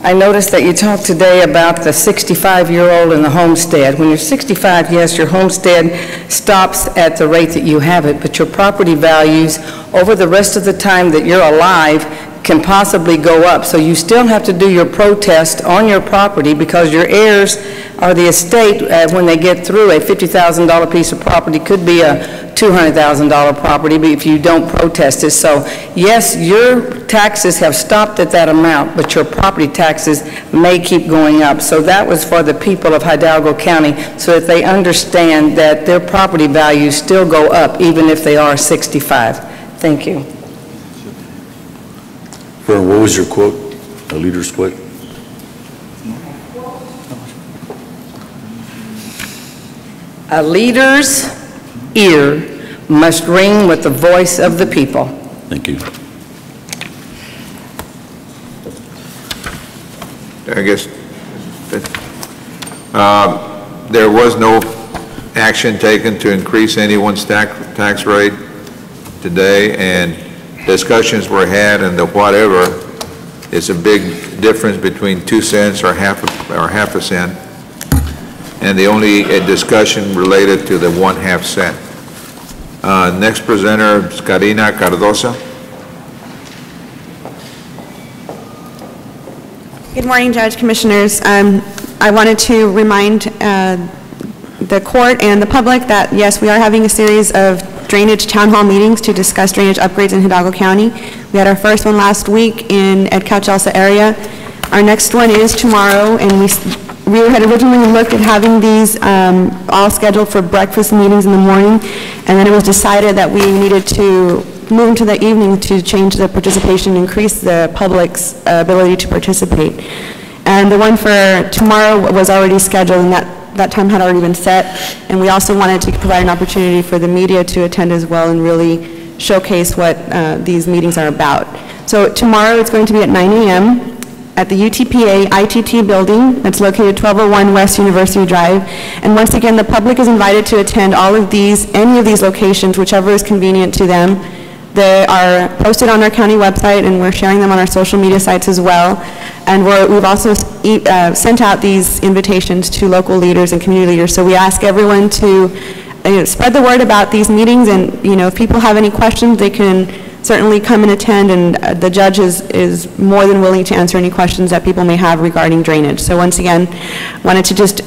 [SPEAKER 15] I noticed that you talked today about the 65-year-old and the homestead. When you're 65, yes, your homestead stops at the rate that you have it, but your property values over the rest of the time that you're alive can possibly go up. So you still have to do your protest on your property because your heirs or the estate, when they get through, a $50,000 piece of property could be a $200,000 property if you don't protest it. So yes, your taxes have stopped at that amount, but your property taxes may keep going up. So that was for the people of Hidalgo County so that they understand that their property values still go up even if they are 65. Thank you.
[SPEAKER 10] Fern, what was your quote? A leader's quote?
[SPEAKER 15] A leader's ear must ring with the voice of the people.
[SPEAKER 10] Thank you.
[SPEAKER 2] I guess there was no action taken to increase anyone's tax rate today, and discussions were had, and the whatever is a big difference between 2 cents or half a cent, and the only discussion related to the 1/2 cent. Next presenter is Karina Cardosa.
[SPEAKER 19] Good morning, Judge, Commissioners. I wanted to remind the court and the public that, yes, we are having a series of drainage town hall meetings to discuss drainage upgrades in Hidalgo County. We had our first one last week in Edcouch-Elsa area. Our next one is tomorrow, and we had originally looked at having these all scheduled for breakfast meetings in the morning, and then it was decided that we needed to move into the evening to change the participation, increase the public's ability to participate. And the one for tomorrow was already scheduled, and that time had already been set. And we also wanted to provide an opportunity for the media to attend as well and really showcase what these meetings are about. So tomorrow it's going to be at 9 a.m. at the UTPA ITT building that's located 1201 West University Drive. And once again, the public is invited to attend all of these, any of these locations, whichever is convenient to them. They are posted on our county website, and we're sharing them on our social media sites as well. And we've also sent out these invitations to local leaders and community leaders. So we ask everyone to spread the word about these meetings, and if people have any questions, they can certainly come and attend, and the judge is more than willing to answer any questions that people may have regarding drainage. So once again, wanted to just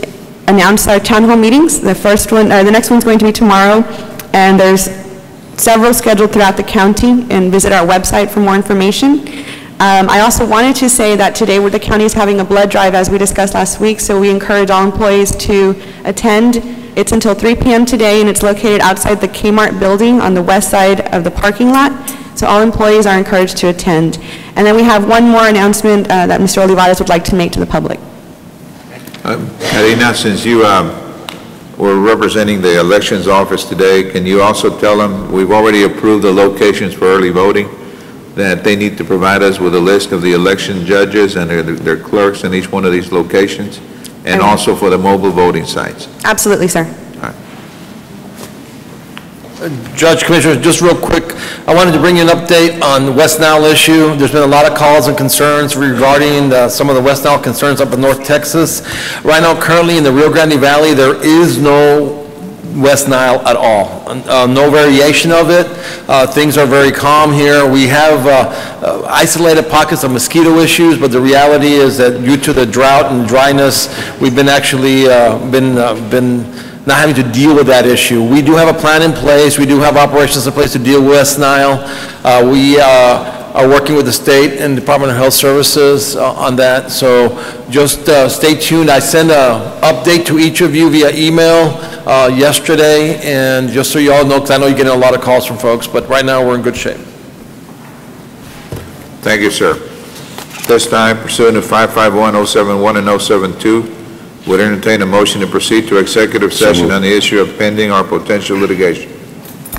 [SPEAKER 19] announce our town hall meetings. The next one's going to be tomorrow, and there's several scheduled throughout the county, and visit our website for more information. I also wanted to say that today the county is having a blood drive, as we discussed last week, so we encourage all employees to attend. It's until 3 p.m. today, and it's located outside the Kmart building on the west side of the parking lot, so all employees are encouraged to attend. And then we have one more announcement that Mr. Olivares would like to make to the public.
[SPEAKER 2] Karina, since you were representing the elections office today, can you also tell them we've already approved the locations for early voting, that they need to provide us with a list of the election judges and their clerks in each one of these locations, and also for the mobile voting sites?
[SPEAKER 19] Absolutely, sir.
[SPEAKER 20] Judge, Commissioners, just real quick, I wanted to bring you an update on the West Nile issue. There's been a lot of calls and concerns regarding some of the West Nile concerns up in North Texas. Right now, currently in the Rio Grande Valley, there is no West Nile at all. No variation of it. Things are very calm here. We have isolated pockets of mosquito issues, but the reality is that due to the drought and dryness, we've been actually not having to deal with that issue. We do have a plan in place. We do have operations in place to deal with West Nile. We are working with the state and Department of Health Services on that. So just stay tuned. I sent an update to each of you via email yesterday, and just so you all know, because I know you're getting a lot of calls from folks, but right now we're in good shape.
[SPEAKER 2] Thank you, sir. This time, pursuant to 551-071 and 072, would entertain a motion to proceed to executive session on the issue of pending or potential litigation.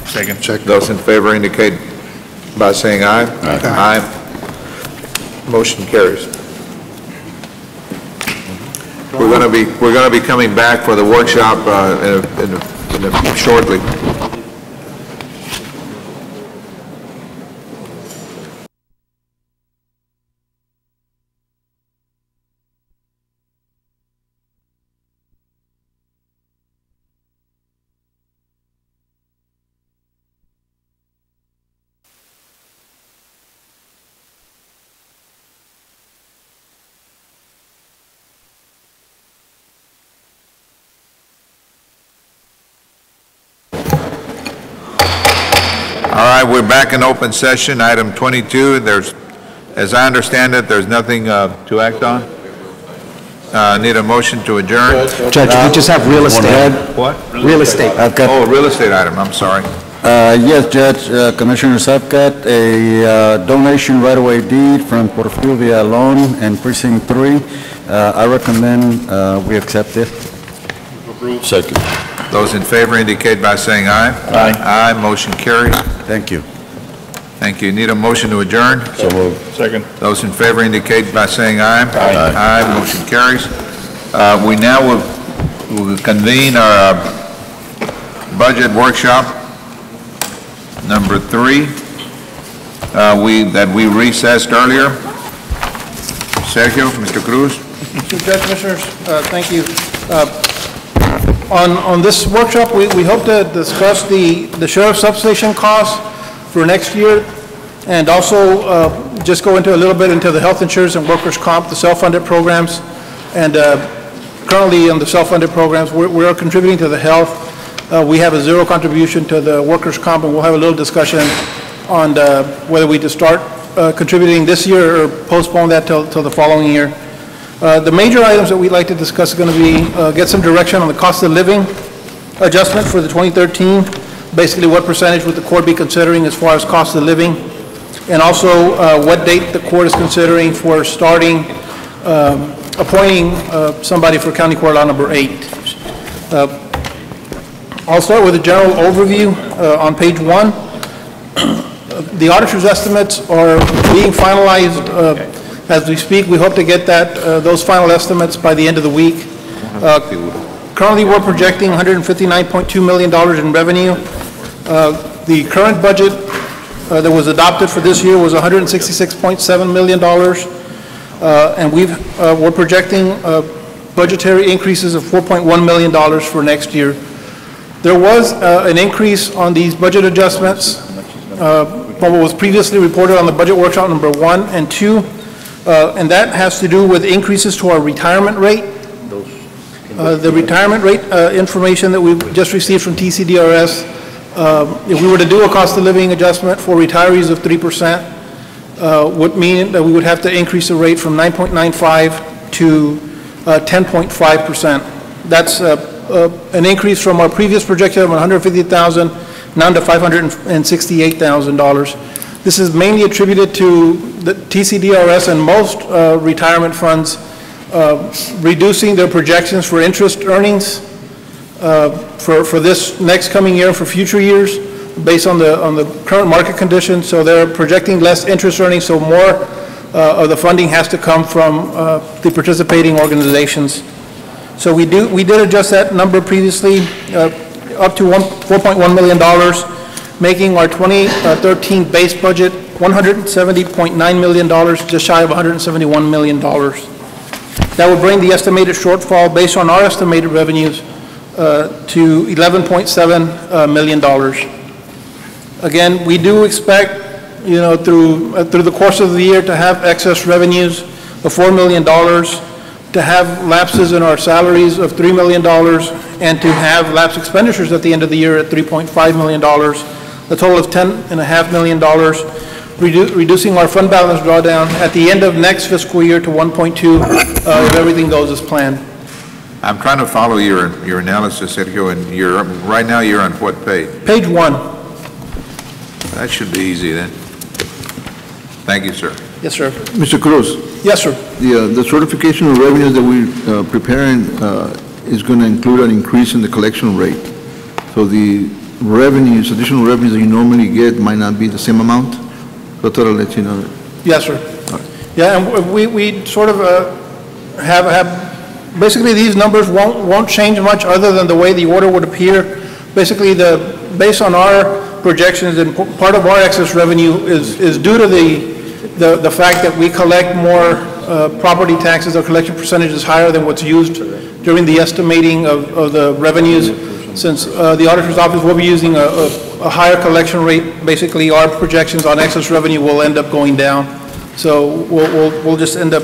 [SPEAKER 1] Second.
[SPEAKER 2] Those in favor indicate by saying aye. Aye. Motion carries. We're going to be coming back for the workshop shortly. All right, we're back in open session. Item 22, as I understand it, there's nothing to act on. Need a motion to adjourn.
[SPEAKER 5] Judge, we just have real estate.
[SPEAKER 2] What?
[SPEAKER 5] Real estate.
[SPEAKER 2] Real estate item, I'm sorry.
[SPEAKER 11] Yes, Judge, Commissioners, I've got a donation right-of-way deed from Porfirio Villalon and Precinct 3. I recommend we accept it.
[SPEAKER 10] Second.
[SPEAKER 2] Those in favor indicate by saying aye.
[SPEAKER 10] Aye.
[SPEAKER 2] Aye, motion carries.
[SPEAKER 11] Thank you.
[SPEAKER 2] Thank you. Need a motion to adjourn?
[SPEAKER 10] So moved.
[SPEAKER 1] Second.
[SPEAKER 2] Those in favor indicate by saying aye.
[SPEAKER 10] Aye.
[SPEAKER 2] Aye, motion carries. We now will convene our budget workshop number 3 that we recessed earlier. Sergio, Mr. Cruz.
[SPEAKER 21] Judge, Commissioners, thank you. On this workshop, we hope to discuss the sheriff's substation costs for next year, and also just go into a little bit into the health insurance and workers' comp, the self-funded programs. And currently on the self-funded programs, we're contributing to the health. We have a zero contribution to the workers' comp, and we'll have a little discussion on whether we just start contributing this year or postpone that till the following year. The major items that we'd like to discuss are going to be get some direction on the cost of living adjustment for the 2013. Basically, what percentage would the court be considering as far as cost of living? And also, what date the court is considering for starting appointing somebody for County Court Law Number 8. I'll start with a general overview on page 1. The auditor's estimates are being finalized as we speak. We hope to get those final estimates by the end of the week. Currently, we're projecting $159.2 million in revenue. The current budget that was adopted for this year was $166.7 million. And we're projecting budgetary increases of $4.1 million for next year. There was an increase on these budget adjustments from what was previously reported on the budget workshop number 1 and 2, and that has to do with increases to our retirement rate. The retirement rate information that we just received from TCDRS, if we were to do a cost of living adjustment for retirees of 3%, would mean that we would have to increase the rate from 9.95 to 10.5%. That's an increase from our previous projection of $150,000 down to $568,000. This is mainly attributed to the TCDRS and most retirement funds reducing their projections for interest earnings for this next coming year, for future years, based on the current market conditions. So they're projecting less interest earnings, so more of the funding has to come from the participating organizations. So we did adjust that number previously up to $4.1 million, making our 2013 base budget $170.9 million, just shy of $171 million. That would bring the estimated shortfall based on our estimated revenues to $11.7 million. Again, we do expect, through the course of the year to have excess revenues of $4 million, to have lapses in our salaries of $3 million, and to have lapse expenditures at the end of the year at $3.5 million, a total of $10.5 million, reducing our fund balance drawdown at the end of next fiscal year to 1.2 if everything goes as planned.
[SPEAKER 2] I'm trying to follow your analysis, Sergio, and right now you're on what page?
[SPEAKER 21] Page 1.
[SPEAKER 2] That should be easy then. Thank you, sir.
[SPEAKER 21] Yes, sir.
[SPEAKER 6] Mr. Cruz.
[SPEAKER 21] Yes, sir.
[SPEAKER 6] The certification of revenues that we're preparing is going to include an increase in the collection rate. So the revenues, additional revenues that you normally get might not be the same amount. So I thought I'd let you know.
[SPEAKER 21] Yes, sir.
[SPEAKER 6] Right.
[SPEAKER 21] Yeah, and we sort of have basically these numbers won't change much other than the way the order would appear. Basically, based on our projections, and part of our excess revenue is due to the fact that we collect more property taxes. Our collection percentage is higher than what's used during the estimating of the revenues. Since the auditor's office will be using a higher collection rate, basically our projections on excess revenue will end up going down. So we'll just end up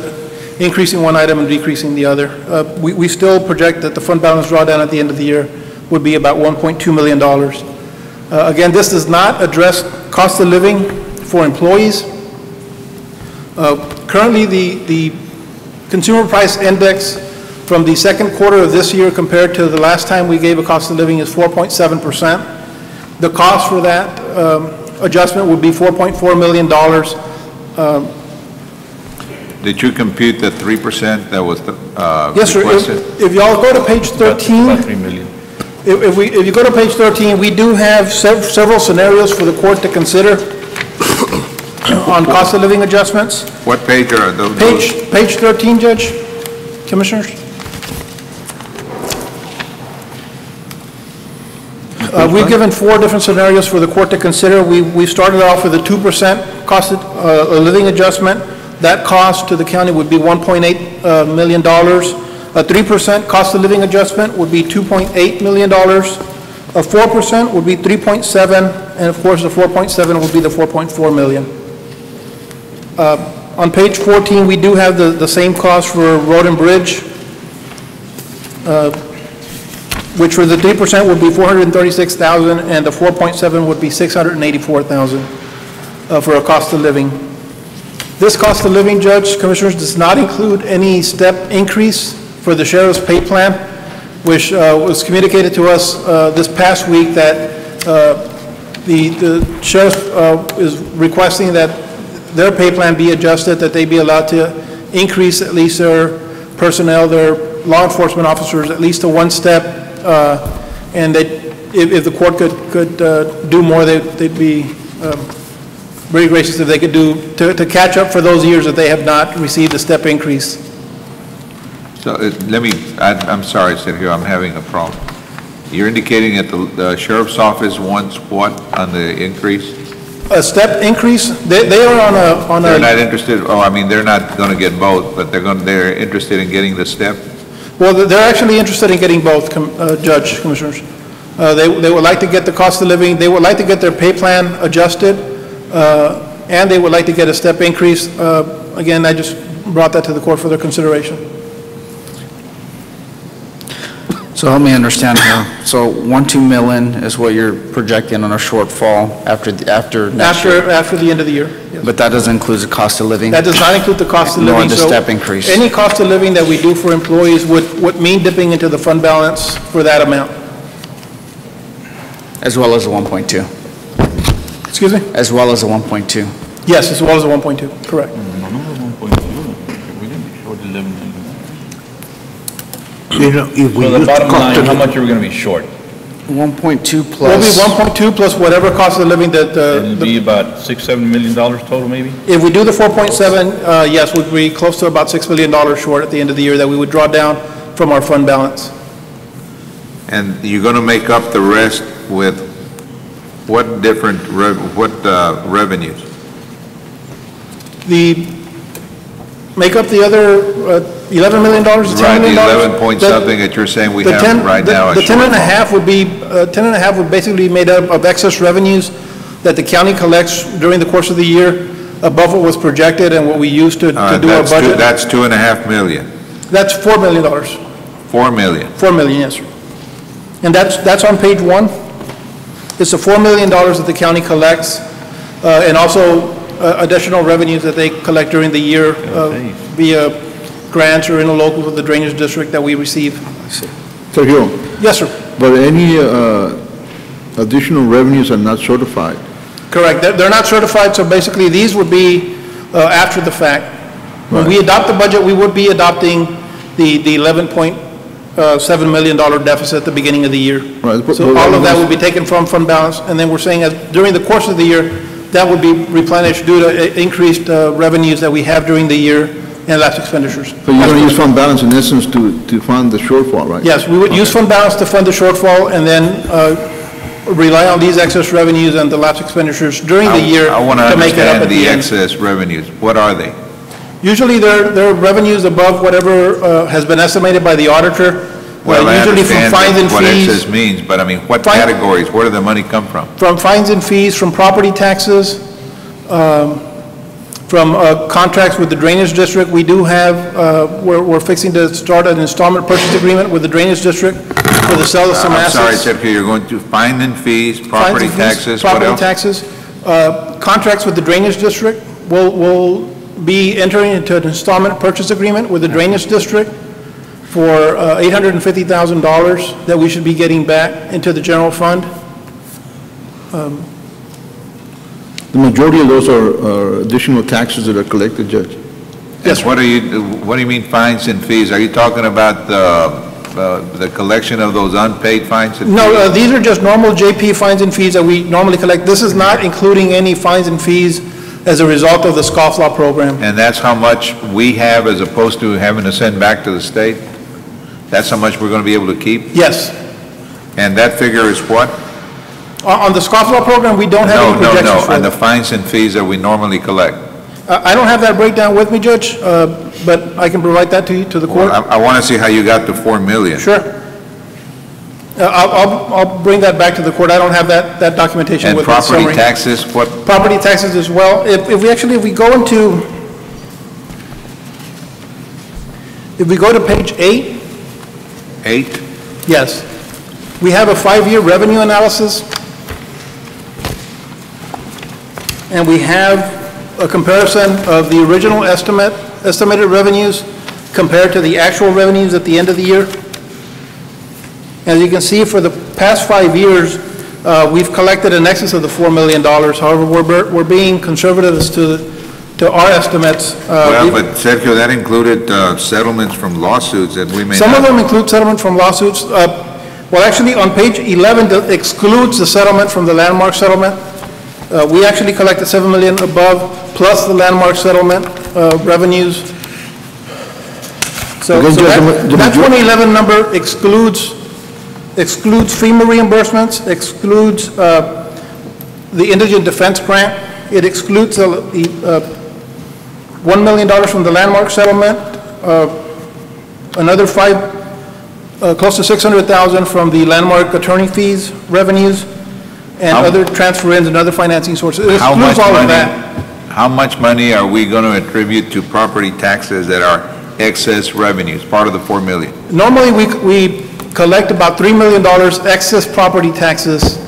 [SPEAKER 21] increasing one item and decreasing the other. We still project that the fund balance drawdown at the end of the year would be about $1.2 million. Again, this does not address cost of living for employees. Currently, the consumer price index from the second quarter of this year compared to the last time we gave a cost of living is 4.7%. The cost for that adjustment would be $4.4 million.
[SPEAKER 2] Did you compute the 3% that was
[SPEAKER 21] yes, sir.
[SPEAKER 2] requested?
[SPEAKER 21] If y'all go to page 13,
[SPEAKER 1] about 3 million.
[SPEAKER 21] If you go to page 13, we do have several scenarios for the court to consider on cost of living adjustments.
[SPEAKER 2] What page are those?
[SPEAKER 21] Page 13, Judge, Commissioners. We've given 4 different scenarios for the court to consider. We started off with a 2% cost of living adjustment. That cost to the county would be $1.8 million. A 3% cost of living adjustment would be $2.8 million. A 4% would be 3.7, and of course the 4.7 would be the 4.4 million. On page 14, we do have the same cost for road and bridge, which for the 3% would be $436,000, and the 4.7 would be $684,000 for a cost of living. This cost of living, Judge, Commissioners, does not include any step increase for the sheriff's pay plan, which was communicated to us this past week that the sheriff is requesting that their pay plan be adjusted, that they be allowed to increase at least their personnel, their law enforcement officers, at least to one step, and that if the court could do more, they'd be very gracious if they could do, to catch up for those years that they have not received a step increase.
[SPEAKER 2] So I'm sorry, Sergio, I'm having a problem. You're indicating that the sheriff's office wants what on the increase?
[SPEAKER 21] A step increase? They are on a...
[SPEAKER 2] They're not interested, they're not going to get both, but they're interested in getting the step?
[SPEAKER 21] Well, they're actually interested in getting both, Judge, Commissioners. They would like to get the cost of living, they would like to get their pay plan adjusted, and they would like to get a step increase. Again, I just brought that to the court for their consideration.
[SPEAKER 5] So help me understand here. So 1.2 million is what you're projecting on a shortfall after next year?
[SPEAKER 21] After the end of the year, yes.
[SPEAKER 5] But that doesn't include the cost of living?
[SPEAKER 21] That does not include the cost of living.
[SPEAKER 5] Nor the step increase?
[SPEAKER 21] Any cost of living that we do for employees would mean dipping into the fund balance for that amount.
[SPEAKER 5] As well as the 1.2?
[SPEAKER 21] Excuse me?
[SPEAKER 5] As well as the 1.2?
[SPEAKER 21] Yes, as well as the 1.2, correct.
[SPEAKER 9] You know, if we
[SPEAKER 1] So the
[SPEAKER 9] use
[SPEAKER 1] bottom
[SPEAKER 9] cost
[SPEAKER 1] line,
[SPEAKER 9] of
[SPEAKER 1] how
[SPEAKER 9] living-
[SPEAKER 1] much are we going to be short?
[SPEAKER 5] 1.2 plus...
[SPEAKER 21] Will be 1.2 plus whatever cost of living that...
[SPEAKER 1] It'll be about $6-7 million total, maybe?
[SPEAKER 21] If we do the 4.7, yes, we'd be close to about $6 million short at the end of the year that we would draw down from our fund balance.
[SPEAKER 2] And you're going to make up the rest with what different, revenues?
[SPEAKER 21] Make up the other $11 million, $10
[SPEAKER 2] Right,
[SPEAKER 21] million?
[SPEAKER 2] the 11 point something that you're saying we have right now.
[SPEAKER 21] The 10.5 would be, 10.5 would basically be made up of excess revenues that the county collects during the course of the year above what was projected and what we used to do our budget.
[SPEAKER 2] That's $2.5 million.
[SPEAKER 21] That's $4 million.
[SPEAKER 2] $4 million.
[SPEAKER 21] $4 million, yes, sir. And that's on page 1. It's the $4 million that the county collects, and also additional revenues that they collect during the year via grants or interlocals with the drainage district that we receive.
[SPEAKER 6] Sergio?
[SPEAKER 21] Yes, sir.
[SPEAKER 6] But any additional revenues are not certified?
[SPEAKER 21] Correct. They're not certified, so basically these would be after the fact. When we adopt the budget, we would be adopting the $11.7 million deficit at the beginning of the year.
[SPEAKER 6] Right.
[SPEAKER 21] So all of that would be taken from fund balance, and then we're saying that during the course of the year, that would be replenished due to increased revenues that we have during the year and lapse expenditures.
[SPEAKER 6] So you're going to use fund balance in essence to fund the shortfall, right?
[SPEAKER 21] Yes, we would use fund balance to fund the shortfall and then rely on these excess revenues and the lapse expenditures during the year
[SPEAKER 2] I want to
[SPEAKER 21] to make it up
[SPEAKER 2] understand
[SPEAKER 21] at
[SPEAKER 2] the
[SPEAKER 21] the end.
[SPEAKER 2] excess revenues. What are they?
[SPEAKER 21] Usually they're revenues above whatever has been estimated by the auditor.
[SPEAKER 2] Well, I
[SPEAKER 21] usually from
[SPEAKER 2] understand
[SPEAKER 21] fines and
[SPEAKER 2] what
[SPEAKER 21] fees.
[SPEAKER 2] excess means, but I mean, what categories, where did the money come from?
[SPEAKER 21] From fines and fees, from property taxes, from contracts with the drainage district. We do have, we're fixing to start an installment purchase agreement with the drainage district for the sale of some
[SPEAKER 2] I'm sorry,
[SPEAKER 21] assets.
[SPEAKER 2] Secretary, you're going to fine and fees,
[SPEAKER 21] Fines
[SPEAKER 2] property
[SPEAKER 21] and fees,
[SPEAKER 2] taxes, what
[SPEAKER 21] property
[SPEAKER 2] else?
[SPEAKER 21] taxes, contracts with the drainage district. We'll be entering into an installment purchase agreement with the drainage district for $850,000 that we should be getting back into the general fund.
[SPEAKER 6] The majority of those are additional taxes that are collected, Judge.
[SPEAKER 2] Yes. What do you mean fines and fees? Are you talking about the collection of those unpaid fines and fees?
[SPEAKER 21] No, these are just normal JP fines and fees that we normally collect. This is not including any fines and fees as a result of the scofflaw program.
[SPEAKER 2] And that's how much we have as opposed to having to send back to the state? That's how much we're going to be able to keep?
[SPEAKER 21] Yes.
[SPEAKER 2] And that figure is what?
[SPEAKER 21] On the scofflaw program, we don't have any projections for
[SPEAKER 2] on the
[SPEAKER 21] that.
[SPEAKER 2] fines and fees that we normally collect.
[SPEAKER 21] I don't have that breakdown with me, Judge, but I can provide that to you, to the court.
[SPEAKER 2] I want to see how you got to 4 million.
[SPEAKER 21] Sure. I'll bring that back to the court. I don't have that documentation
[SPEAKER 2] And
[SPEAKER 21] with the summary.
[SPEAKER 2] property taxes, what,
[SPEAKER 21] Property taxes as well. If we go into, if we go to page 8,
[SPEAKER 2] 8?
[SPEAKER 21] yes, we have a 5-year revenue analysis, and we have a comparison of the original estimated revenues compared to the actual revenues at the end of the year. As you can see, for the past 5 years, we've collected in excess of the $4 million. However, we're being conservative as to our estimates.
[SPEAKER 2] Well, but Sergio, that included settlements from lawsuits that we may
[SPEAKER 21] Some
[SPEAKER 2] not...
[SPEAKER 21] of them include settlement from lawsuits. Well, actually, on page 11, that excludes the settlement from the landmark settlement. We actually collected $7 million above, plus the landmark settlement revenues. So that 2011 number excludes FEMA reimbursements, excludes the Indigent Defense Grant. It excludes the $1 million from the landmark settlement, another close to $600,000 from the landmark attorney fees revenues, and other transfer-ins and other financing sources. It excludes all of that.
[SPEAKER 2] How much money are we going to attribute to property taxes that are excess revenues, part of the $4 million?
[SPEAKER 21] Normally, we collect about $3 million excess property taxes.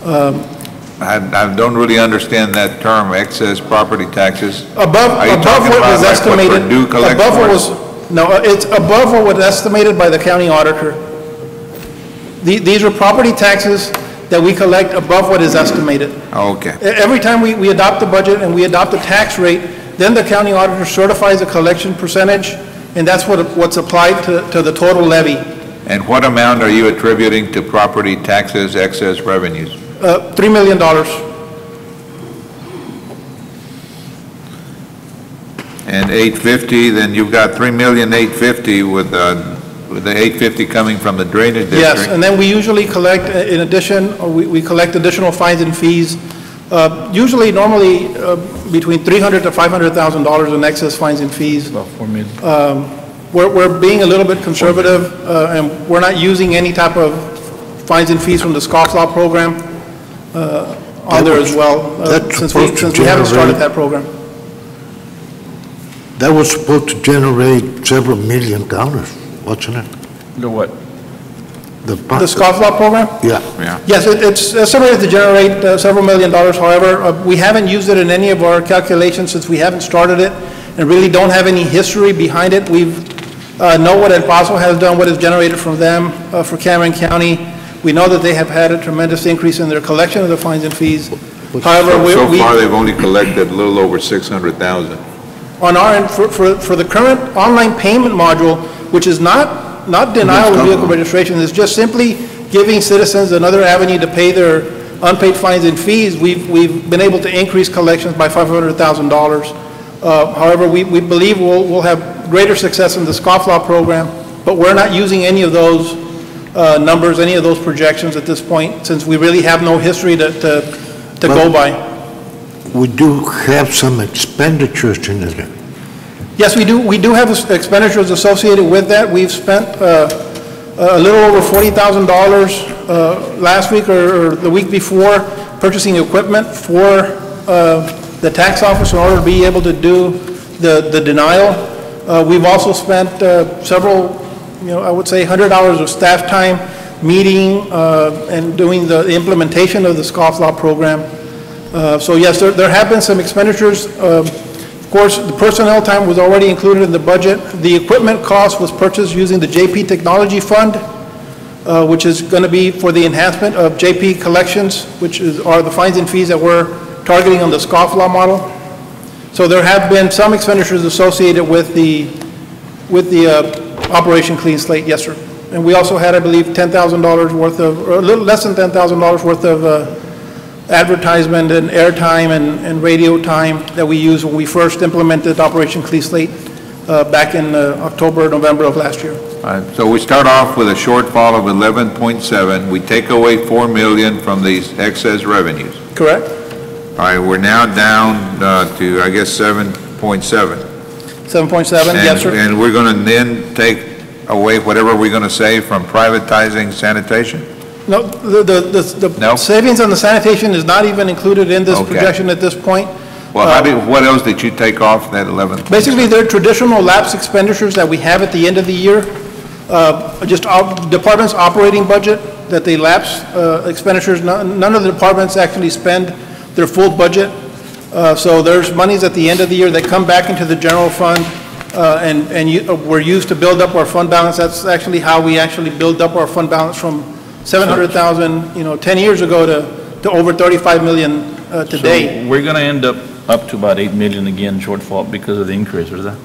[SPEAKER 2] I don't really understand that term, excess property taxes.
[SPEAKER 21] Above what was estimated. It's above what was estimated by the county auditor. These are property taxes that we collect above what is estimated.
[SPEAKER 2] Okay.
[SPEAKER 21] Every time we adopt the budget and we adopt the tax rate, then the county auditor certifies a collection percentage, and that's what's applied to the total levy.
[SPEAKER 2] And what amount are you attributing to property taxes excess revenues?
[SPEAKER 21] $3 million.
[SPEAKER 2] And 850, then you've got $3,850,000 with the 850 coming from the drainage district.
[SPEAKER 21] Yes, and then we usually collect, in addition, or we collect additional fines and fees, normally between $300,000 to $500,000 in excess fines and fees.
[SPEAKER 1] About $4 million.
[SPEAKER 21] We're being a little bit conservative, and we're not using any type of fines and fees from the scofflaw program on there as well, since we haven't started that program.
[SPEAKER 9] That was supposed to generate several $1 million, wasn't it?
[SPEAKER 1] The what?
[SPEAKER 21] The scofflaw program?
[SPEAKER 9] Yeah.
[SPEAKER 21] Yes, it's estimated to generate several $1 million. However, we haven't used it in any of our calculations since we haven't started it, and really don't have any history behind it. We've know what El Paso has done, what is generated from them for Cameron County. We know that they have had a tremendous increase in their collection of the fines and fees. However,
[SPEAKER 2] so far they've only collected a little over $600,000.
[SPEAKER 21] On our end, for the current online payment module, which is not denial of vehicle registration, it's just simply giving citizens another avenue to pay their unpaid fines and fees, we've been able to increase collections by $500,000. However, we believe we'll have greater success in the scofflaw program, but we're not using any of those numbers, any of those projections at this point, since we really have no history to go by.
[SPEAKER 9] We do have some expenditures in it.
[SPEAKER 21] Yes, we do. We do have expenditures associated with that. We've spent a little over $40,000 last week or the week before purchasing equipment for the tax office in order to be able to do the denial. We've also spent several, I would say 100 hours of staff time meeting and doing the implementation of the scofflaw program. So yes, there have been some expenditures. Of course, the personnel time was already included in the budget. The equipment cost was purchased using the JP Technology Fund, which is going to be for the enhancement of JP collections, which are the fines and fees that we're targeting on the scofflaw model. So there have been some expenditures associated with the Operation Clean Slate, yes, sir. And we also had, I believe, $10,000 worth of, or a little less than $10,000 worth of advertisement and airtime and radio time that we used when we first implemented Operation Clean Slate back in October, November of last year.
[SPEAKER 2] So we start off with a shortfall of 11.7. We take away $4 million from these excess revenues.
[SPEAKER 21] Correct.
[SPEAKER 2] All right, we're now down to, I guess, 7.7.
[SPEAKER 21] 7.7, yes, sir.
[SPEAKER 2] And we're going to then take away whatever we're going to save from privatizing sanitation?
[SPEAKER 21] No, the
[SPEAKER 2] No?
[SPEAKER 21] savings on the sanitation is not even included in this
[SPEAKER 2] Okay.
[SPEAKER 21] projection at this point.
[SPEAKER 2] Well, what else did you take off that 11?
[SPEAKER 21] Basically, they're traditional lapse expenditures that we have at the end of the year, department's operating budget that they lapse expenditures. None of the departments actually spend their full budget. So there's monies at the end of the year that come back into the general fund and were used to build up our fund balance. That's actually how we actually build up our fund balance from 700,000, 10 years ago to over 35 million today.
[SPEAKER 1] So we're going to end up to about 8 million again shortfall because of the increase, is that?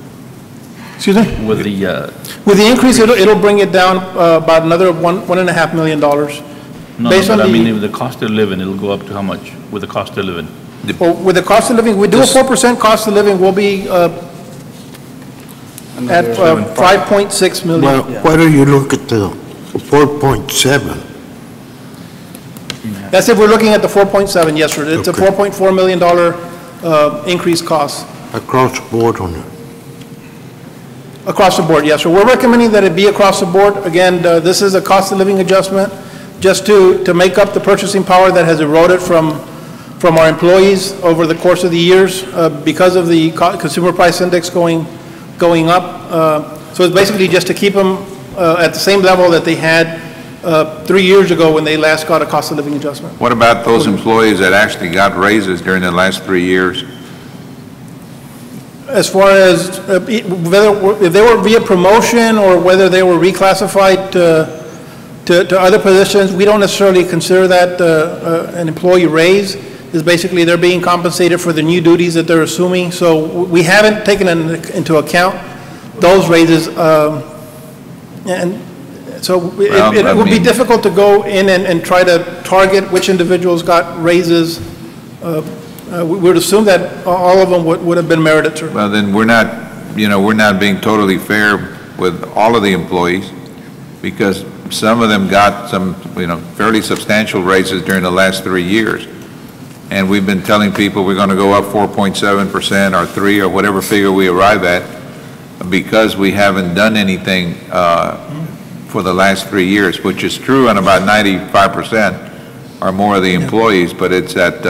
[SPEAKER 21] Excuse me?
[SPEAKER 1] With the,
[SPEAKER 21] With the increase, it'll bring it down about another $1.5 million.
[SPEAKER 1] no,
[SPEAKER 21] Based
[SPEAKER 1] but
[SPEAKER 21] on
[SPEAKER 1] I mean, with the cost of living, it'll go up to how much with the cost of living?
[SPEAKER 21] Well, with the cost of living, we do a 4% cost of living, we'll be at 5.6 million.
[SPEAKER 9] Well, why don't you look at the 4.7?
[SPEAKER 21] That's if we're looking at the 4.7, yes, sir. It's a
[SPEAKER 9] Okay.
[SPEAKER 21] $4.4 million increased cost.
[SPEAKER 9] Across the board on it.
[SPEAKER 21] Across the board, yes, sir. We're recommending that it be across the board. Again, this is a cost of living adjustment just to make up the purchasing power that has eroded from our employees over the course of the years because of the consumer price index going up. So it's basically just to keep them at the same level that they had 3 years ago when they last got a cost of living adjustment.
[SPEAKER 2] What about those employees that actually got raises during the last 3 years?
[SPEAKER 21] As far as if they were via promotion or whether they were reclassified to other positions, we don't necessarily consider that an employee raise. Is basically they're being compensated for the new duties that they're assuming. So we haven't taken into account those raises. And so it would be difficult to go in and try to target which individuals got raises. We would assume that all of them would have been merited, sir.
[SPEAKER 2] Well, then we're not being totally fair with all of the employees because some of them got some, fairly substantial raises during the last 3 years. And we've been telling people we're going to go up 4.7% or 3 or whatever figure we arrive at because we haven't done anything for the last 3 years, which is true on about 95% or more of the employees, but it's that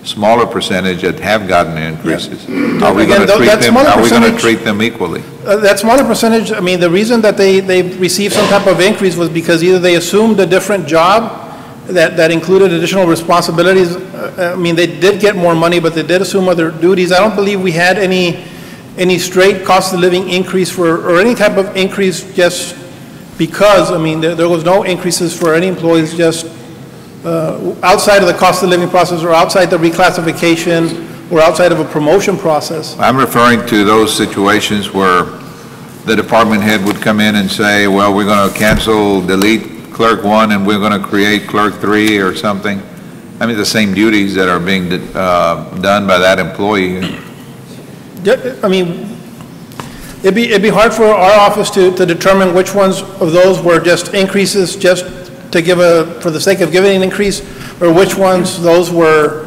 [SPEAKER 2] smaller percentage that have gotten increases. Are we going to treat them equally?
[SPEAKER 21] That smaller percentage, I mean, the reason that they received some type of increase was because either they assumed a different job that included additional responsibilities. I mean, they did get more money, but they did assume other duties. I don't believe we had any straight cost of living increase or any type of increase just because, I mean, there was no increases for any employees just outside of the cost of living process or outside the reclassification or outside of a promotion process.
[SPEAKER 2] I'm referring to those situations where the department head would come in and say, well, we're going to delete clerk 1 and we're going to create clerk 3 or something. I mean, the same duties that are being done by that employee.
[SPEAKER 21] I mean, it'd be hard for our office to determine which ones of those were just increases just to give for the sake of giving an increase, or which ones those were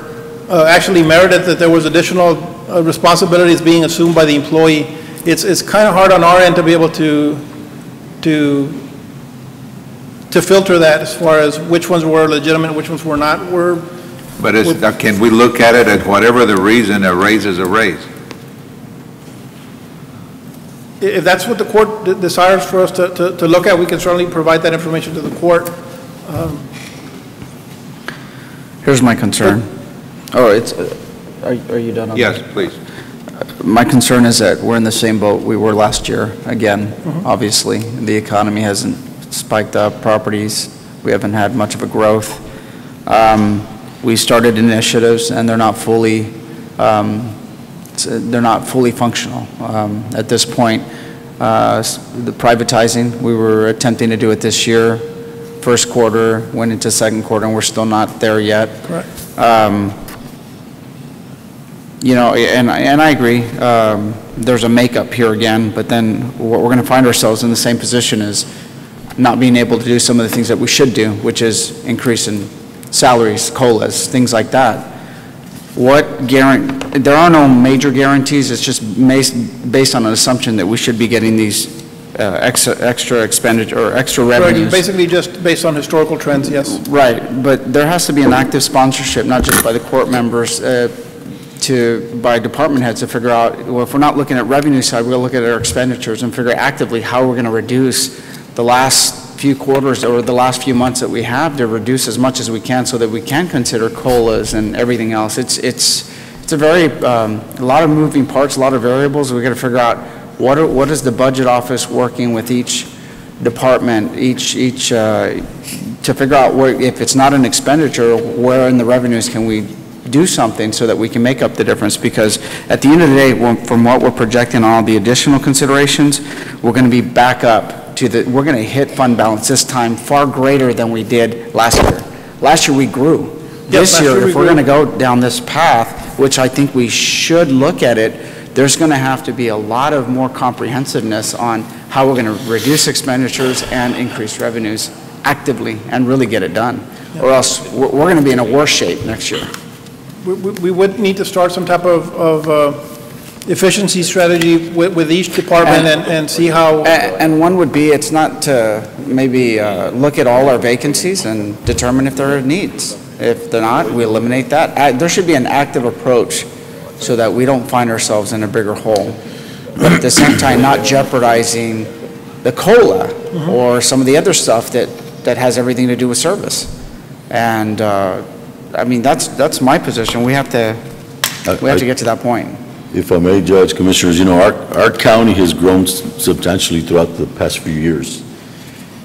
[SPEAKER 21] actually merited that there was additional responsibilities being assumed by the employee. It's kind of hard on our end to be able to filter that as far as which ones were legitimate, which ones were not.
[SPEAKER 2] But can we look at it as whatever the reason a raise is a raise?
[SPEAKER 21] If that's what the court desires for us to look at, we can certainly provide that information to the court.
[SPEAKER 5] Here's my concern. Oh, are you done on that?
[SPEAKER 2] Yes, please.
[SPEAKER 5] My concern is that we're in the same boat we were last year. Again, obviously, the economy hasn't spiked up, properties, we haven't had much of a growth. We started initiatives and they're not fully functional. At this point, the privatizing, we were attempting to do it this year. First quarter, went into second quarter, and we're still not there yet.
[SPEAKER 21] Correct.
[SPEAKER 5] And I agree, there's a makeup here again, but then we're going to find ourselves in the same position as not being able to do some of the things that we should do, which is increase in salaries, COLAs, things like that. There are no major guarantees, it's just based on an assumption that we should be getting these extra expenditure, or extra
[SPEAKER 21] Right,
[SPEAKER 5] revenues.
[SPEAKER 21] basically just based on historical trends, yes.
[SPEAKER 5] Right, but there has to be an active sponsorship, not just by the court members, by department heads to figure out, well, if we're not looking at revenue side, we'll look at our expenditures and figure actively how we're going to reduce the last few quarters or the last few months that we have to reduce as much as we can so that we can consider COLAs and everything else. It's a very, a lot of moving parts, a lot of variables. We've got to figure out what is the budget office working with each department, to figure out where, if it's not an expenditure, where in the revenues can we do something so that we can make up the difference, because at the end of the day, from what we're projecting on all the additional considerations, we're going to be back up to we're going to hit fund balance this time far greater than we did last year. Last year we grew. This year, if we're going to go down this path, which I think we should look at it, there's going to have to be a lot of more comprehensiveness on how we're going to reduce expenditures and increase revenues actively and really get it done. Or else we're going to be in a worse shape next year.
[SPEAKER 21] We would need to start some type of efficiency strategy with each department and see how.
[SPEAKER 5] And one would be, it's not to maybe look at all our vacancies and determine if there are needs. If they're not, we eliminate that. There should be an active approach so that we don't find ourselves in a bigger hole. But at the same time, not jeopardizing the COLA or some of the other stuff that has everything to do with service. And I mean, that's my position. We have to get to that point.
[SPEAKER 10] If I may, Judge, Commissioners, you know, our county has grown substantially throughout the past few years.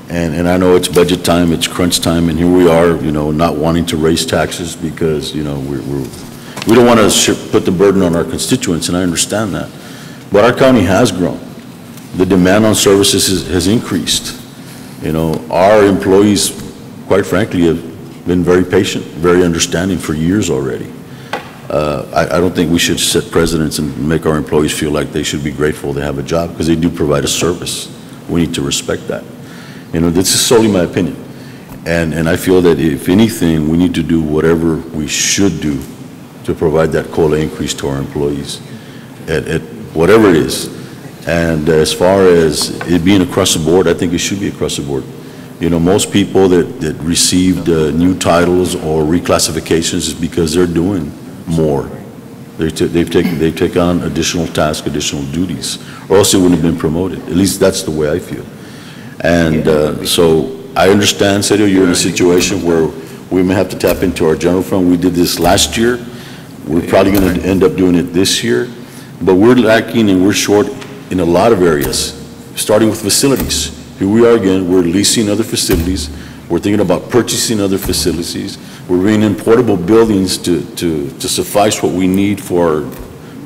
[SPEAKER 10] And I know it's budget time, it's crunch time, and here we are, you know, not wanting to raise taxes because, you know, we don't want to put the burden on our constituents, and I understand that. But our county has grown. The demand on services has increased. You know, our employees, quite frankly, have been very patient, very understanding for years already. I don't think we should set precedents and make our employees feel like they should be grateful they have a job, because they do provide a service. We need to respect that. You know, this is solely my opinion. And I feel that if anything, we need to do whatever we should do to provide that COLA increase to our employees at whatever it is. And as far as it being across the board, I think it should be across the board. You know, most people that received new titles or reclassifications is because they're doing more. They've taken on additional tasks, additional duties, or else they wouldn't have been promoted. At least that's the way I feel. And so I understand, Sergio, you're in a situation where we may have to tap into our general fund. We did this last year. We're probably going to end up doing it this year. But we're lacking and we're short in a lot of areas, starting with facilities. Here we are again, we're leasing other facilities. We're thinking about purchasing other facilities. We're bringing in portable buildings to suffice what we need for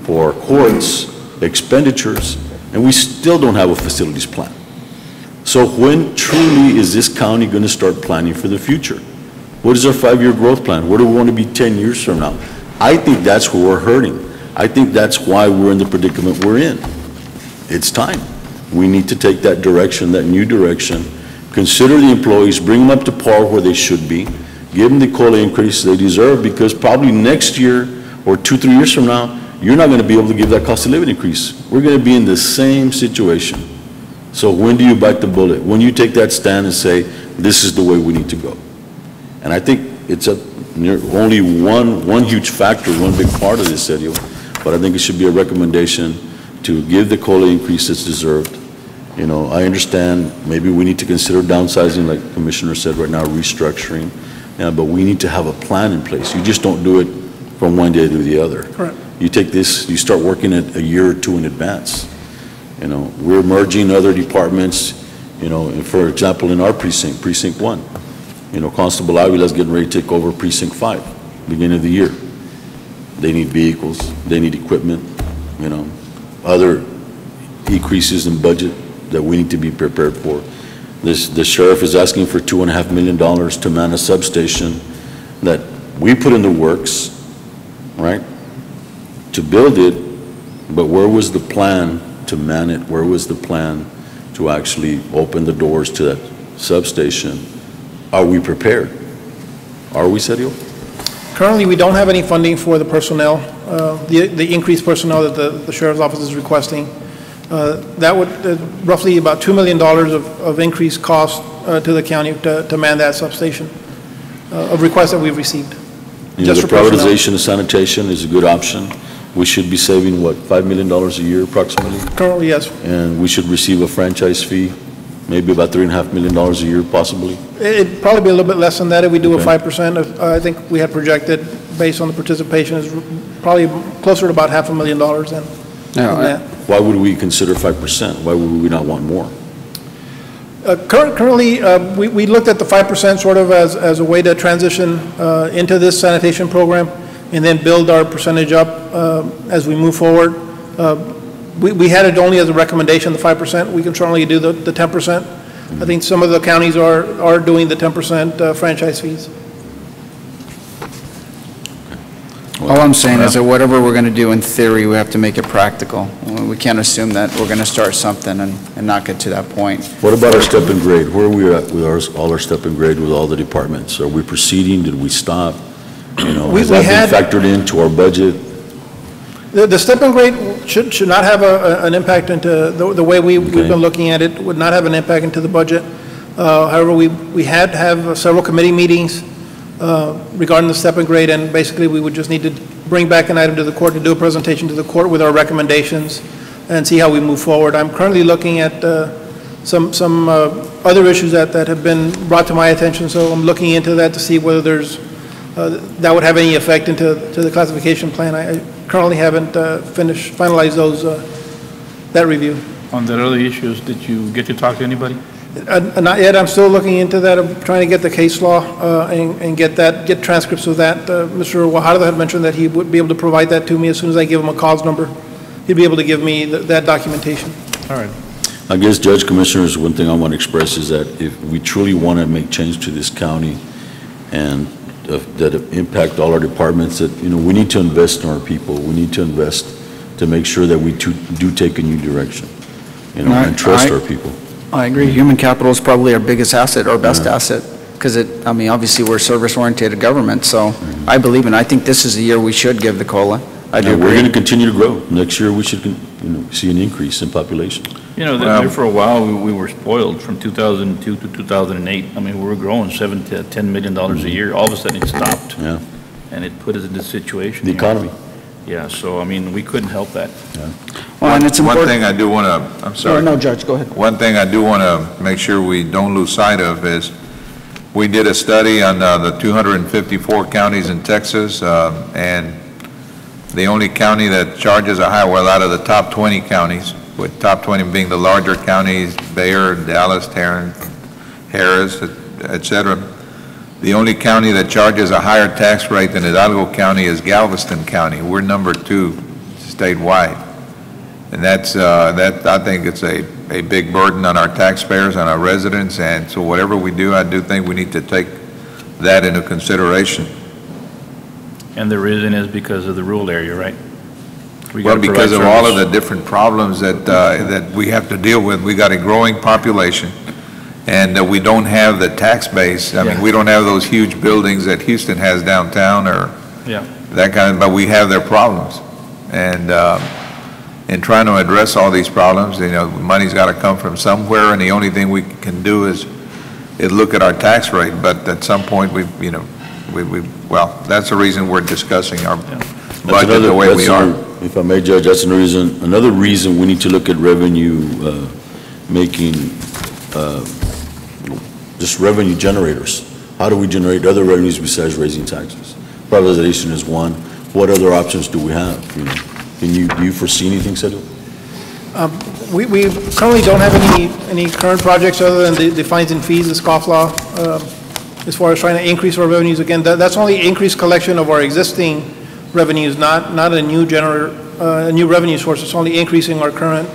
[SPEAKER 10] our courts, expenditures, and we still don't have a facilities plan. So when truly is this county going to start planning for the future? What is our 5-year growth plan? Where do we want to be 10 years from now? I think that's where we're hurting. I think that's why we're in the predicament we're in. It's time. We need to take that direction, that new direction, consider the employees, bring them up to par where they should be, give them the COLA increase they deserve, because probably next year or 2-3 years from now, you're not going to be able to give that cost of living increase. We're going to be in the same situation. So when do you bite the bullet? When you take that stand and say, this is the way we need to go? And I think it's only one huge factor, one big part of this, Sergio, but I think it should be a recommendation to give the COLA increase that's deserved. You know, I understand maybe we need to consider downsizing, like the Commissioner said right now, restructuring, but we need to have a plan in place. You just don't do it from one day to the other.
[SPEAKER 21] Correct.
[SPEAKER 10] You take this, you start working it a year or two in advance. You know, we're merging other departments, you know, for example, in our precinct, Precinct 1, you know, Constable Avila's getting ready to take over Precinct 5, beginning of the year. They need vehicles, they need equipment, you know, other increases in budget that we need to be prepared for. The sheriff is asking for $2.5 million to man a substation that we put in the works, right, to build it, but where was the plan to man it? Where was the plan to actually open the doors to that substation? Are we prepared? Are we, Sergio?
[SPEAKER 21] Currently, we don't have any funding for the personnel, the increased personnel that the Sheriff's Office is requesting. That would, roughly about $2 million of increased cost to the county to man that substation, of requests that we've received.
[SPEAKER 10] You know,
[SPEAKER 21] Just
[SPEAKER 10] the
[SPEAKER 21] for personnel.
[SPEAKER 10] privatization of sanitation is a good option. We should be saving, what, $5 million a year approximately?
[SPEAKER 21] Currently, yes.
[SPEAKER 10] And we should receive a franchise fee, maybe about $3.5 million a year possibly.
[SPEAKER 21] It'd probably be a little bit less than that if we do a
[SPEAKER 10] Okay.
[SPEAKER 21] 5%. I think we had projected, based on the participation, is probably closer to about $500,000 than that.
[SPEAKER 10] Why would we consider 5%? Why would we not want more?
[SPEAKER 21] Currently, we looked at the 5% sort of as a way to transition into this sanitation program and then build our percentage up as we move forward. We had it only as a recommendation, the 5%. We can certainly do the 10%. I think some of the counties are doing the 10% franchise fees.
[SPEAKER 5] All I'm saying is that whatever we're going to do in theory, we have to make it practical. We can't assume that we're going to start something and not get to that point.
[SPEAKER 10] What about our step and grade? Where are we at with all our step and grade with all the departments? Are we proceeding? Did we stop? You know, has that been factored into our budget?
[SPEAKER 21] The step and grade should not have an impact into the way we've been looking at it, would not have an impact into the budget. However, we had to have several committee meetings regarding the step and grade, and basically we would just need to bring back an item to the court to do a presentation to the court with our recommendations and see how we move forward. I'm currently looking at some other issues that have been brought to my attention, so I'm looking into that to see whether that would have any effect into the classification plan. I currently haven't finalized that review.
[SPEAKER 1] On the other issues, did you get to talk to anybody?
[SPEAKER 21] Not yet. I'm still looking into that. I'm trying to get the case law and get transcripts of that. Mr. Guajardo had mentioned that he would be able to provide that to me as soon as I give him a cause number. He'd be able to give me that documentation.
[SPEAKER 1] All right.
[SPEAKER 10] I guess, Judge, Commissioners, one thing I want to express is that if we truly want to make change to this county and that impact all our departments, that, you know, we need to invest in our people. We need to invest to make sure that we do take a new direction, you know, and trust our people.
[SPEAKER 5] I agree. Human capital is probably our biggest asset, our best asset, because I mean, obviously, we're a service-oriented government, so I believe in, I think this is the year we should give the COLA. I do agree.
[SPEAKER 10] We're going to continue to grow. Next year, we should, you know, see an increase in population.
[SPEAKER 1] You know, there for a while, we were spoiled from 2002 to 2008. I mean, we were growing $7 to $10 million a year. All of a sudden, it stopped.
[SPEAKER 10] Yeah.
[SPEAKER 1] And it put us in this situation.
[SPEAKER 10] The economy.
[SPEAKER 1] Yeah, so, I mean, we couldn't help that.
[SPEAKER 10] Yeah.
[SPEAKER 5] Well, and it's important.
[SPEAKER 2] One thing I do want to, I'm sorry.
[SPEAKER 5] No, Judge, go ahead.
[SPEAKER 2] One thing I do want to make sure we don't lose sight of is we did a study on the 254 counties in Texas, and the only county that charges a high, well, out of the top 20 counties, with top 20 being the larger counties, Bayard, Dallas, Tarrant, Harris, et cetera, the only county that charges a higher tax rate than Hidalgo County is Galveston County. We're number 2 statewide. And that's, I think it's a big burden on our taxpayers, on our residents, and so whatever we do, I do think we need to take that into consideration.
[SPEAKER 1] And the reason is because of the rural area, right?
[SPEAKER 2] Well, because of all of the different problems that we have to deal with. We got a growing population, and we don't have the tax base. I mean, we don't have those huge buildings that Houston has downtown or that kind of, but we have their problems. And in trying to address all these problems, you know, money's got to come from somewhere, and the only thing we can do is look at our tax rate. But at some point, well, that's the reason we're discussing our budget the way we are.
[SPEAKER 10] If I may, Judge, that's another reason we need to look at revenue making, just revenue generators. How do we generate other revenues besides raising taxes? Privatization is one. What other options do we have? You know, do you foresee anything, Sergio?
[SPEAKER 21] We currently don't have any current projects other than the fines and fees, the scofflaw, as far as trying to increase our revenues. Again, that's only increased collection of our existing revenues, not a new a new revenue source. It's only increasing our current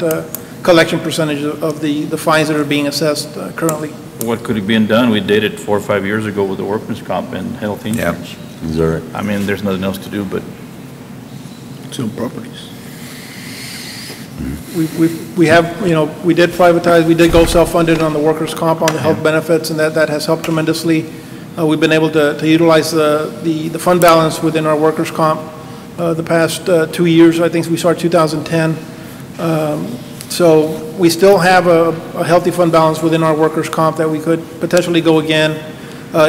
[SPEAKER 21] collection percentage of the fines that are being assessed currently.
[SPEAKER 1] What could have been done? We did it 4 or 5 years ago with the workman's comp and health insurance.
[SPEAKER 10] Yeah. Is that right?
[SPEAKER 1] I mean, there's nothing else to do but
[SPEAKER 13] sell properties.
[SPEAKER 21] We have, you know, we did privatize, we did go self-funded on the workers' comp, on the health benefits, and that has helped tremendously. We've been able to utilize the fund balance within our workers' comp the past 2 years. I think we started 2010. So we still have a healthy fund balance within our workers' comp that we could potentially go again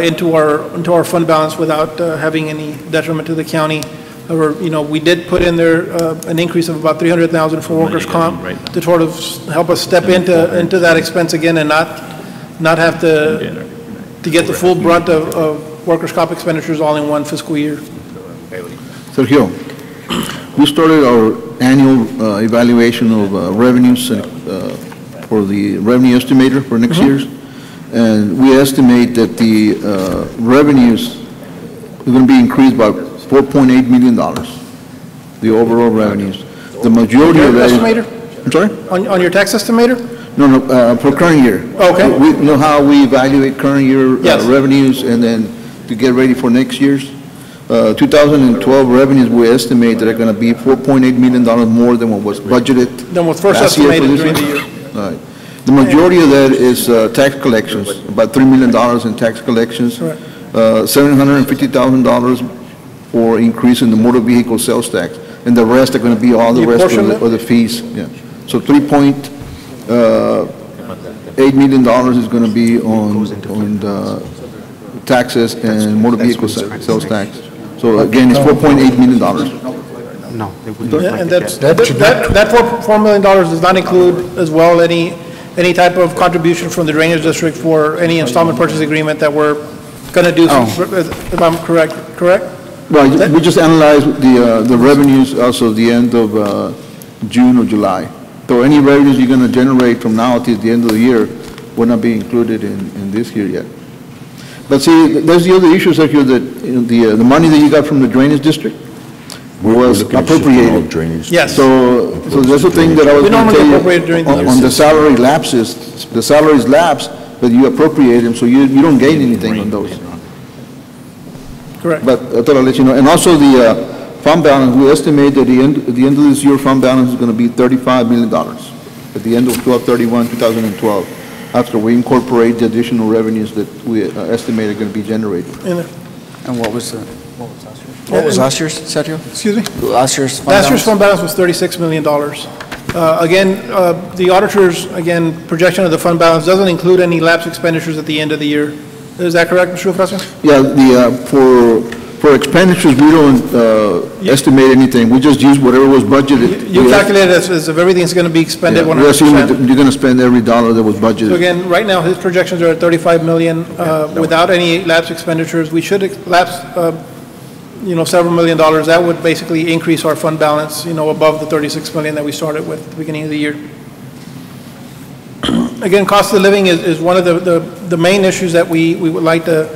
[SPEAKER 21] into our fund balance without having any detriment to the county. Or, we did put in there an increase of about $300,000 for workers' comp to sort of help us step into that expense again and not have to get the full brunt of workers' comp expenditures all in one fiscal year.
[SPEAKER 6] Sergio, we started our annual evaluation of revenues for the revenue estimator for next year's, and we estimate that the revenues are going to be increased by $4.8 million, the overall revenues. The majority of that
[SPEAKER 21] estimator?
[SPEAKER 6] I'm sorry?
[SPEAKER 21] On your tax estimator?
[SPEAKER 6] No, for current year.
[SPEAKER 21] Okay.
[SPEAKER 6] We know how we evaluate current year
[SPEAKER 21] Yes.
[SPEAKER 6] revenues and then to get ready for next year's. 2012 revenues, we estimate that are going to be $4.8 million more than what was budgeted.
[SPEAKER 21] Than was first
[SPEAKER 6] last year for
[SPEAKER 21] estimated
[SPEAKER 6] this
[SPEAKER 21] during the
[SPEAKER 6] one.
[SPEAKER 21] year.
[SPEAKER 6] All right. The majority of that is tax collections, about $3 million in tax collections.
[SPEAKER 21] Correct.
[SPEAKER 6] $750,000 for increase in the motor vehicle sales tax, and the rest are going to be all the
[SPEAKER 21] You
[SPEAKER 6] rest
[SPEAKER 21] portion
[SPEAKER 6] of the fees. Yeah. So $3.8 million is going to be on the taxes and motor vehicle sales tax. So again, it's $4.8 million.
[SPEAKER 9] No.
[SPEAKER 21] Yeah, and that $4 million does not include as well any type of contribution from the drainage district for any installment purchase agreement that we're going to do, if I'm correct?
[SPEAKER 6] Well, we just analyzed the revenues as of the end of June or July. So any revenues you're going to generate from now till the end of the year will not be included in this year yet. But see, there's the other issue, Sergio, that the money that you got from the drainage district was appropriated.
[SPEAKER 21] Yes.
[SPEAKER 6] So that's the thing that I was
[SPEAKER 21] We
[SPEAKER 6] going to
[SPEAKER 21] normally
[SPEAKER 6] tell
[SPEAKER 21] appropriate
[SPEAKER 6] you
[SPEAKER 21] during the year.
[SPEAKER 6] on the salary lapses. The salaries lapse, but you appropriate them, so you don't gain anything on those.
[SPEAKER 21] Correct.
[SPEAKER 6] But I thought I'd let you know. And also the fund balance, we estimate that at the end of this year, fund balance is going to be $35 million at the end of 12/31/2012, after we incorporate the additional revenues that we estimate are going to be generated.
[SPEAKER 5] And what was last year's, Sergio?
[SPEAKER 21] Excuse me?
[SPEAKER 5] Last year's fund
[SPEAKER 21] Last year's
[SPEAKER 5] balance?
[SPEAKER 21] fund balance was $36 million. Again, the auditor's, projection of the fund balance doesn't include any lapse expenditures at the end of the year. Is that correct, Mr. Ofrasio?
[SPEAKER 6] Yeah, for expenditures, we don't estimate anything. We just use whatever was budgeted.
[SPEAKER 21] You calculate it as if everything's going to be expended
[SPEAKER 6] We assume
[SPEAKER 21] 100%.
[SPEAKER 6] that you're going to spend every dollar that was budgeted.
[SPEAKER 21] So again, right now, his projections are at $35 million without any lapse expenditures. We should lapse, several million dollars. That would basically increase our fund balance, above the $36 million that we started with at the beginning of the year. Again, cost of living is one of the main issues that we would like to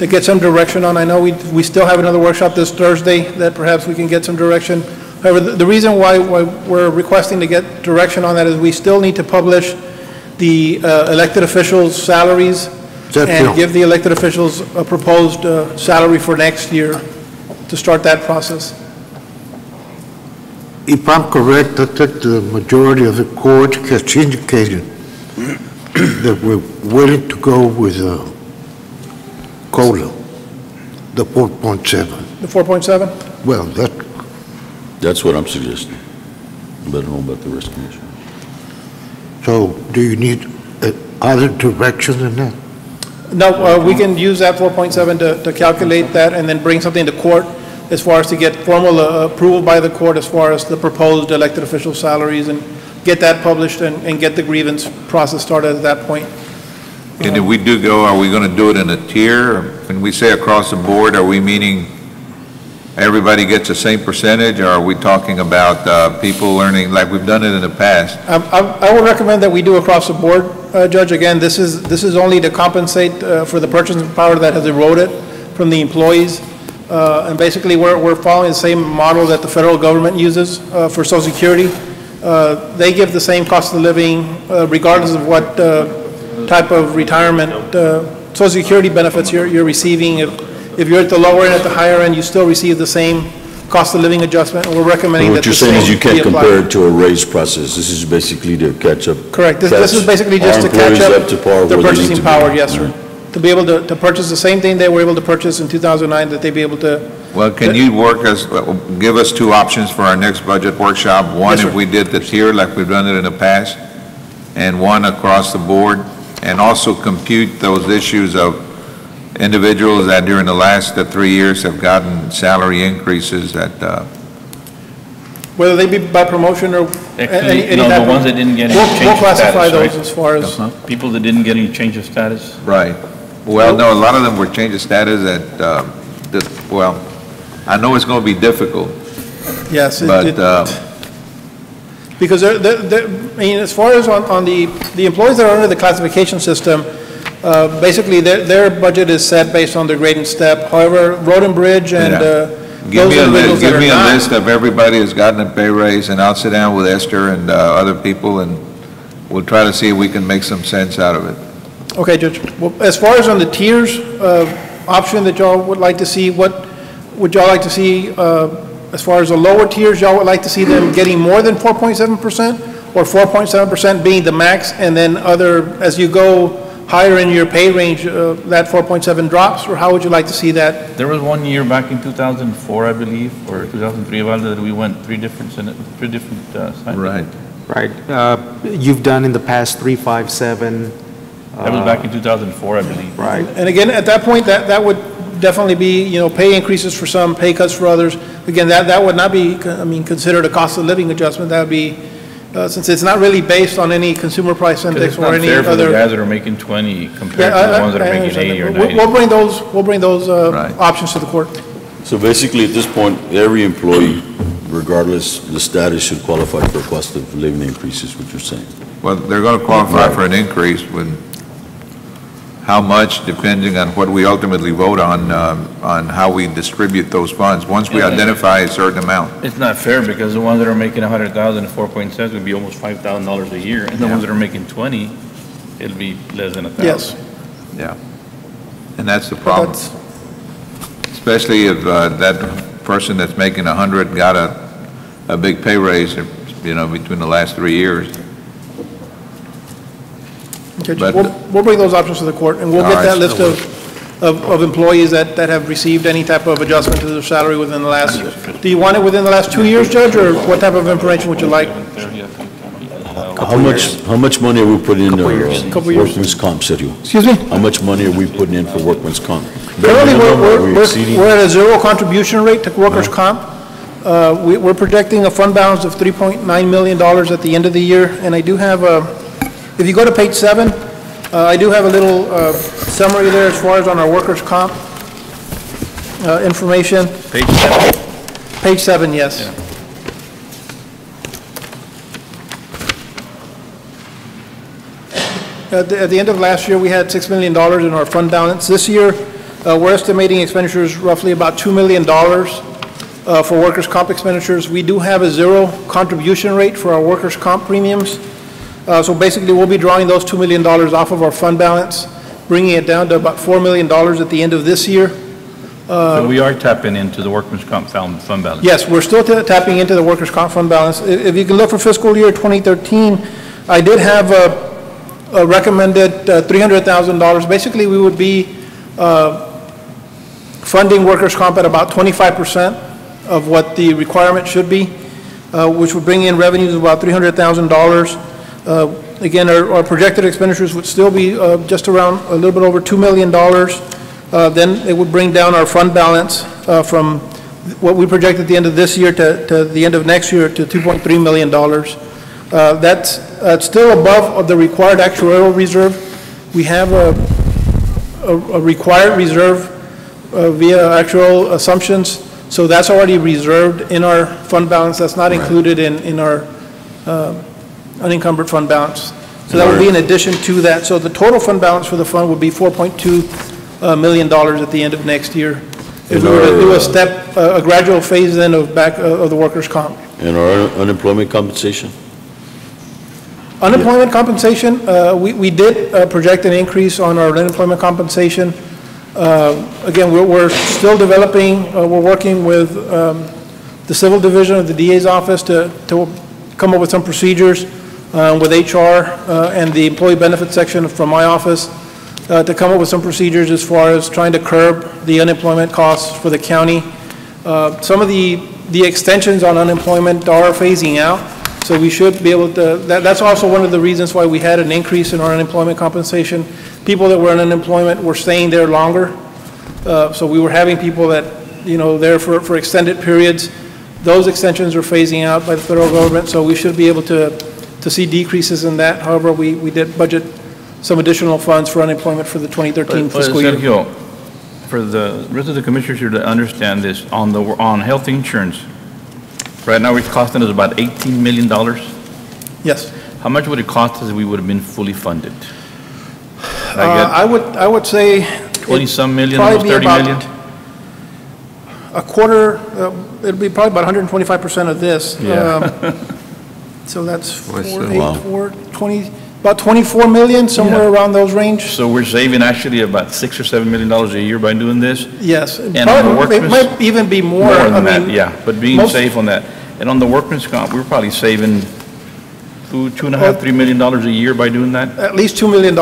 [SPEAKER 21] get some direction on. I know we still have another workshop this Thursday that perhaps we can get some direction. However, the reason why we're requesting to get direction on that is we still need to publish the elected officials' salaries and give the elected officials a proposed salary for next year to start that process.
[SPEAKER 9] If I'm correct, I think the majority of the court has indicated that we're willing to go with COLA, the 4.7.
[SPEAKER 21] The 4.7?
[SPEAKER 6] Well,
[SPEAKER 10] That's what I'm suggesting. But I don't know about the rest, Commissioner.
[SPEAKER 9] So do you need other direction than that?
[SPEAKER 21] No, we can use that 4.7 to calculate that and then bring something to court as far as to get formal approval by the court as far as the proposed elected official salaries and get that published and get the grievance process started at that point.
[SPEAKER 2] And if we do go, are we going to do it in a tier? When we say across the board, are we meaning everybody gets the same percentage, or are we talking about people earning, like we've done it in the past?
[SPEAKER 21] I would recommend that we do across the board, Judge. Again, this is only to compensate for the purchasing power that has eroded from the employees. And basically, we're following the same model that the federal government uses for Social Security. They give the same cost of living regardless of what type of retirement Social Security benefits you're receiving. If you're at the lower end, at the higher end, you still receive the same cost of living adjustment. And we're recommending that
[SPEAKER 10] What you're saying is you can't compare it to a raise process. This is basically to catch up.
[SPEAKER 21] Correct. This is basically just to catch up the purchasing power. Yes, sir. to be able to purchase the same thing they were able to purchase in 2009, that they be able to.
[SPEAKER 2] Well, can you give us two options for our next budget workshop? One,
[SPEAKER 21] Yes, sir.
[SPEAKER 2] if we did the tier like we've done it in the past, and one across the board, and also compute those issues of individuals that during the last 3 years have gotten salary increases that,
[SPEAKER 21] Whether they be by promotion or
[SPEAKER 1] Actually,
[SPEAKER 21] any
[SPEAKER 1] no,
[SPEAKER 21] type
[SPEAKER 1] the
[SPEAKER 21] of.
[SPEAKER 1] ones that didn't get any
[SPEAKER 21] We'll
[SPEAKER 1] change of
[SPEAKER 21] classify
[SPEAKER 1] status, right?
[SPEAKER 21] those as far as.
[SPEAKER 1] People that didn't get any change of status?
[SPEAKER 2] right. Well, no, a lot of them were change of status well, I know it's going to be difficult,
[SPEAKER 21] Yes.
[SPEAKER 2] but,
[SPEAKER 21] Because I mean, as far as on the employees that are under the classification system, basically their budget is set based on their grade and step. However, road and bridge and
[SPEAKER 2] give
[SPEAKER 21] those
[SPEAKER 2] me a
[SPEAKER 21] individuals
[SPEAKER 2] list,
[SPEAKER 21] that
[SPEAKER 2] give
[SPEAKER 21] are
[SPEAKER 2] me a
[SPEAKER 21] not.
[SPEAKER 2] list of everybody who's gotten a pay raise, and I'll sit down with Esther and other people, and we'll try to see if we can make some sense out of it.
[SPEAKER 21] Okay, Judge. Well, as far as on the tiers option that y'all would like to see, what would y'all like to see as far as the lower tiers? Y'all would like to see them getting more than 4.7% or 4.7% being the max, and then as you go higher in your pay range, that 4.7 drops, or how would you like to see that?
[SPEAKER 1] There was 1 year back in 2004, I believe, or 2003, Valdo, that we went three different sides.
[SPEAKER 2] Right.
[SPEAKER 16] Right. You've done in the past 3, 5, 7.
[SPEAKER 1] That was back in 2004, I believe.
[SPEAKER 16] Right.
[SPEAKER 21] And again, at that point, that would definitely be, pay increases for some, pay cuts for others. Again, that would not be, considered a cost of living adjustment. That would be, since it's not really based on any consumer price index or any
[SPEAKER 1] It's not fair for the
[SPEAKER 21] other.
[SPEAKER 1] guys that are making 20 compared to the ones that are making 80 or 90.
[SPEAKER 21] We'll bring those options to the court.
[SPEAKER 10] So basically, at this point, every employee, regardless the status, should qualify for cost of living increases, what you're saying.
[SPEAKER 2] Well, they're going to qualify for an increase when, how much, depending on what we ultimately vote on how we distribute those funds, once we identify a certain amount.
[SPEAKER 1] It's not fair because the ones that are making 100,000 at 4.7 would be almost $5,000 a year, and the ones that are making 20, it'll be less than 1,000.
[SPEAKER 21] Yes.
[SPEAKER 2] Yeah. And that's the problem. Especially if that person that's making 100 got a big pay raise, between the last 3 years.
[SPEAKER 21] Okay,
[SPEAKER 2] But-
[SPEAKER 21] we'll bring those options to the court, and we'll
[SPEAKER 2] All
[SPEAKER 21] get
[SPEAKER 2] right,
[SPEAKER 21] that list of employees that have received any type of adjustment to their salary within the last, do you want it within the last 2 years, Judge, or what type of information would you like?
[SPEAKER 10] How much money are we putting in
[SPEAKER 21] Couple years.
[SPEAKER 10] workman's comp, Sergio?
[SPEAKER 21] Excuse me?
[SPEAKER 10] How much money are we putting in for workman's comp?
[SPEAKER 21] Currently,
[SPEAKER 10] Are we exceeding?
[SPEAKER 21] we're at a zero contribution rate to workers' comp. We're projecting a fund balance of $3.9 million at the end of the year, and I do have if you go to page 7, I do have a little summary there as far as on our workers' comp information.
[SPEAKER 1] Page 7?
[SPEAKER 21] Page 7, yes. At the end of last year, we had $6 million in our fund balance. This year, we're estimating expenditures roughly about $2 million for workers' comp expenditures. We do have a zero contribution rate for our workers' comp premiums. So basically, we'll be drawing those $2 million off of our fund balance, bringing it down to about $4 million at the end of this year.
[SPEAKER 1] So we are tapping into the workman's comp fund balance.
[SPEAKER 21] Yes, we're still tapping into the workers' comp fund balance. If you can look for fiscal year 2013, I did have a recommended $300,000. Basically, we would be funding workers' comp at about 25% of what the requirement should be, which would bring in revenues of about $300,000. Again, our projected expenditures would still be just around a little bit over $2 million. Then it would bring down our fund balance from what we project at the end of this year to the end of next year to $2.3 million. That's still above the required actuarial reserve. We have a required reserve via actuarial assumptions, so that's already reserved in our fund balance. That's not included in our unencumbered fund balance. So that would be in addition to that. So the total fund balance for the fund would be $4.2 million at the end of next year. If we were to do a gradual phase in of the workers' comp.
[SPEAKER 10] And our unemployment compensation?
[SPEAKER 21] Unemployment compensation, we did project an increase on our unemployment compensation. Again, we're still developing, we're working with the civil division of the DA's office to come up with some procedures with HR and the employee benefits section from my office to come up with some procedures as far as trying to curb the unemployment costs for the county. Some of the extensions on unemployment are phasing out, so we should be able to, that's also one of the reasons why we had an increase in our unemployment compensation. People that were in unemployment were staying there longer, so we were having people that, there for extended periods. Those extensions are phasing out by the federal government, so we should be able to see decreases in that. However, we did budget some additional funds for unemployment for the 2013 fiscal year.
[SPEAKER 1] Sergio, for the rest of the commissioners here to understand this, on health insurance, right now it's costing us about $18 million?
[SPEAKER 21] Yes.
[SPEAKER 1] How much would it cost us if we would have been fully funded?
[SPEAKER 21] I would say
[SPEAKER 1] 20-some million, almost 30 million?
[SPEAKER 21] A quarter, it'll be probably about 125% of this.
[SPEAKER 1] Yeah.
[SPEAKER 21] So that's 4, 8,
[SPEAKER 1] Wow.
[SPEAKER 21] 4, 20, about 24 million, somewhere around those range.
[SPEAKER 1] So we're saving actually about $6 or $7 million a year by doing this?
[SPEAKER 21] Yes.
[SPEAKER 1] And on the
[SPEAKER 21] Probably, it
[SPEAKER 1] workman's-
[SPEAKER 21] might even be more.
[SPEAKER 1] More
[SPEAKER 21] I
[SPEAKER 1] than that,
[SPEAKER 21] mean,
[SPEAKER 1] yeah, but being
[SPEAKER 21] most-
[SPEAKER 1] safe on that. And on the workman's comp, we're probably saving $2.5, $3 million a year by doing that?
[SPEAKER 21] At least $2 million.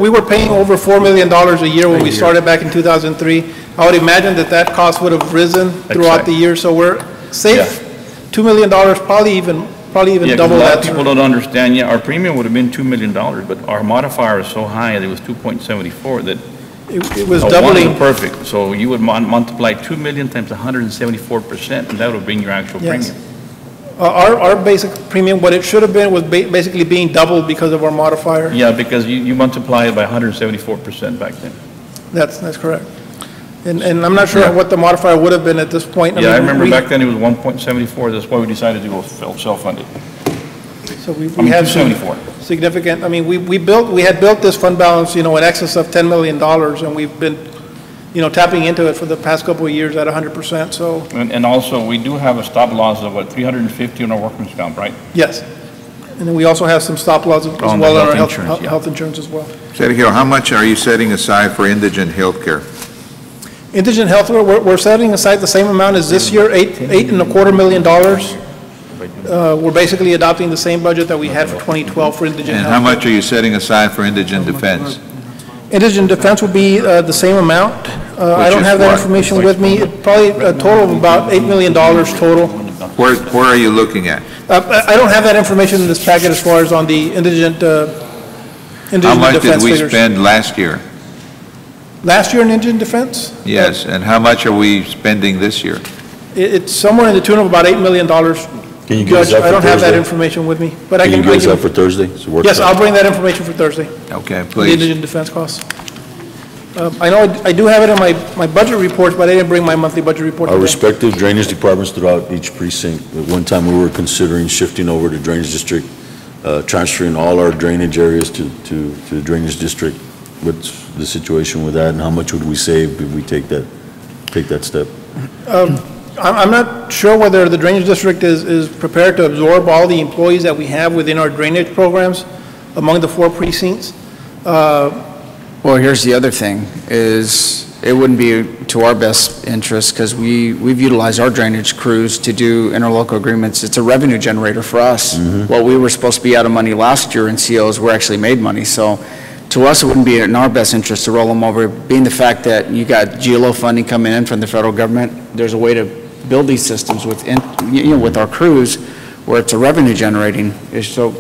[SPEAKER 21] We were paying over $4 million a year when we started back in 2003. I would imagine that cost would have risen throughout the year, so we're safe. $2 million, probably even
[SPEAKER 1] Yeah, 'cause
[SPEAKER 21] double
[SPEAKER 1] a lot
[SPEAKER 21] that.
[SPEAKER 1] of people don't understand, our premium would have been $2 million, but our modifier is so high that it was 2.74 that.
[SPEAKER 21] It was
[SPEAKER 1] a
[SPEAKER 21] doubling.
[SPEAKER 1] one is perfect, so you would multiply 2 million times 174%, and that would bring your actual
[SPEAKER 21] Yes.
[SPEAKER 1] premium.
[SPEAKER 21] Our basic premium, what it should have been was basically being doubled because of our modifier.
[SPEAKER 1] Yeah, because you multiply it by 174% back then.
[SPEAKER 21] That's correct. And I'm not sure what the modifier would have been at this point.
[SPEAKER 1] Yeah, I
[SPEAKER 21] mean,
[SPEAKER 1] remember
[SPEAKER 21] we-
[SPEAKER 1] back then it was 1.74, that's why we decided to go self-funded.
[SPEAKER 21] So we
[SPEAKER 1] I mean,
[SPEAKER 21] had
[SPEAKER 1] 274.
[SPEAKER 21] significant, I mean, we had built this fund balance, in excess of $10 million, and we've been, tapping into it for the past couple of years at 100%, so,
[SPEAKER 1] And also, we do have a stop loss of, 350 on our workman's comp, right?
[SPEAKER 21] yes. And then we also have some stop loss as
[SPEAKER 1] On the
[SPEAKER 21] well on
[SPEAKER 1] health
[SPEAKER 21] our
[SPEAKER 1] insurance, yeah.
[SPEAKER 21] health insurance as well.
[SPEAKER 2] Sergio, how much are you setting aside for indigent health care?
[SPEAKER 21] Indigent health, we're setting aside the same amount as this year, $8.25 million. We're basically adopting the same budget that we had for 2012 for indigent
[SPEAKER 2] And
[SPEAKER 21] health.
[SPEAKER 2] how much are you setting aside for indigent defense?
[SPEAKER 21] Indigent defense will be the same amount. I
[SPEAKER 2] Which
[SPEAKER 21] don't
[SPEAKER 2] is
[SPEAKER 21] have that
[SPEAKER 2] what?
[SPEAKER 21] information with me. Probably a total of about $8 million total.
[SPEAKER 2] Where are you looking at?
[SPEAKER 21] I don't have that information in this packet as far as on the indigent
[SPEAKER 2] How much did
[SPEAKER 21] defense
[SPEAKER 2] we
[SPEAKER 21] figures.
[SPEAKER 2] spend last year?
[SPEAKER 21] Last year in indigent defense?
[SPEAKER 2] Yes, and how much are we spending this year?
[SPEAKER 21] It's somewhere in the tune of about $8 million.
[SPEAKER 10] Can you give us
[SPEAKER 21] Judge,
[SPEAKER 10] that
[SPEAKER 21] I
[SPEAKER 10] for
[SPEAKER 21] don't have that
[SPEAKER 10] Thursday?
[SPEAKER 21] information with me, but I
[SPEAKER 10] Can
[SPEAKER 21] can.
[SPEAKER 10] you give
[SPEAKER 21] I
[SPEAKER 10] us
[SPEAKER 21] can-
[SPEAKER 10] that for Thursday? It's a
[SPEAKER 21] Yes,
[SPEAKER 10] workshop.
[SPEAKER 21] I'll bring that information for Thursday.
[SPEAKER 2] Okay,
[SPEAKER 21] The
[SPEAKER 2] please.
[SPEAKER 21] indigent defense costs. I know I do have it in my budget reports, but I didn't bring my monthly budget report
[SPEAKER 10] Our
[SPEAKER 21] today.
[SPEAKER 10] respective drainage departments throughout each precinct, at one time we were considering shifting over to drainage district, transferring all our drainage areas to the drainage district. What's the situation with that, and how much would we save if we take that step?
[SPEAKER 21] I'm not sure whether the drainage district is prepared to absorb all the employees that we have within our drainage programs among the 4 precincts.
[SPEAKER 5] Well, here's the other thing, is it wouldn't be to our best interest, because we've utilized our drainage crews to do interlocal agreements. It's a revenue generator for us. What we were supposed to be out of money last year in COs, we actually made money. So to us, it wouldn't be in our best interest to roll them over, being the fact that you got GLO funding coming in from the federal government. There's a way to build these systems with our crews, where it's a revenue generating issue. So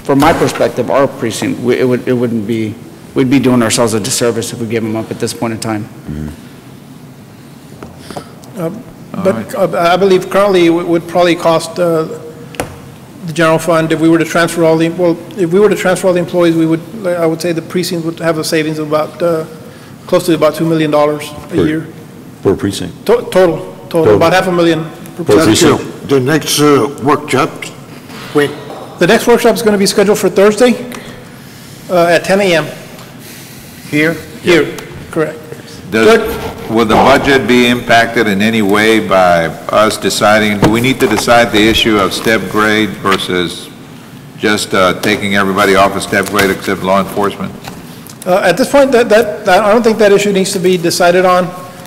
[SPEAKER 5] from my perspective, our precinct, it wouldn't be, we'd be doing ourselves a disservice if we gave them up at this point in time.
[SPEAKER 21] But I believe currently it would probably cost the general fund, if we were to transfer all the, if we were to transfer all the employees, I would say the precinct would have a savings of about, close to about $2 million a year.
[SPEAKER 10] Per precinct?
[SPEAKER 21] Total, about $500,000 per precinct.
[SPEAKER 9] The next workshop, when?
[SPEAKER 21] The next workshop is going to be scheduled for Thursday at 10 a.m.
[SPEAKER 2] Here?
[SPEAKER 21] Here, correct.
[SPEAKER 2] Will the budget be impacted in any way by us deciding, do we need to decide the issue of step grade versus just taking everybody off of step grade except law enforcement?
[SPEAKER 21] At this point, I don't think that issue needs to be decided on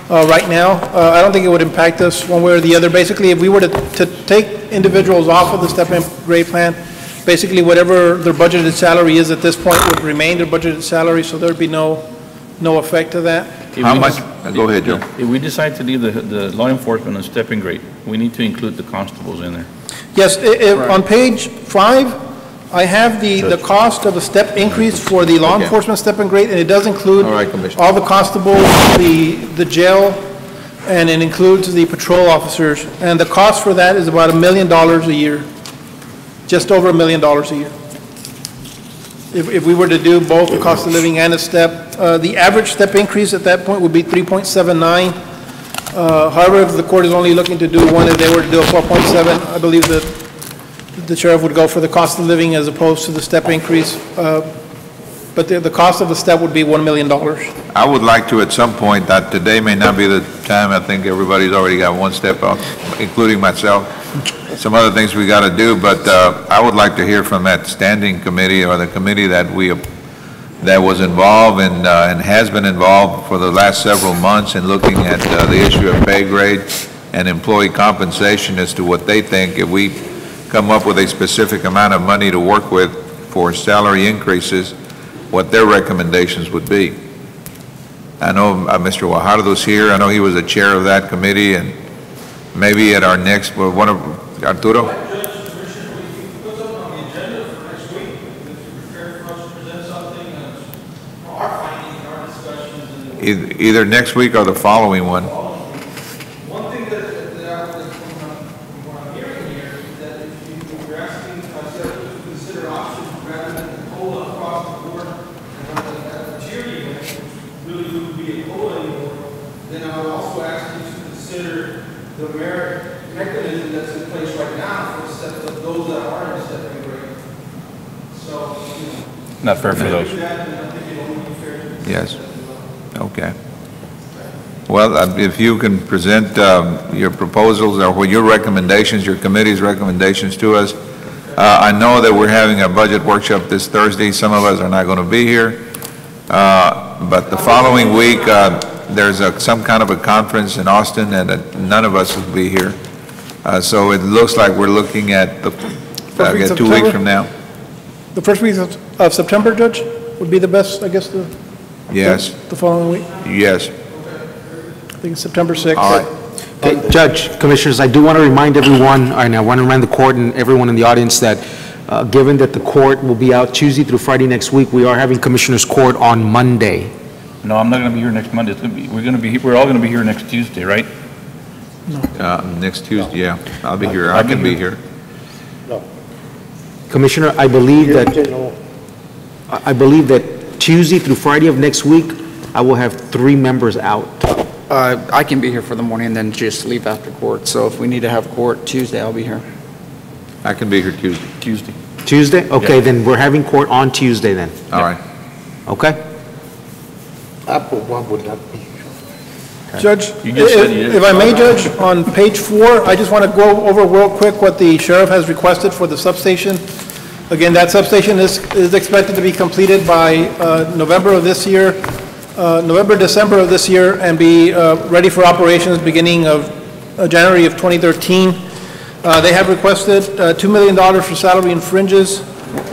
[SPEAKER 21] right now. I don't think it would impact us one way or the other. Basically, if we were to take individuals off of the step grade plan, Basically, whatever their budgeted salary is at this point would remain their budgeted salary, so there'd be no effect to that.
[SPEAKER 2] How much, go ahead, Joe.
[SPEAKER 1] If we decide to leave the law enforcement on step and grade, we need to include the constables in there.
[SPEAKER 21] Yes, on page 5, I have the cost of a step increase for the law enforcement step and grade, and it does include all the constables, the jail, and it includes the patrol officers. And the cost for that is about $1 million a year, just over $1 million a year. If we were to do both the cost of living and a step, the average step increase at that point would be 3.79. However, if the court is only looking to do one, if they were to do a 4.7, I believe that the sheriff would go for the cost of living as opposed to the step increase. But the cost of the step would be $1 million.
[SPEAKER 2] I would like to, at some point, that today may not be the time, I think everybody's already got one step up, including myself. Some other things we got to do, but I would like to hear from that standing committee or the committee that was involved and has been involved for the last several months in looking at the issue of pay grade and employee compensation as to what they think. If we come up with a specific amount of money to work with for salary increases, what their recommendations would be. I know Mr. Guajardo's here. I know he was the chair of that committee, and maybe at our next, one of, Arturo? Either next week or the following one.
[SPEAKER 21] One thing that I'm hearing here is that if you're asking us to consider options rather than COLA across the board and a tier unit, which really wouldn't be a COLA anymore, then I would also ask you to consider the merit mechanism that's in place right now for the steps of those that are in the stepping grade. So,
[SPEAKER 1] Not fair for those.
[SPEAKER 2] Yes. Okay. Well, if you can present your proposals or your recommendations, your committee's recommendations to us. I know that we're having a budget workshop this Thursday. Some of us are not going to be here. But the following week, there's some kind of a conference in Austin, and none of us will be here. So it looks like we're looking at 2 weeks from now.
[SPEAKER 21] The first week of September, Judge, would be the best, I guess,
[SPEAKER 2] Yes.
[SPEAKER 21] the following week?
[SPEAKER 2] Yes.
[SPEAKER 21] I think it's September 6th.
[SPEAKER 2] All right.
[SPEAKER 16] Okay, Judge, Commissioners, I do want to remind everyone, and I want to remind the court and everyone in the audience that given that the court will be out Tuesday through Friday next week, we are having Commissioners Court on Monday.
[SPEAKER 1] No, I'm not going to be here next Monday. We're all going to be here next Tuesday, right?
[SPEAKER 2] Next Tuesday, yeah. I'll be here. I can be here.
[SPEAKER 16] Commissioner, I believe that Tuesday through Friday of next week, I will have 3 members out.
[SPEAKER 5] I can be here for the morning and then just leave after court. So if we need to have court Tuesday, I'll be here.
[SPEAKER 2] I can be here Tuesday.
[SPEAKER 16] Tuesday? Okay, then we're having court on Tuesday then.
[SPEAKER 2] All right.
[SPEAKER 16] Okay?
[SPEAKER 9] Apple one would not be.
[SPEAKER 21] Judge,
[SPEAKER 1] You just said you did.
[SPEAKER 21] if I may, Judge, on page 4, I just want to go over real quick what the sheriff has requested for the substation. Again, that substation is expected to be completed by November of this year, December of this year, and be ready for operations beginning of January of 2013. They have requested $2 million for salary and fringes.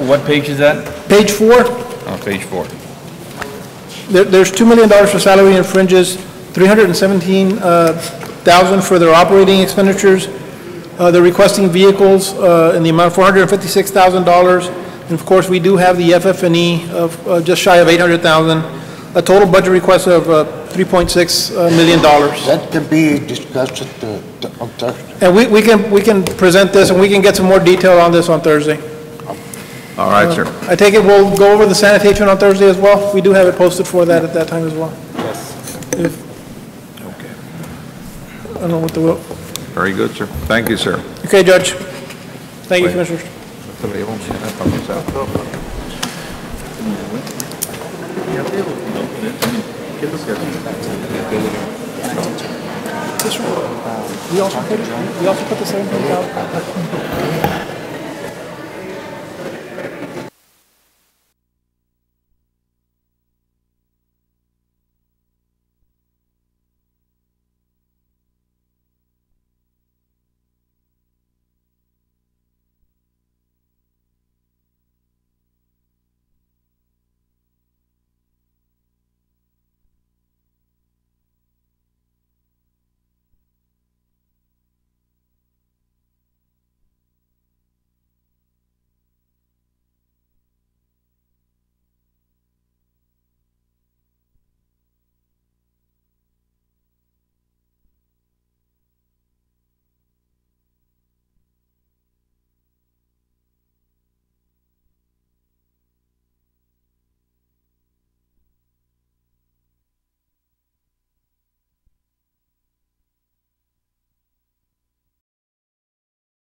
[SPEAKER 1] What page is that?
[SPEAKER 21] Page 4.
[SPEAKER 1] On page 4.
[SPEAKER 21] There's $2 million for salary and fringes, $317,000 for their operating expenditures. They're requesting vehicles in the amount of $456,000. And of course, we do have the FF&E of just shy of $800,000. A total budget request of $3.6 million.
[SPEAKER 9] That can be discussed on Thursday.
[SPEAKER 21] And we can present this, and we can get some more detail on this on Thursday.
[SPEAKER 2] All right, sir.
[SPEAKER 21] I take it we'll go over the sanitation on Thursday as well? We do have it posted for that at that time as well.
[SPEAKER 2] Yes.
[SPEAKER 21] Okay. I don't know what the will.
[SPEAKER 2] Very good, sir. Thank you, sir.
[SPEAKER 21] Okay, Judge. Thank you, Commissioners. We also put the same thing out.